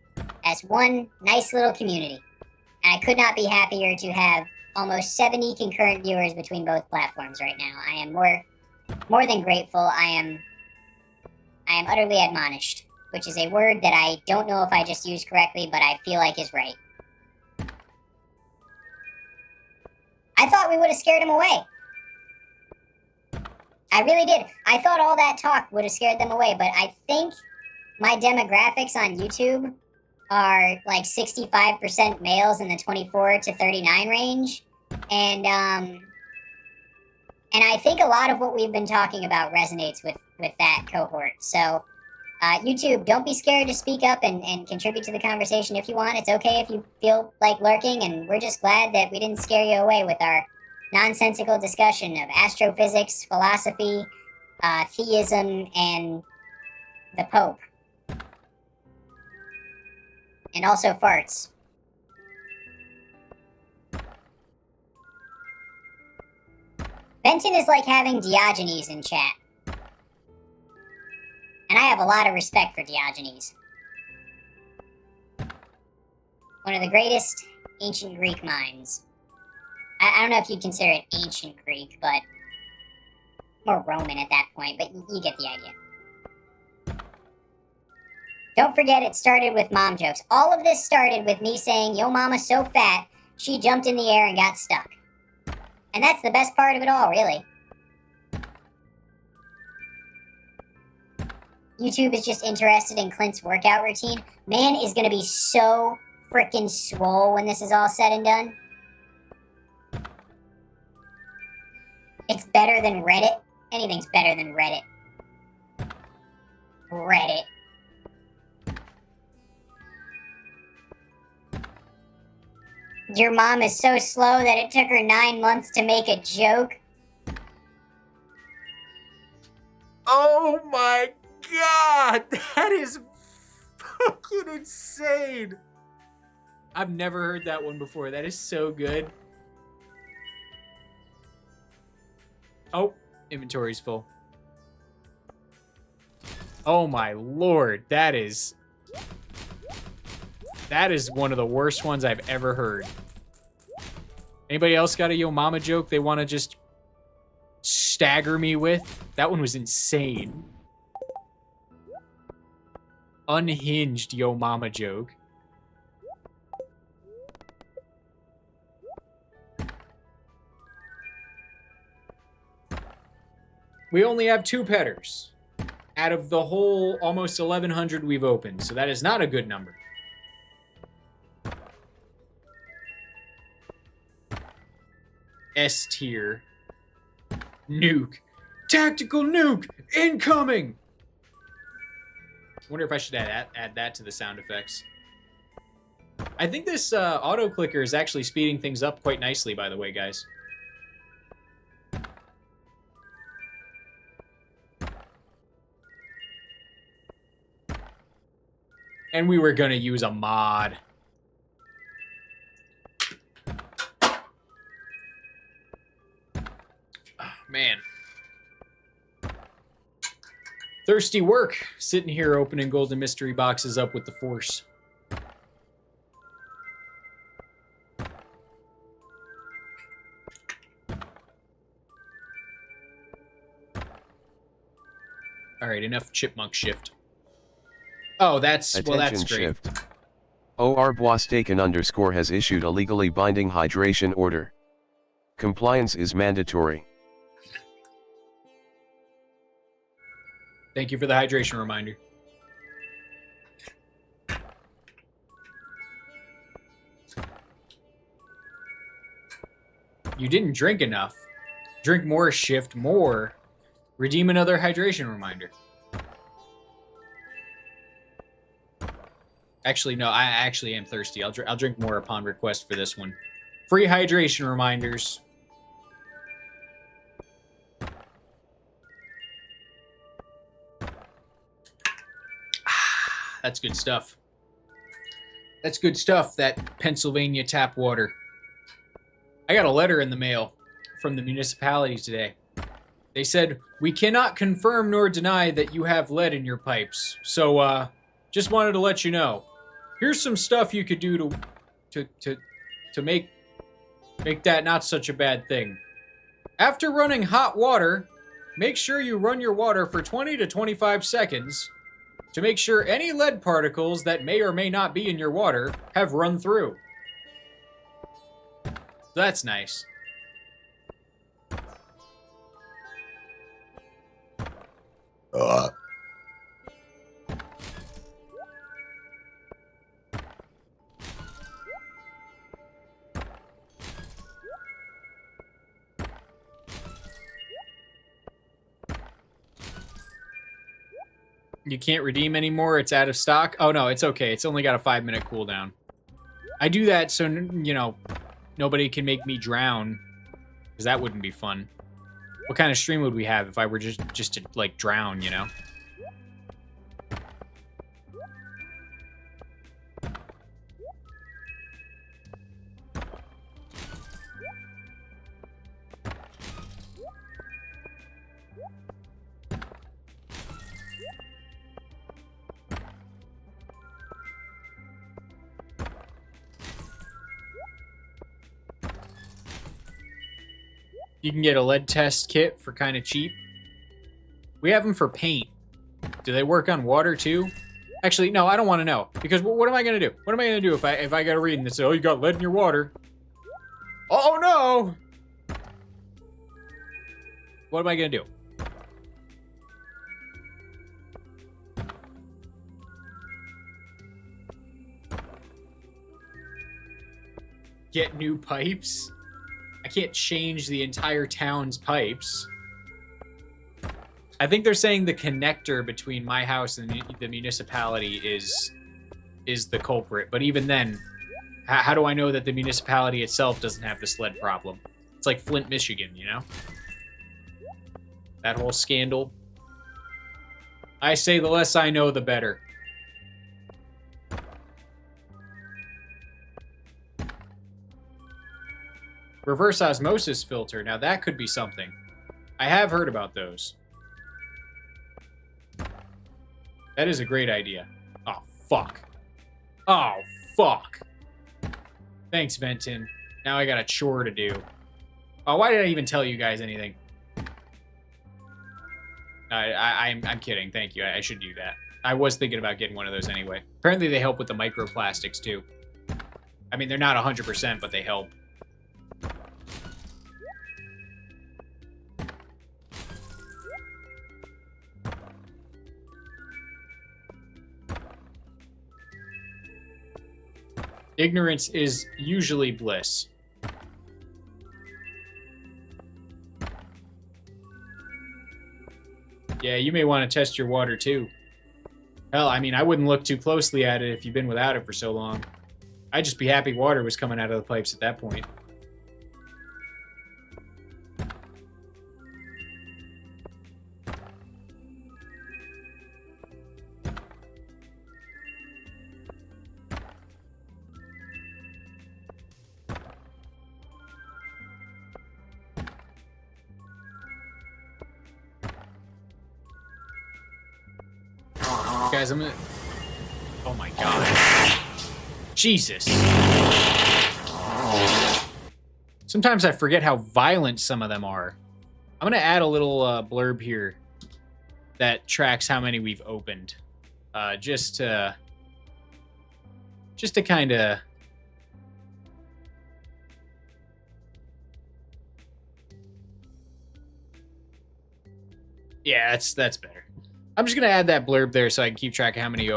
as one nice little community. And I could not be happier to have almost 70 concurrent viewers between both platforms right now. I am more than grateful. I am utterly admonished, which is a word that I don't know if I just used correctly, but I feel like is right. I thought we would have scared him away. I really did. I thought all that talk would have scared them away, but I think my demographics on YouTube are like 65% males in the 24 to 39 range. And I think a lot of what we've been talking about resonates with that cohort. So, YouTube, don't be scared to speak up and contribute to the conversation if you want. It's okay if you feel like lurking, and we're just glad that we didn't scare you away with our nonsensical discussion of astrophysics, philosophy, theism, and the Pope. And also farts. Benton is like having Diogenes in chat. And I have a lot of respect for Diogenes. One of the greatest ancient Greek minds. I don't know if you'd consider it ancient Greek, but more Roman at that point, but you get the idea. Don't forget, it started with mom jokes. All of this started with me saying, yo mama's so fat, she jumped in the air and got stuck. And that's the best part of it all, really. YouTube is just interested in Clint's workout routine. Man is gonna be so freaking swole when this is all said and done. It's better than Reddit. Anything's better than Reddit. Reddit. Your mom is so slow that it took her 9 months to make a joke. Oh my god! That is fucking insane! I've never heard that one before. That is so good. Oh, inventory's full. Oh my lord, that is one of the worst ones I've ever heard. Anybody else got a yo mama joke they want to just stagger me with? That one was insane. Unhinged yo mama joke. We only have 2 petters out of the whole almost 1,100 we've opened, so that is not a good number. S tier. Nuke. Tactical nuke incoming! Wonder if I should add that to the sound effects. I think this auto clicker is actually speeding things up quite nicely, by the way, guys. And we were gonna use a mod. Oh, man. Thirsty work, sitting here opening golden mystery boxes up with the force. Alright, enough chipmunk shift. Oh, that's, well, that's great. Shift. Arboistaken _ has issued a legally binding hydration order. Compliance is mandatory. Thank you for the hydration reminder. You didn't drink enough. Drink more, shift more. Redeem another hydration reminder. Actually, no, I actually am thirsty. I'll drink more upon request for this one. Free hydration reminders. That's good stuff. That's good stuff, that Pennsylvania tap water. I got a letter in the mail from the municipality today. They said, we cannot confirm nor deny that you have lead in your pipes. So, just wanted to let you know. Here's some stuff you could do to make that not such a bad thing. After running hot water, make sure you run your water for 20 to 25 seconds to make sure any lead particles that may or may not be in your water have run through. That's nice. You can't redeem anymore. It's out of stock. Oh, no, it's okay. It's only got a 5-minute cooldown. I do that so, you know, nobody can make me drown, because that wouldn't be fun. What kind of stream would we have if I were just to, like, drown, you know? You can get a lead test kit for kind of cheap. We have them for paint. Do they work on water too? Actually, no, I don't want to know. Because what am I going to do? What am I going to do if I got a reading that says, oh, you got lead in your water? Oh, no! What am I going to do? Get new pipes? I can't change the entire town's pipes. I think they're saying the connector between my house and the municipality is the culprit. But even then, How do I know that the municipality itself doesn't have the sled problem? It's like Flint, Michigan, you know? That whole scandal. I say the less I know, the better. Reverse osmosis filter. Now that could be something. I have heard about those. That is a great idea. Oh, fuck. Oh, fuck. Thanks, Venton. Now I got a chore to do. Oh, why did I even tell you guys anything? I'm kidding. Thank you. I should do that. I was thinking about getting one of those anyway. Apparently they help with the microplastics, too. I mean, they're not 100%, but they help. Ignorance is usually bliss. Yeah, you may want to test your water too. Hell, I mean, I wouldn't look too closely at it if you've been without it for so long. I'd just be happy water was coming out of the pipes at that point. Guys, I'm gonna... Oh my god. Jesus. Sometimes I forget how violent some of them are. I'm gonna add a little blurb here that tracks how many we've opened. Just to kind of... Yeah, that's better. I'm just going to add that blurb there so I can keep track of how many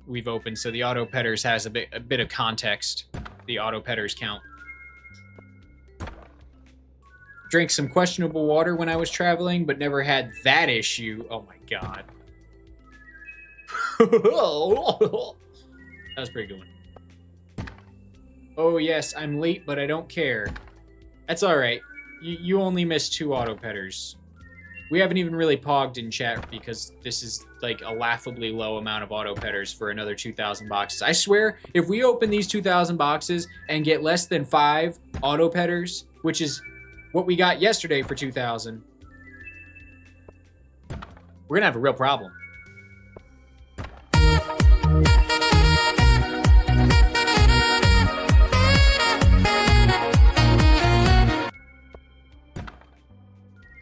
we've opened, so the auto petters has a bit of context. The auto petters count. Drank some questionable water when I was traveling, but never had that issue. Oh my god. That was a pretty good one. Oh yes, I'm late, but I don't care. That's alright. You only missed 2 auto petters. We haven't even really pogged in chat because this is like a laughably low amount of auto petters for another 2,000 boxes. I swear, if we open these 2,000 boxes and get less than 5 auto petters, which is what we got yesterday for 2,000, we're gonna have a real problem.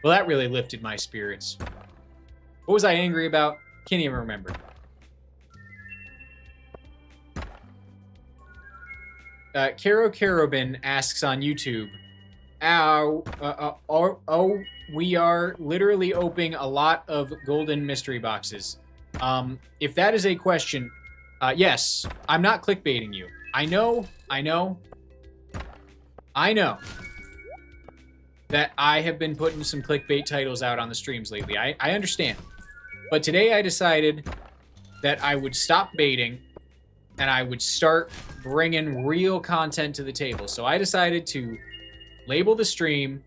Well, that really lifted my spirits. What was I angry about? Can't even remember. Caro Carobin asks on YouTube, we are literally opening a lot of golden mystery boxes. If that is a question, yes, I'm not clickbaiting you. I know that I have been putting some clickbait titles out on the streams lately. I understand. But today I decided that I would stop baiting and I would start bringing real content to the table. So I decided to label the stream,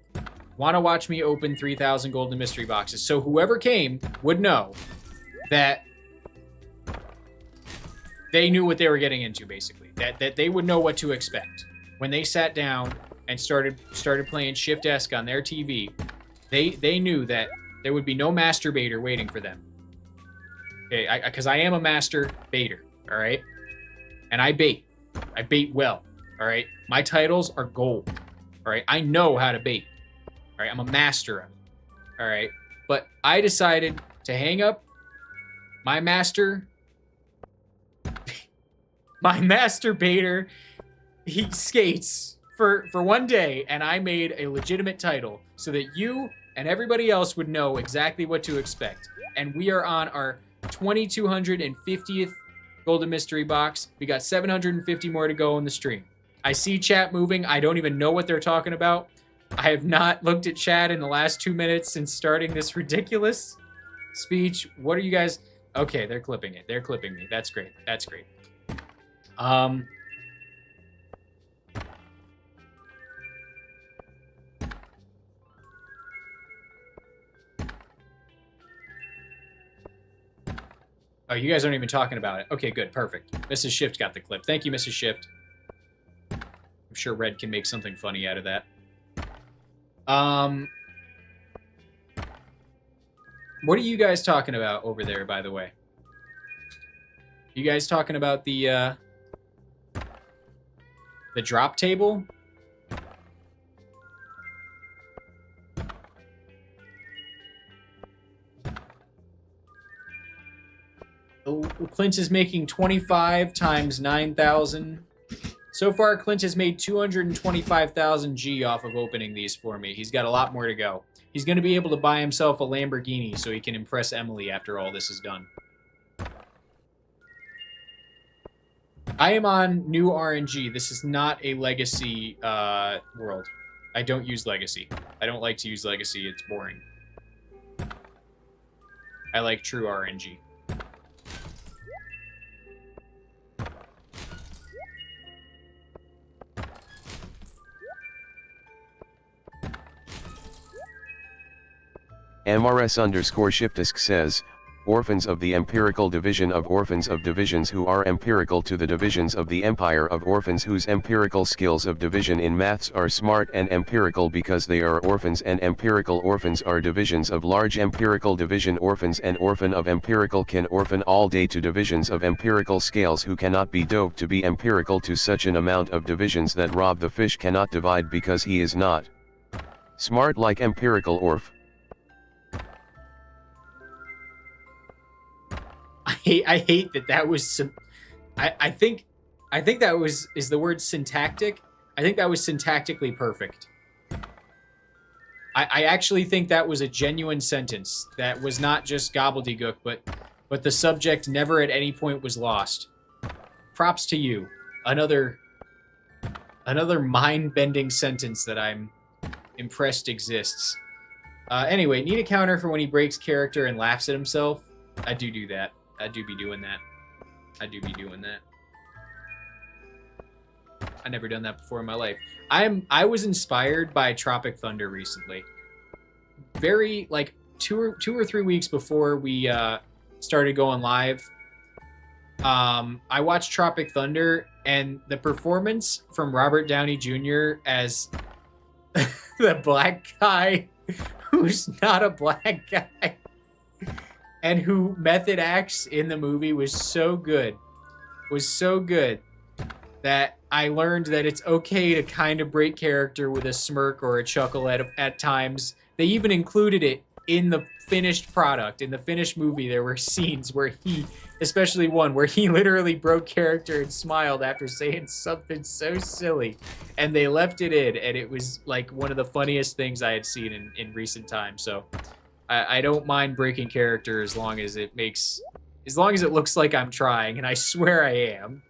want to watch me open 3,000 golden mystery boxes. So whoever came would know that they knew what they were getting into, basically. That they would know what to expect. When they sat down and started playing shiftesque on their TV, they knew that there would be no masturbator waiting for them. Okay, because I am a master baiter, all right? And I bait. I bait well, all right? My titles are gold, all right? I know how to bait, all right? I'm a master of it, all right? But I decided to hang up my master baiter, he skates for one day, and I made a legitimate title so that you and everybody else would know exactly what to expect. And we are on our 2,250th golden mystery box. We got 750 more to go in the stream. I see chat moving. I don't even know what they're talking about. I have not looked at chat in the last 2 minutes since starting this ridiculous speech. What are you guys? Okay, they're clipping it. They're clipping me. That's great. That's great. Oh, you guys aren't even talking about it. Okay, good, perfect. Mrs. Shift got the clip. Thank you, Mrs. Shift. I'm sure Red can make something funny out of that. What are you guys talking about over there, by the way? You guys talking about the drop table? Clint is making 25 times 9,000. So far, Clint has made 225,000 G off of opening these for me. He's got a lot more to go. He's going to be able to buy himself a Lamborghini so he can impress Emily after all this is done. I am on new RNG. This is not a legacy world. I don't use legacy. I don't like to use legacy. It's boring. I like true RNG. MRS_shiftesque says, orphans of the empirical division of orphans of divisions who are empirical to the divisions of the empire of orphans whose empirical skills of division in maths are smart and empirical because they are orphans, and empirical orphans are divisions of large empirical division orphans, and orphan of empirical can orphan all day to divisions of empirical scales who cannot be doped to be empirical to such an amount of divisions that Rob the fish cannot divide because he is not smart like empirical orph. I hate that was some. I think that is the word syntactic. I think that was syntactically perfect. I actually think that was a genuine sentence that was not just gobbledygook, but the subject never at any point was lost. Props to you. Another mind-bending sentence that I'm impressed exists. Anyway, need a counter for when he breaks character and laughs at himself. I do that. I do be doing that. I never done that before in my life. I was inspired by Tropic Thunder recently. Very like two or 3 weeks before we started going live. I watched Tropic Thunder, and the performance from Robert Downey Jr. as the black guy who's not a black guy and who method acts in the movie was so good that I learned that it's okay to kind of break character with a smirk or a chuckle at times. They even included it in the finished product. In the finished movie, there were scenes where he, especially one where he literally broke character and smiled after saying something so silly. And they left it in, and it was like one of the funniest things I had seen in recent times. So I don't mind breaking character as long as it looks like I'm trying, and I swear I am.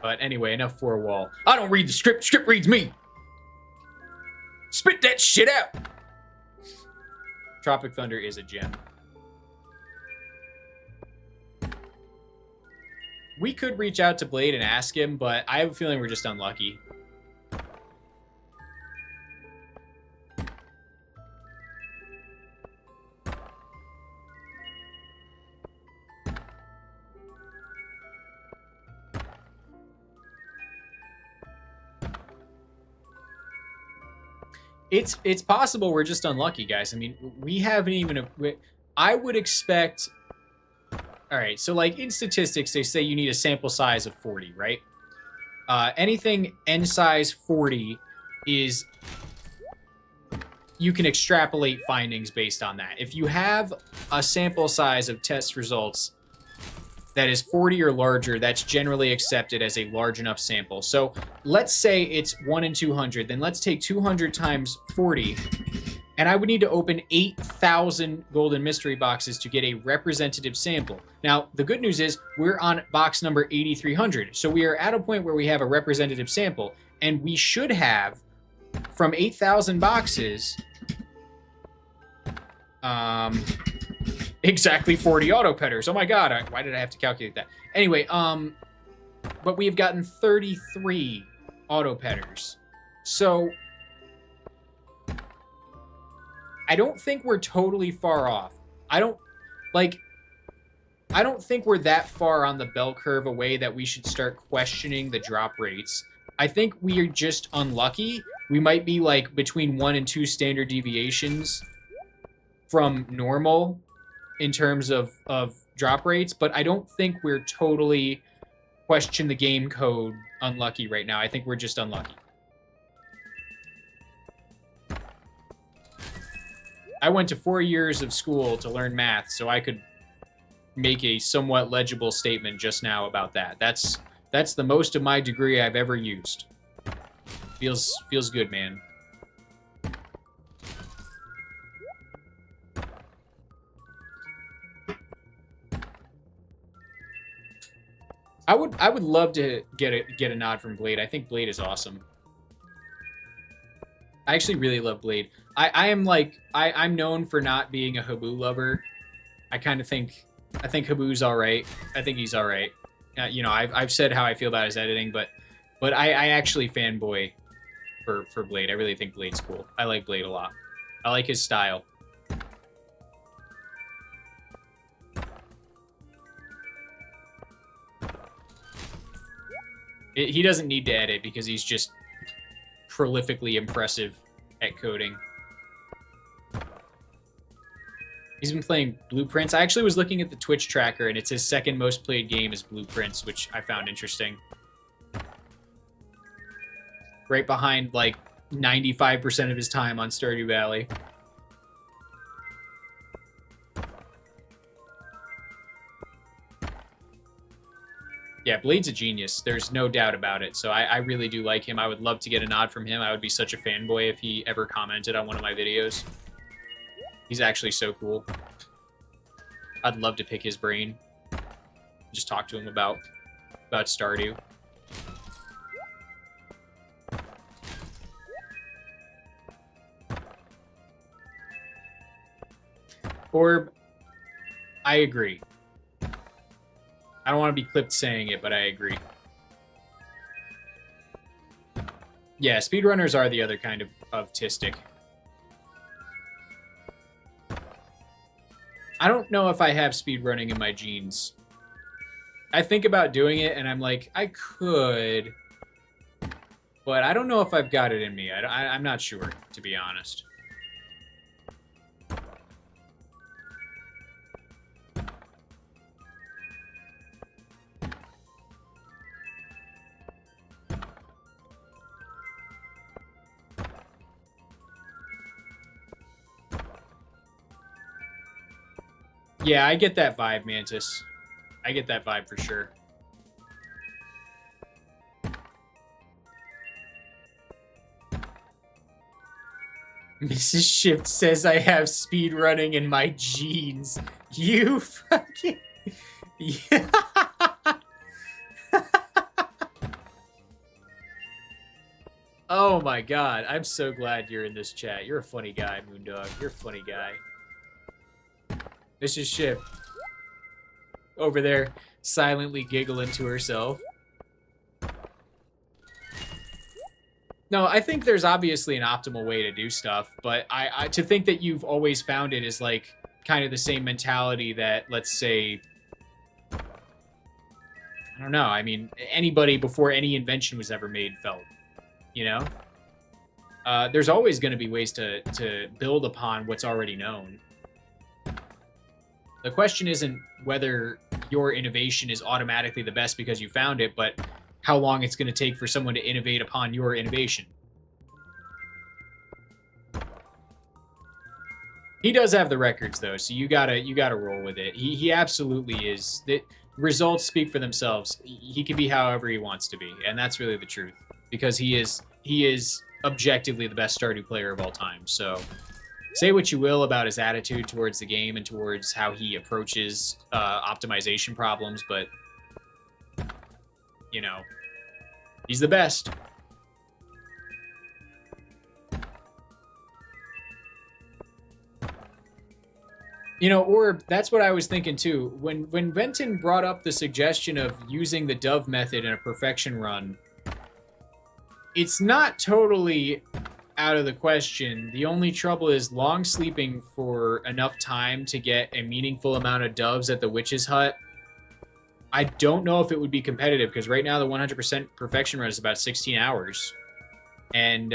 But anyway, enough for a wall. I don't read the script. The script reads me. Spit that shit out. Tropic Thunder is a gem. We could reach out to Blade and ask him, but I have a feeling we're just unlucky. It's possible we're just unlucky, guys. I mean, we haven't even... I would expect... Alright, so like in statistics, they say you need a sample size of 40, right? Anything N size 40 is... You can extrapolate findings based on that. If you have a sample size of test results that is 40 or larger, that's generally accepted as a large enough sample. So let's say it's 1 in 200, then let's take 200 times 40, and I would need to open 8,000 golden mystery boxes to get a representative sample. Now, the good news is we're on box number 8,300, so we are at a point where we have a representative sample, and we should have, from 8,000 boxes, exactly 40 auto petters. Oh my god, why did I have to calculate that? Anyway, but we've gotten 33 auto petters. So I don't think we're totally far off. I don't think we're that far on the bell curve away that we should start questioning the drop rates. I think we are just unlucky. We might be like between 1 and 2 standard deviations from normal in terms of drop rates, but I don't think we're totally question the game code unlucky right now. I think we're just unlucky. I went to 4 years of school to learn math, so I could make a somewhat legible statement just now about that. That's the most of my degree I've ever used. Feels good, man. I would love to get a nod from Blade. I think Blade is awesome. I actually really love Blade. I'm known for not being a Habu lover. I think Habu's all right. I think he's all right. You know, I've said how I feel about his editing, but I actually fanboy for Blade. I really think Blade's cool. I like Blade a lot. I like his style. He doesn't need to edit because he's just prolifically impressive at coding. He's been playing Blueprints. I actually was looking at the Twitch tracker, and it's his second most played game is Blueprints, which I found interesting. Right behind, like, 95% of his time on Stardew Valley. Yeah, Blade's a genius. There's no doubt about it. So I really do like him. I would love to get a nod from him. I would be such a fanboy if he ever commented on one of my videos. He's actually so cool. I'd love to pick his brain. Just talk to him about Stardew. Orb, I agree. I don't want to be clipped saying it, but I agree. Yeah, speedrunners are the other kind of tistic. I don't know if I have speedrunning in my genes. I think about doing it, and I'm like, I could, but I don't know if I've got it in me. I'm not sure, to be honest. Yeah, I get that vibe, Mantis. I get that vibe for sure. Mrs. Shift says I have speed running in my genes. You fucking... Yeah. Oh my god, I'm so glad you're in this chat. You're a funny guy, Moondog. You're a funny guy. Mrs. Shift over there silently giggling to herself. No, I think there's obviously an optimal way to do stuff, but I to think that you've always found it is like kind of the same mentality that, let's say, I don't know, I mean, anybody before any invention was ever made felt, you know? There's always going to be ways to build upon what's already known. The question isn't whether your innovation is automatically the best because you found it, but how long it's going to take for someone to innovate upon your innovation. He does have the records though, so you gotta roll with it. He absolutely is. The results speak for themselves. He can be however he wants to be, and that's really the truth. Because he is objectively the best Stardew player of all time. So say what you will about his attitude towards the game and towards how he approaches optimization problems, but you know, he's the best. You know, or that's what I was thinking too. When Venton brought up the suggestion of using the dove method in a perfection run, it's not totally out of the question. The only trouble is long sleeping for enough time to get a meaningful amount of doves at the witch's hut. I don't know if it would be competitive, because right now the 100% perfection run is about 16 hours. And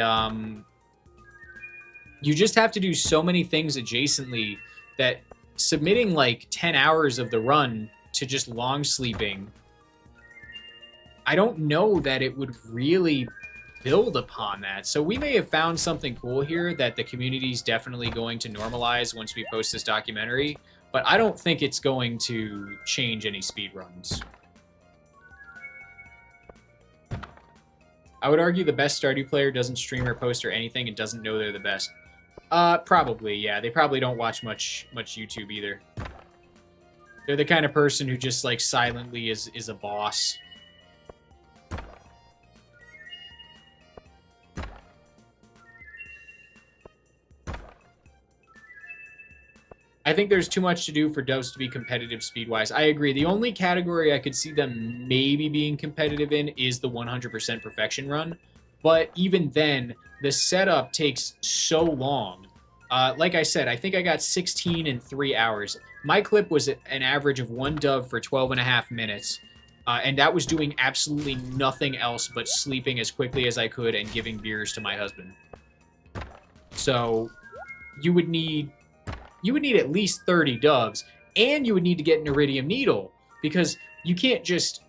you just have to do so many things adjacently that submitting like 10 hours of the run to just long sleeping, I don't know that it would really build upon that. So we may have found something cool here that the community's definitely going to normalize once we post this documentary, but I don't think it's going to change any speedruns. I would argue the best Stardew player doesn't stream or post or anything and doesn't know they're the best. Probably, yeah. They probably don't watch much YouTube either. They're the kind of person who just like silently is a boss. I think there's too much to do for doves to be competitive speed-wise. I agree. The only category I could see them maybe being competitive in is the 100% perfection run. But even then, the setup takes so long. Like I said, I think I got 16 in 3 hours. My clip was an average of 1 dove for 12 and a half minutes. And that was doing absolutely nothing else but sleeping as quickly as I could and giving beers to my husband. So you would need at least 30 doves, and you would need to get an iridium needle, because you can't just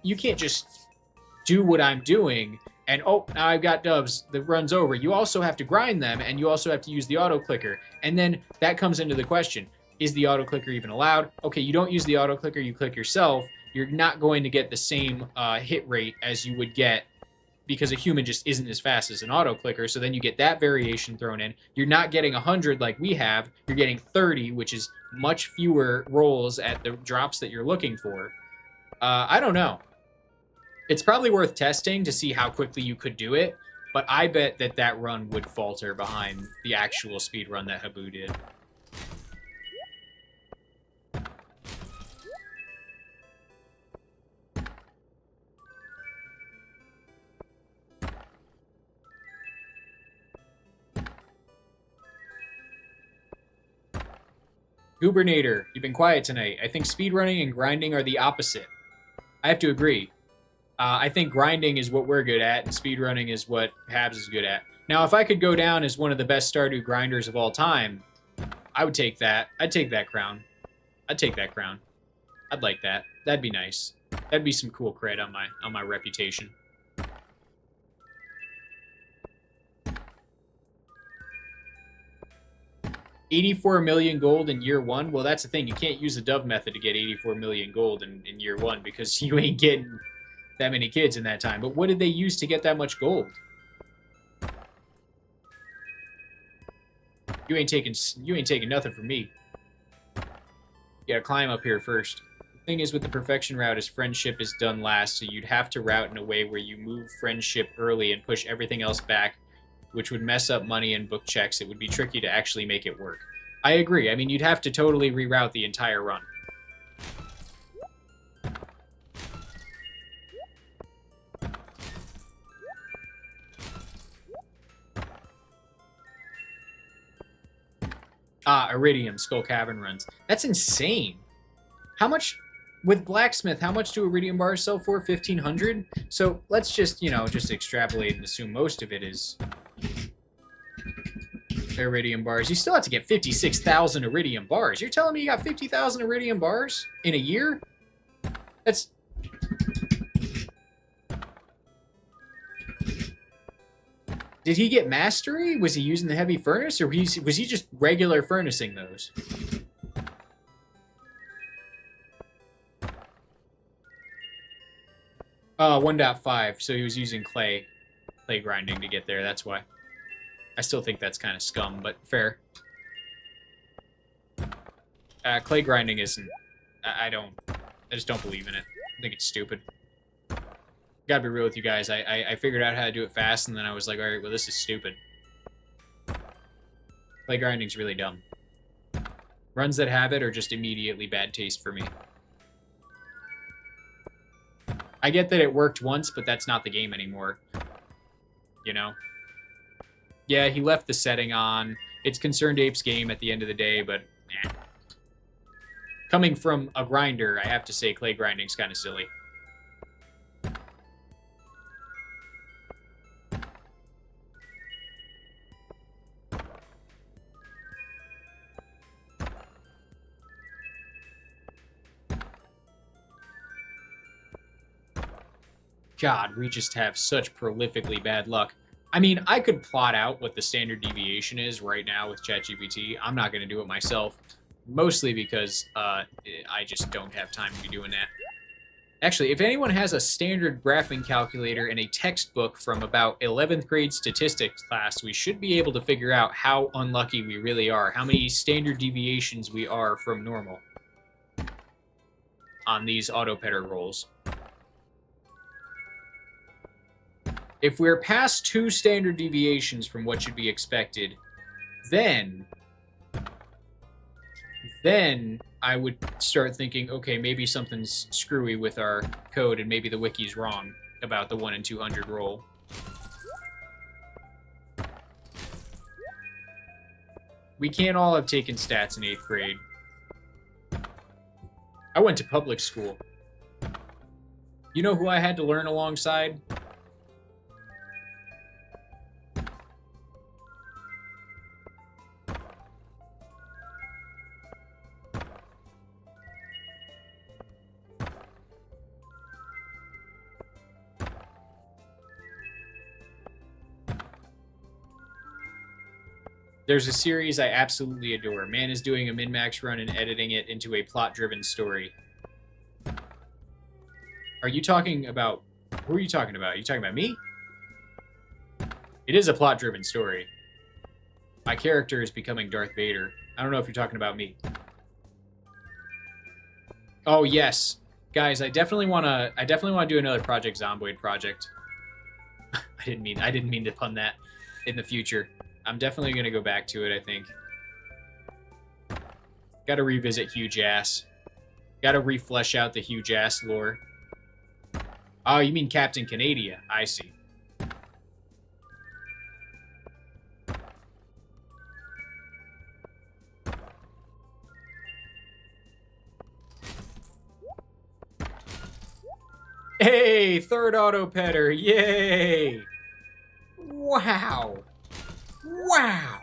do what I'm doing and, oh, now I've got doves, the run's over. You also have to grind them, and you also have to use the auto clicker. And then that comes into the question, is the auto clicker even allowed? Okay, you don't use the auto clicker, you click yourself. You're not going to get the same hit rate as you would get, because a human just isn't as fast as an auto clicker. So then you get that variation thrown in. You're not getting 100 like we have. You're getting 30, which is much fewer rolls at the drops that you're looking for. I don't know. It's probably worth testing to see how quickly you could do it, but I bet that run would falter behind the actual speed run that Habu did. Goobernator, you've been quiet tonight. I think speedrunning and grinding are the opposite. I have to agree. I think grinding is what we're good at, and speedrunning is what Habs is good at. Now, if I could go down as one of the best Stardew grinders of all time, I would take that. I'd take that crown. I'd take that crown. I'd like that. That'd be nice. That'd be some cool cred on my reputation. $84 million gold in year 1? Well, that's the thing. You can't use the dove method to get 84 million gold in year 1, because you ain't getting that many kids in that time. But what did they use to get that much gold? You ain't taking nothing from me. You gotta climb up here first. The thing is, with the perfection route, is friendship is done last, so you'd have to route in a way where you move friendship early and push everything else back, which would mess up money and book checks. It would be tricky to actually make it work. I agree. I mean, you'd have to totally reroute the entire run. Iridium, Skull Cavern runs. That's insane. How much, with Blacksmith, how much do Iridium bars sell for? 1,500? So let's just, just extrapolate and assume most of it is Iridium bars. You still have to get 56,000 Iridium bars. You're telling me you got 50,000 Iridium bars in a year? That's... Did he get mastery? Was he using the heavy furnace, or was he just regular furnacing those? Oh, 1.5. So he was using clay grinding to get there. That's why. I still think that's kind of scum, but fair. Clay grinding isn't... I just don't believe in it. I think it's stupid. Gotta be real with you guys. I figured out how to do it fast, and then I was like, alright, well, this is stupid. Clay grinding's really dumb. Runs that have it are just immediately bad taste for me. I get that it worked once, but that's not the game anymore. You Yeah, he left the setting on. It's Concerned Apes game at the end of the day, but coming from a grinder, I have to say clay grinding's kind of silly. God, we just have such prolifically bad luck. I mean, I could plot out what the standard deviation is right now with ChatGPT. I'm not going to do it myself, mostly because I just don't have time to be doing that. Actually, if anyone has a standard graphing calculator and a textbook from about 11th grade statistics class, we should be able to figure out how unlucky we really are, how many standard deviations we are from normal on these auto-petter rolls. If we're past 2 standard deviations from what should be expected, then I would start thinking, okay, maybe something's screwy with our code and maybe the wiki's wrong about the 1 in 200 roll. We can't all have taken stats in 8th grade. I went to public school. You know who I had to learn alongside? There's a series I absolutely adore. Man is doing a min-max run and editing it into a plot-driven story. Are you talking about... Who are you talking about? Are you talking about me? It is a plot-driven story. My character is becoming Darth Vader. I don't know if you're talking about me. Oh, yes. Guys, I definitely want to do another Project Zomboid project. I didn't mean to pun that in the future. I'm definitely going to go back to it, I think. Got to revisit Huge Ass. Got to reflesh out the Huge Ass lore. Oh, you mean Captain Canadia. I see. Hey, third auto-petter. Yay! Wow. Wow!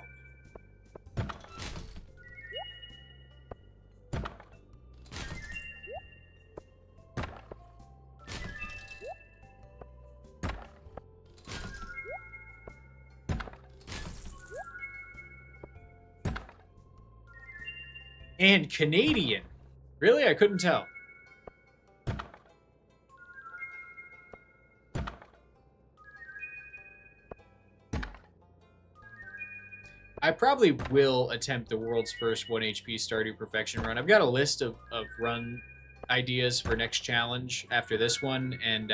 And Canadian. Really? I couldn't tell. I probably will attempt the world's first 1 HP Stardew Perfection run. I've got a list of run ideas for next challenge after this one, and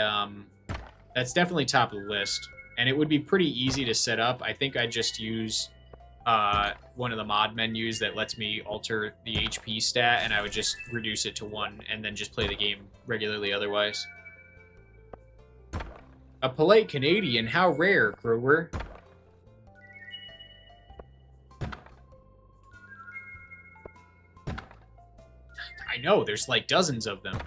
that's definitely top of the list. And it would be pretty easy to set up. I think I'd just use one of the mod menus that lets me alter the HP stat, and I would just reduce it to 1 and then just play the game regularly otherwise. A polite Canadian, how rare, Grower. I know, there's like dozens of them.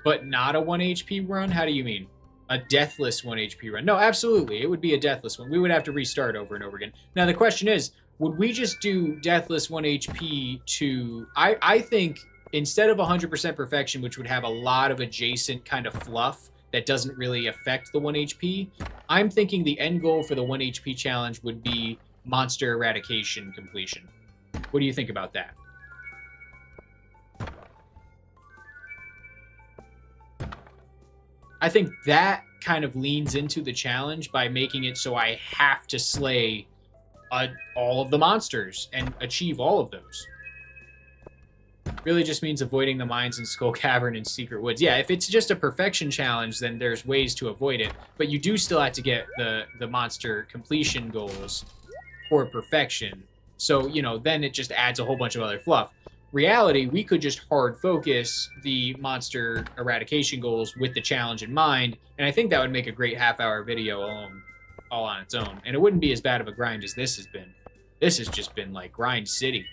But not a 1 HP run? How do you mean? A deathless 1 HP run? No, absolutely. It would be a deathless one. We would have to restart over and over again. Now, the question is, would we just do deathless 1 HP to... I think instead of 100% perfection, which would have a lot of adjacent kind of fluff that doesn't really affect the 1 HP, I'm thinking the end goal for the 1 HP challenge would be monster eradication completion. What do you think about that? I think that kind of leans into the challenge by making it so I have to slay all of the monsters and achieve all of those. Really just means avoiding the mines in Skull Cavern and Secret Woods. Yeah, if it's just a perfection challenge, then there's ways to avoid it. But you do still have to get the monster completion goals for perfection. So, you know, then it just adds a whole bunch of other fluff. reality, we could just hard focus the monster eradication goals with the challenge in mind, and I think that would make a great half-hour video all on its own. And it wouldn't be as bad of a grind as this has been. This has just been like grind city.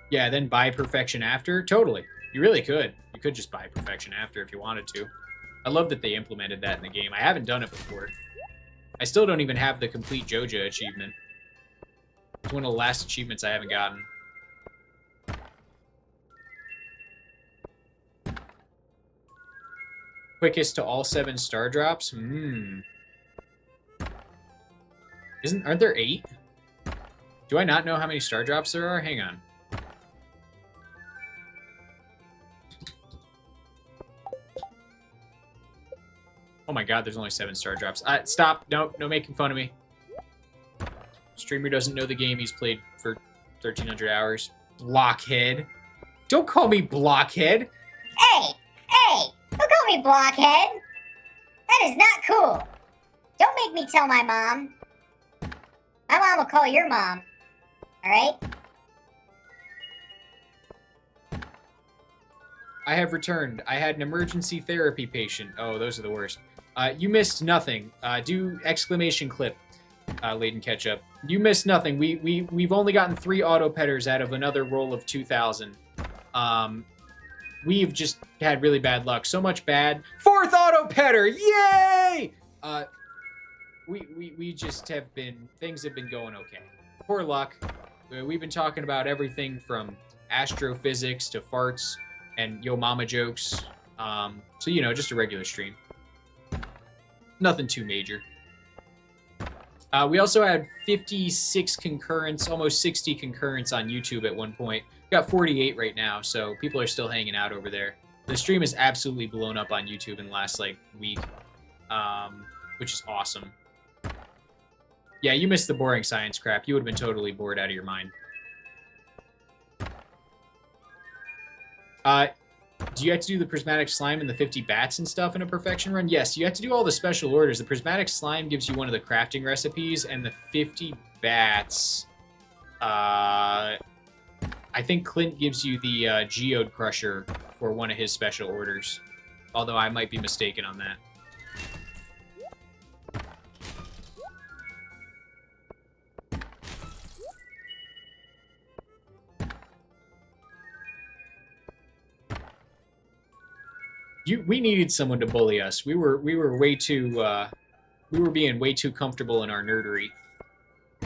Yeah, then buy perfection after? Totally. You really could. You could just buy perfection after if you wanted to. I love that they implemented that in the game. I haven't done it before. I still don't even have the complete JoJo achievement. It's one of the last achievements I haven't gotten. Quickest to all 7 star drops? Aren't there 8? Do I not know how many star drops there are? Hang on. Oh my god, there's only 7 star drops. Stop. No making fun of me. Streamer doesn't know the game he's played for 1,300 hours. Blockhead. Don't call me blockhead. Hey! Don't call me blockhead! That is not cool! Don't make me tell my mom. My mom will call your mom. Alright? I have returned. I had an emergency therapy patient. Oh, those are the worst. You missed nothing. Do exclamation clip, Layden Ketchup. You missed nothing. We've only gotten 3 auto petters out of another roll of 2,000. We've just had really bad luck. So much bad. 4th auto petter! Yay! We just have been, things have been going okay. Poor luck. We've been talking about everything from astrophysics to farts and yo mama jokes. So, you know, just a regular stream. Nothing too major. We also had 56 concurrents, almost 60 concurrents on YouTube at one point. We got 48 right now, so people are still hanging out over there. The stream is absolutely blown up on YouTube in the last, like, week, which is awesome. Yeah, you missed the boring science crap. You would have been totally bored out of your mind. Do you have to do the prismatic slime and the 50 bats and stuff in a perfection run? Yes, you have to do all the special orders. The prismatic slime gives you one of the crafting recipes, and the 50 bats, I think Clint gives you the geode crusher for one of his special orders. Although I might be mistaken on that. We needed someone to bully us. We were way too we were being way too comfortable in our nerdery.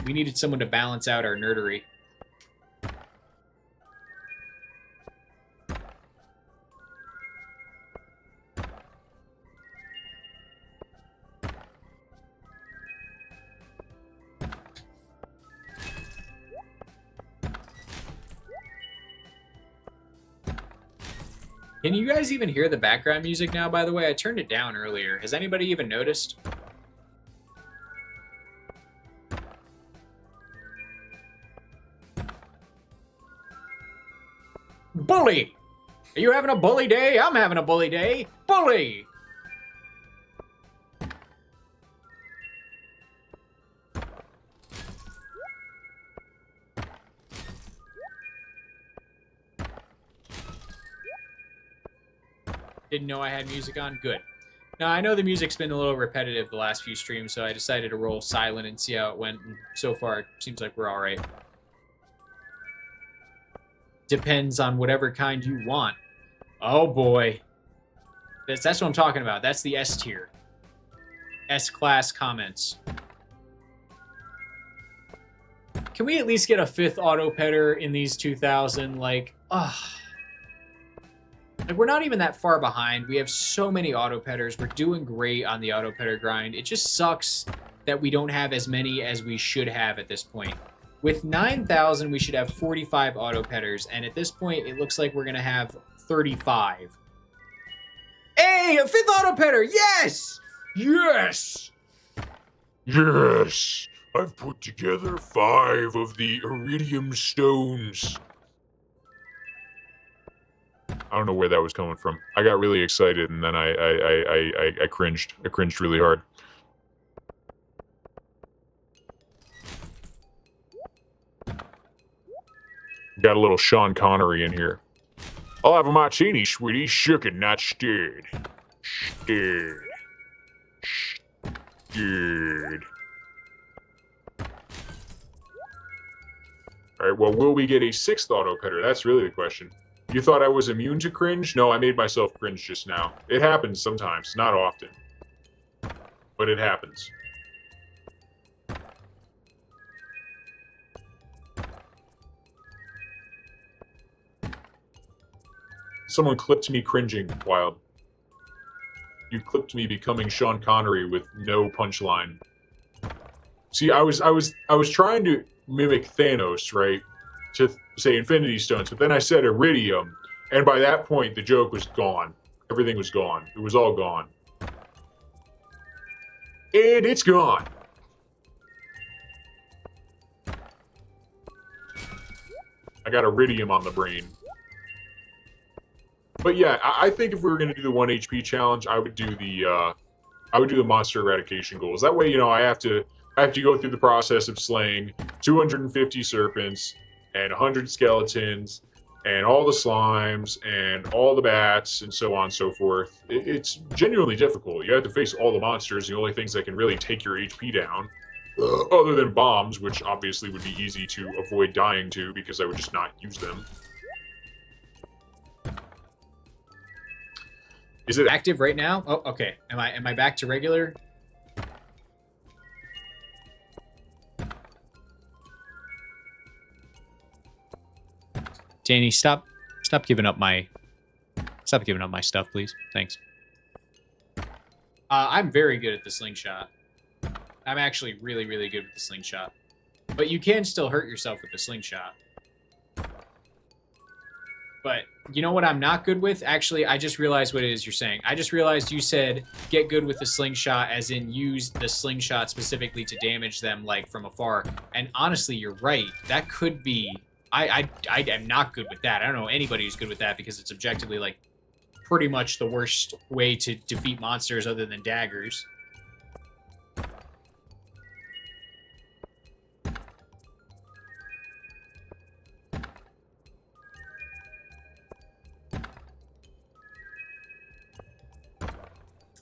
We needed someone to balance out our nerdery. Can you guys even hear the background music now, by the way? I turned it down earlier. Has anybody even noticed? Bully! Are you having a bully day? I'm having a bully day. Bully! Didn't know I had music on? Good. Now, I know the music's been a little repetitive the last few streams, so I decided to roll silent and see how it went. And so far, it seems like we're all right. Depends on whatever kind you want. Oh, boy. That's what I'm talking about. That's the S tier. S-class comments. Can we at least get a 5th auto petter in these 2,000? Like, ugh. Like, we're not even that far behind. We have so many auto petters. We're doing great on the auto petter grind. It just sucks that we don't have as many as we should have at this point. With 9,000, we should have 45 auto petters, and at this point, it looks like we're going to have 35. Hey, a 5th auto petter! Yes! Yes! Yes! I've put together 5 of the iridium stones. I don't know where that was coming from. I got really excited and then I cringed. I cringed really hard. Got a little Sean Connery in here. I'll have a martini, sweetie. Shook and not stirred. Stirred. Stirred. Alright, well, will we get a 6th auto cutter? That's really the question. You thought I was immune to cringe? No, I made myself cringe just now. It happens sometimes, not often. But it happens. Someone clipped me cringing, Wild. You clipped me becoming Sean Connery with no punchline. See, I was trying to mimic Thanos, right? To say Infinity Stones, but then I said Iridium, and by that point the joke was gone. Everything was gone. It was all gone. And it's gone. I got Iridium on the brain. But yeah, I think if we were going to do the 1 HP challenge, I would do the monster eradication goals. That way, you know, I have to go through the process of slaying 250 serpents and 100 skeletons and all the slimes and all the bats and so on and so forth. It's genuinely difficult. You have to face all the monsters, the only things that can really take your HP down, other than bombs, which obviously would be easy to avoid dying to because I would just not use them. Is it active right now? Oh, okay. Am I back to regular? Danny, stop giving up my stuff, please. Thanks. I'm very good at the slingshot. I'm actually really, really good with the slingshot. But you can still hurt yourself with the slingshot. But you know what I'm not good with? Actually, I just realized what it is you're saying. I just realized you said get good with the slingshot as in use the slingshot specifically to damage them like from afar. And honestly, you're right. That could be... I am not good with that. I don't know anybody who's good with that because it's objectively like pretty much the worst way to defeat monsters other than daggers.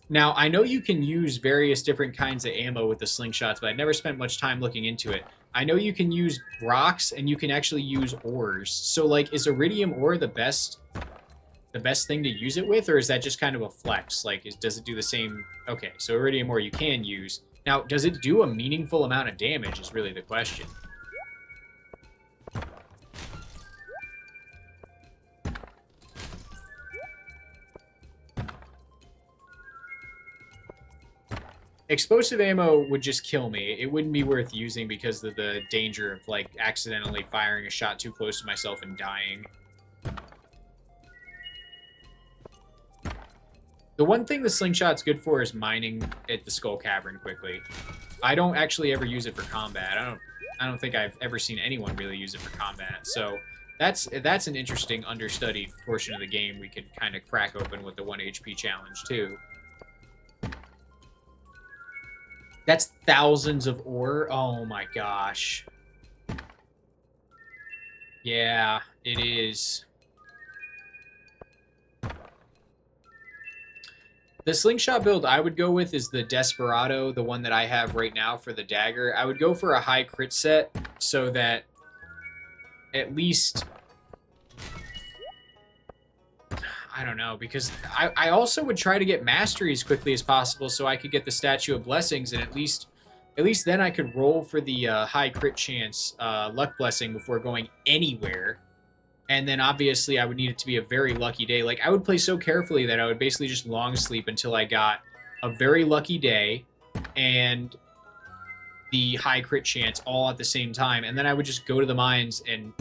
Now, I know you can use various different kinds of ammo with the slingshots, but I never spent much time looking into it. I know you can use rocks, and you can actually use ores. So, like, is iridium ore the best thing to use it with, or is that just kind of a flex? Like, does it do the same? Okay, so iridium ore you can use. Now, does it do a meaningful amount of damage is really the question. Explosive ammo would just kill me. It wouldn't be worth using because of the danger of, like, accidentally firing a shot too close to myself and dying. The one thing the slingshot's good for is mining at the Skull Cavern quickly. I don't actually ever use it for combat. I don't think I've ever seen anyone really use it for combat. So that's an interesting understudied portion of the game we could kind of crack open with the 1 HP challenge too. That's thousands of ore. Oh my gosh. Yeah, it is. The slingshot build I would go with is the Desperado, the one that I have right now for the dagger. I would go for a high crit set so that at least... I don't know, because I also would try to get mastery as quickly as possible so I could get the Statue of Blessings, and at least then I could roll for the high crit chance luck blessing before going anywhere. And then obviously I would need it to be a very lucky day. Like, I would play so carefully that I would basically just long sleep until I got a very lucky day and the high crit chance all at the same time, and then I would just go to the mines and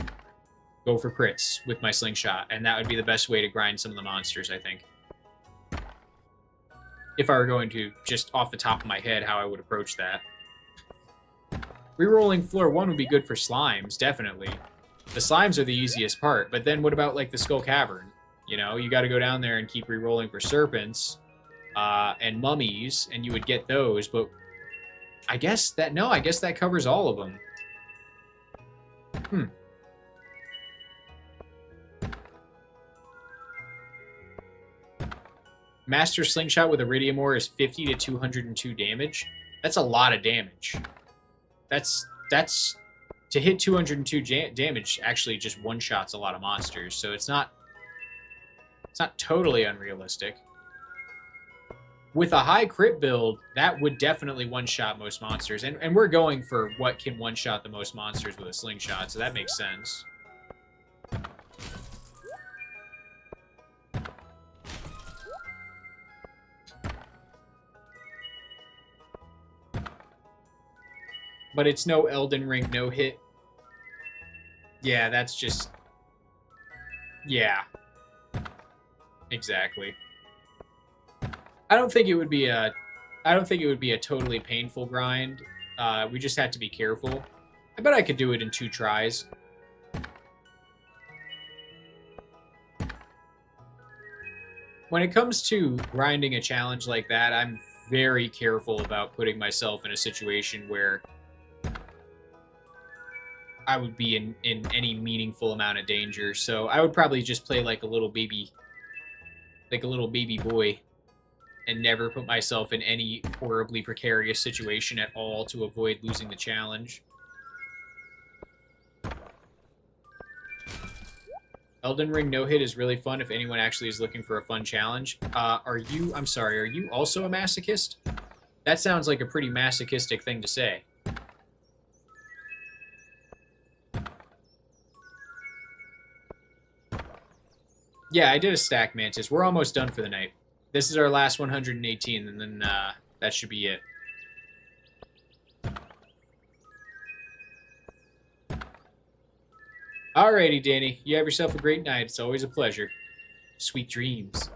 go for crits with my slingshot, and that would be the best way to grind some of the monsters, I think. If I were going to, just off the top of my head, how I would approach that. Rerolling floor 1 would be good for slimes, definitely. The slimes are the easiest part, but then what about, like, the Skull Cavern? You know, you gotta go down there and keep rerolling for serpents, and mummies, and you would get those, but I guess that, no, I guess that covers all of them. Master Slingshot with Iridium Ore is 50 to 202 damage. That's a lot of damage. That's to hit 202 damage. Actually, just one shots a lot of monsters, so it's not totally unrealistic. With a high crit build, that would definitely one-shot most monsters. And we're going for what can one-shot the most monsters with a slingshot, so that makes sense. But it's no Elden Ring no-hit. Yeah, that's just... Yeah. Exactly. I don't think it would be a totally painful grind. We just had to be careful. I bet I could do it in 2 tries. When it comes to grinding a challenge like that, I'm very careful about putting myself in a situation where I would be in any meaningful amount of danger. So I would probably just play like a little baby boy, and never put myself in any horribly precarious situation at all to avoid losing the challenge. Elden Ring no-hit is really fun if anyone actually is looking for a fun challenge. Are you also a masochist? That sounds like a pretty masochistic thing to say. Yeah, I did a stack, Mantis. We're almost done for the night. This is our last 118, and then that should be it. Alrighty, Danny. You have yourself a great night. It's always a pleasure. Sweet dreams.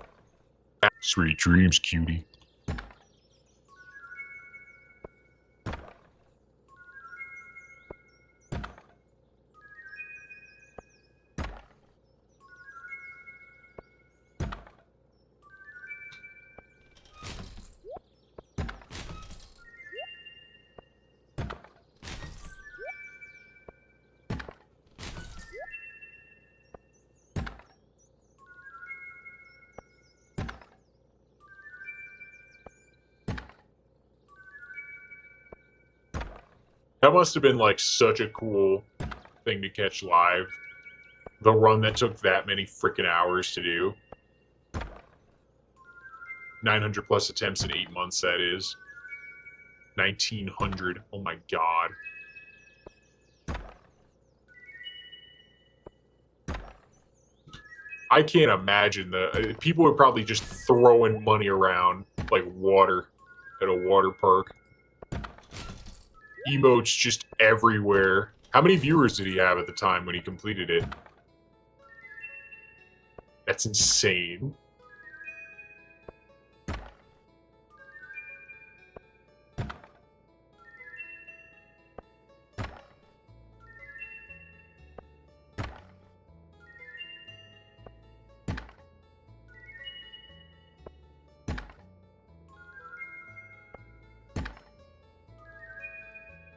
Sweet dreams, cutie. That must have been like such a cool thing to catch live. The run that took that many freaking hours to do. 900 plus attempts in 8 months, that is. 1900. Oh my god. I can't imagine people were probably just throwing money around like water at a water park. Emotes just everywhere. How many viewers did he have at the time when he completed it? That's insane.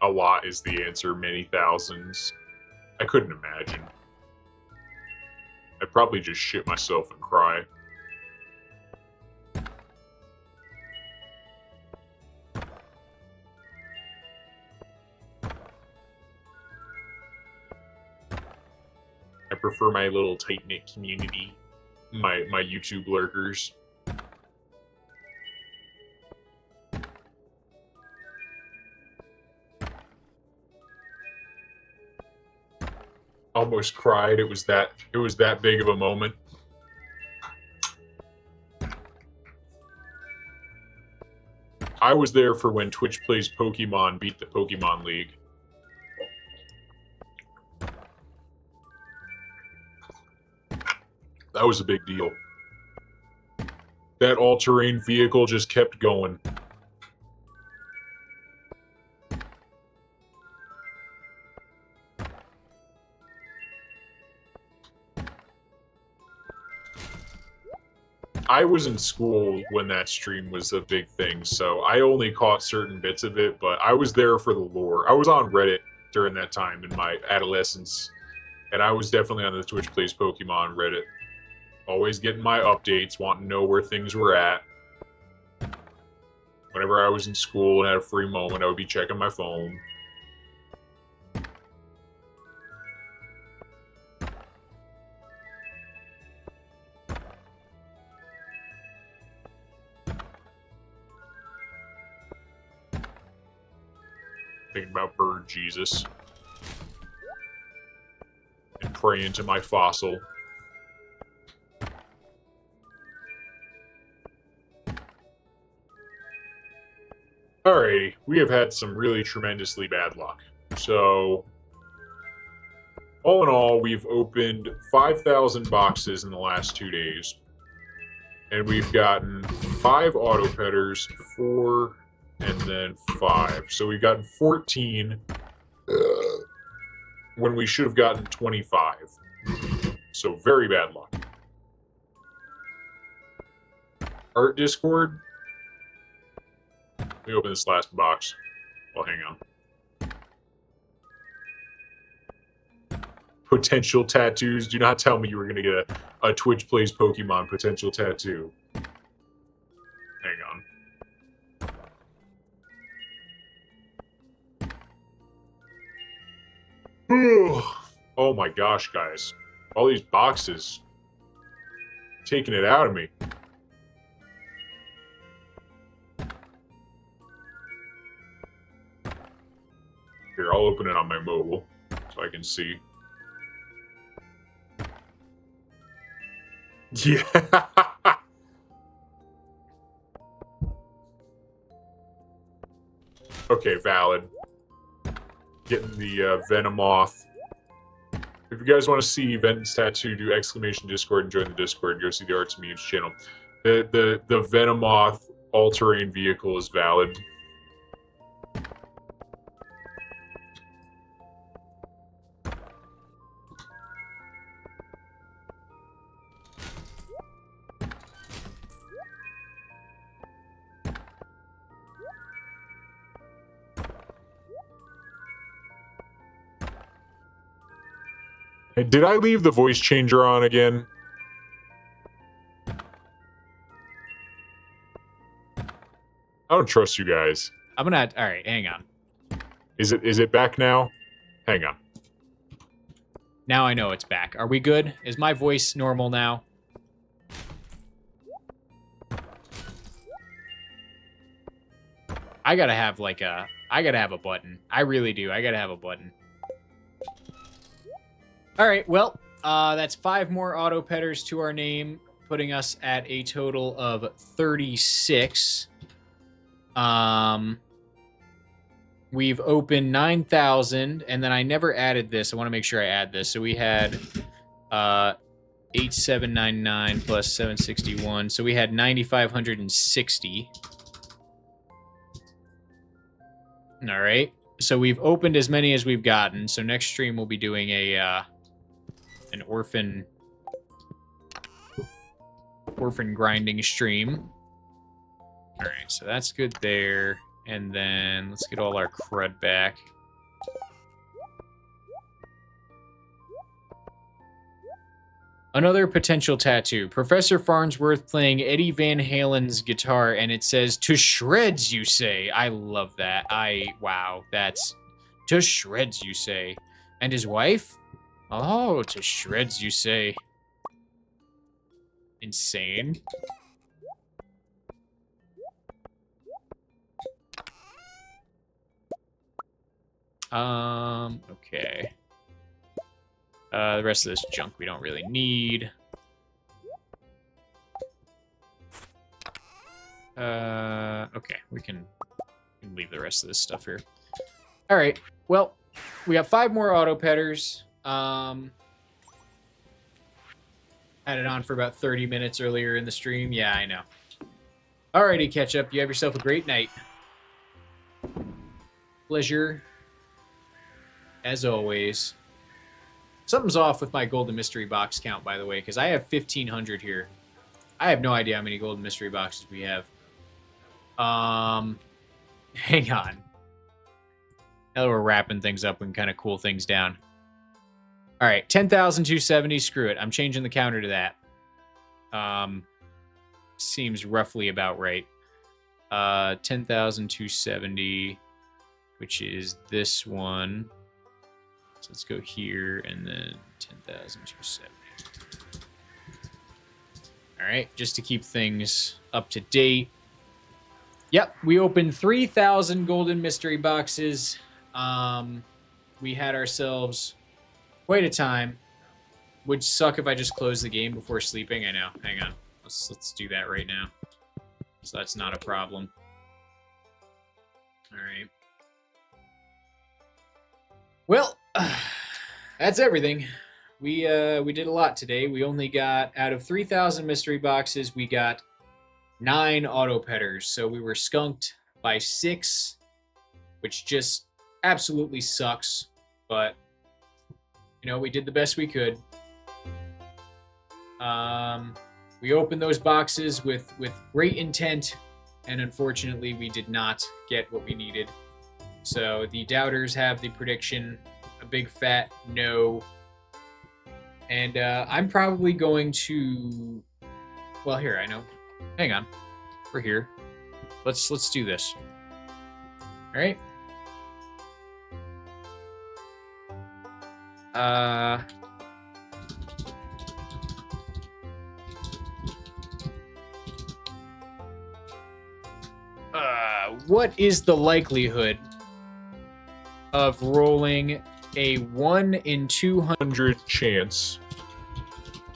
A lot is the answer, many thousands. I couldn't imagine. I'd probably just shit myself and cry. I prefer my little tight-knit community, my YouTube lurkers. Almost cried. It was that big of a moment. I was there for when Twitch Plays Pokemon beat the Pokemon League. That was a big deal. That all-terrain vehicle just kept going. I was in school when that stream was a big thing, so I only caught certain bits of it, but I was there for the lore. I was on Reddit during that time in my adolescence, and I was definitely on the Twitch Plays Pokemon Reddit. Always getting my updates, wanting to know where things were at. Whenever I was in school and had a free moment, I would be checking my phone. Thinking about bird Jesus. And praying to my fossil. Alrighty, we have had some really tremendously bad luck. So, all in all, we've opened 5,000 boxes in the last 2 days. And we've gotten 5 auto petters, 4, and then 5. So we've gotten 14 when we should have gotten 25. So very bad luck. Art Discord. Let me open this last box. Oh, hang on. Potential tattoos. Do not tell me you were going to get a Twitch Plays Pokemon potential tattoo. Hang on. Oh my gosh, guys. All these boxes. Taking it out of me. Here, I'll open it on my mobile so I can see. Yeah. Okay, valid. Getting the Venomoth. If you guys want to see Venton's tattoo, do exclamation Discord and join the Discord. Go see the Arts Memes channel. The Venomoth all-terrain vehicle is valid. Hey, did I leave the voice changer on again? I don't trust you guys. I'm gonna. All right, hang on. Is it back now? Hang on. Now I know it's back. Are we good? Is my voice normal now? I gotta have like a. I gotta have a button. I really do. I gotta have a button. All right, well, that's 5 more auto petters to our name, putting us at a total of 36. We've opened 9,000, and then I never added this. I want to make sure I add this. So we had 8,799 plus 761. So we had 9,560. All right. So we've opened as many as we've gotten. So next stream we'll be doing an orphan grinding stream. All right, so that's good there. And then let's get all our crud back. Another potential tattoo. Professor Farnsworth playing Eddie Van Halen's guitar, and it says, "To shreds, you say." I love that. Wow, that's... To shreds, you say. And his wife? Oh, to shreds, you say. Insane. Okay. The rest of this junk we don't really need. Okay, we can leave the rest of this stuff here. All right, well, we got 5 more auto petters. Had it on for about 30 minutes earlier in the stream. Yeah, I know. Alrighty, Ketchup. You have yourself a great night. Pleasure. As always. Something's off with my golden mystery box count, by the way, because I have 1,500 here. I have no idea how many golden mystery boxes we have. Hang on. Now that we're wrapping things up, we can kind of cool things down. All right, 10,270. Screw it. I'm changing the counter to that. Seems roughly about right. 10,270, which is this one. So let's go here and then 10,270. All right, just to keep things up to date. Yep, we opened 3,000 golden mystery boxes. We had ourselves quite a time. Would suck if I just closed the game before sleeping. I know. Hang on. Let's do that right now. So that's not a problem. All right. Well, that's everything. We did a lot today. We only got, out of 3,000 mystery boxes, we got 9 auto petters. So we were skunked by 6, which just absolutely sucks. But, you know, we did the best we could. We opened those boxes with great intent, and unfortunately we did not get what we needed. So the doubters have the prediction, a big fat no. And I'm probably going to, well, here, I know. Hang on. We're here. Let's do this. All right. What is the likelihood of rolling a 1 in 200 chance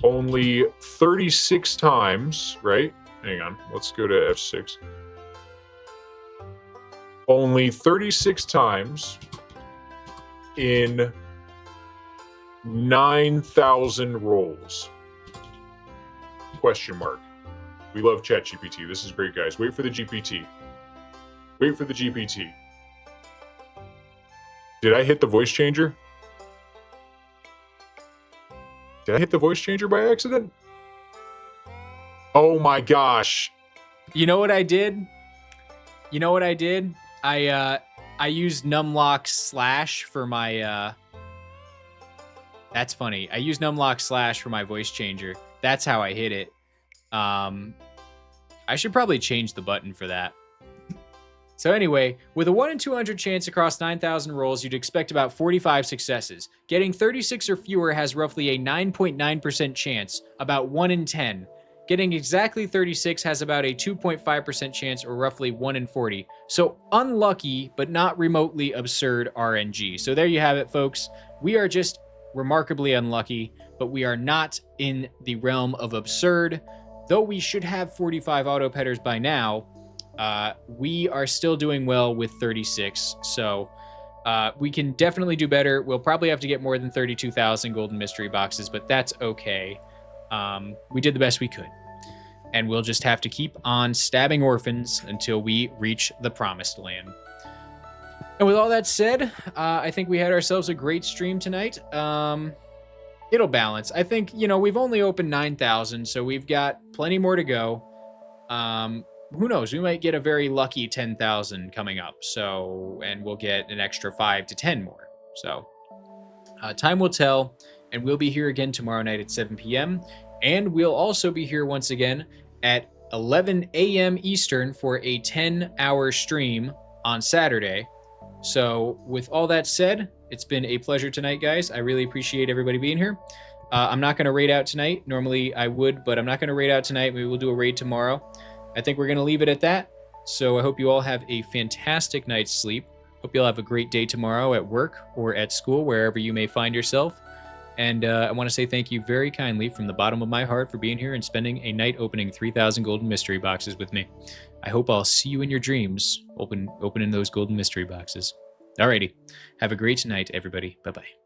only 36 times, right? Hang on, let's go to F6. Only 36 times in 9,000 rolls. Question mark. We love ChatGPT. This is great, guys. Wait for the GPT. Wait for the GPT. Did I hit the voice changer? Did I hit the voice changer by accident? Oh my gosh. You know what I did? You know what I did? I used numlock / for my that's funny. I used numlock / for my voice changer. That's how I hit it. I should probably change the button for that. So anyway, with a 1 in 200 chance across 9,000 rolls, you'd expect about 45 successes. Getting 36 or fewer has roughly a 9.9% chance, about 1 in 10. Getting exactly 36 has about a 2.5% chance, or roughly 1 in 40. So unlucky, but not remotely absurd RNG. So there you have it, folks. We are just remarkably unlucky, but we are not in the realm of absurd. Though we should have 45 auto petters by now, we are still doing well with 36, so we can definitely do better. We'll probably have to get more than 32,000 golden mystery boxes, but that's okay. We did the best we could, and we'll just have to keep on stabbing orphans until we reach the promised land. And with all that said, I think we had ourselves a great stream tonight. It'll balance. I think, you know, we've only opened 9,000, so we've got plenty more to go. Who knows? We might get a very lucky 10,000 coming up. So, and we'll get an extra 5 to 10 more. So, time will tell. And we'll be here again tomorrow night at 7 p.m. And we'll also be here once again at 11 a.m. Eastern for a 10-hour stream on Saturday. So, with all that said, it's been a pleasure tonight, guys. I really appreciate everybody being here. I'm not going to raid out tonight. Normally I would, but I'm not going to raid out tonight. Maybe we'll do a raid tomorrow. I think we're going to leave it at that. So I hope you all have a fantastic night's sleep. Hope you'll have a great day tomorrow at work or at school, wherever you may find yourself. And I want to say thank you very kindly from the bottom of my heart for being here and spending a night opening 3,000 golden mystery boxes with me. I hope I'll see you in your dreams opening those golden mystery boxes. Alrighty. Have a great night, everybody. Bye-bye.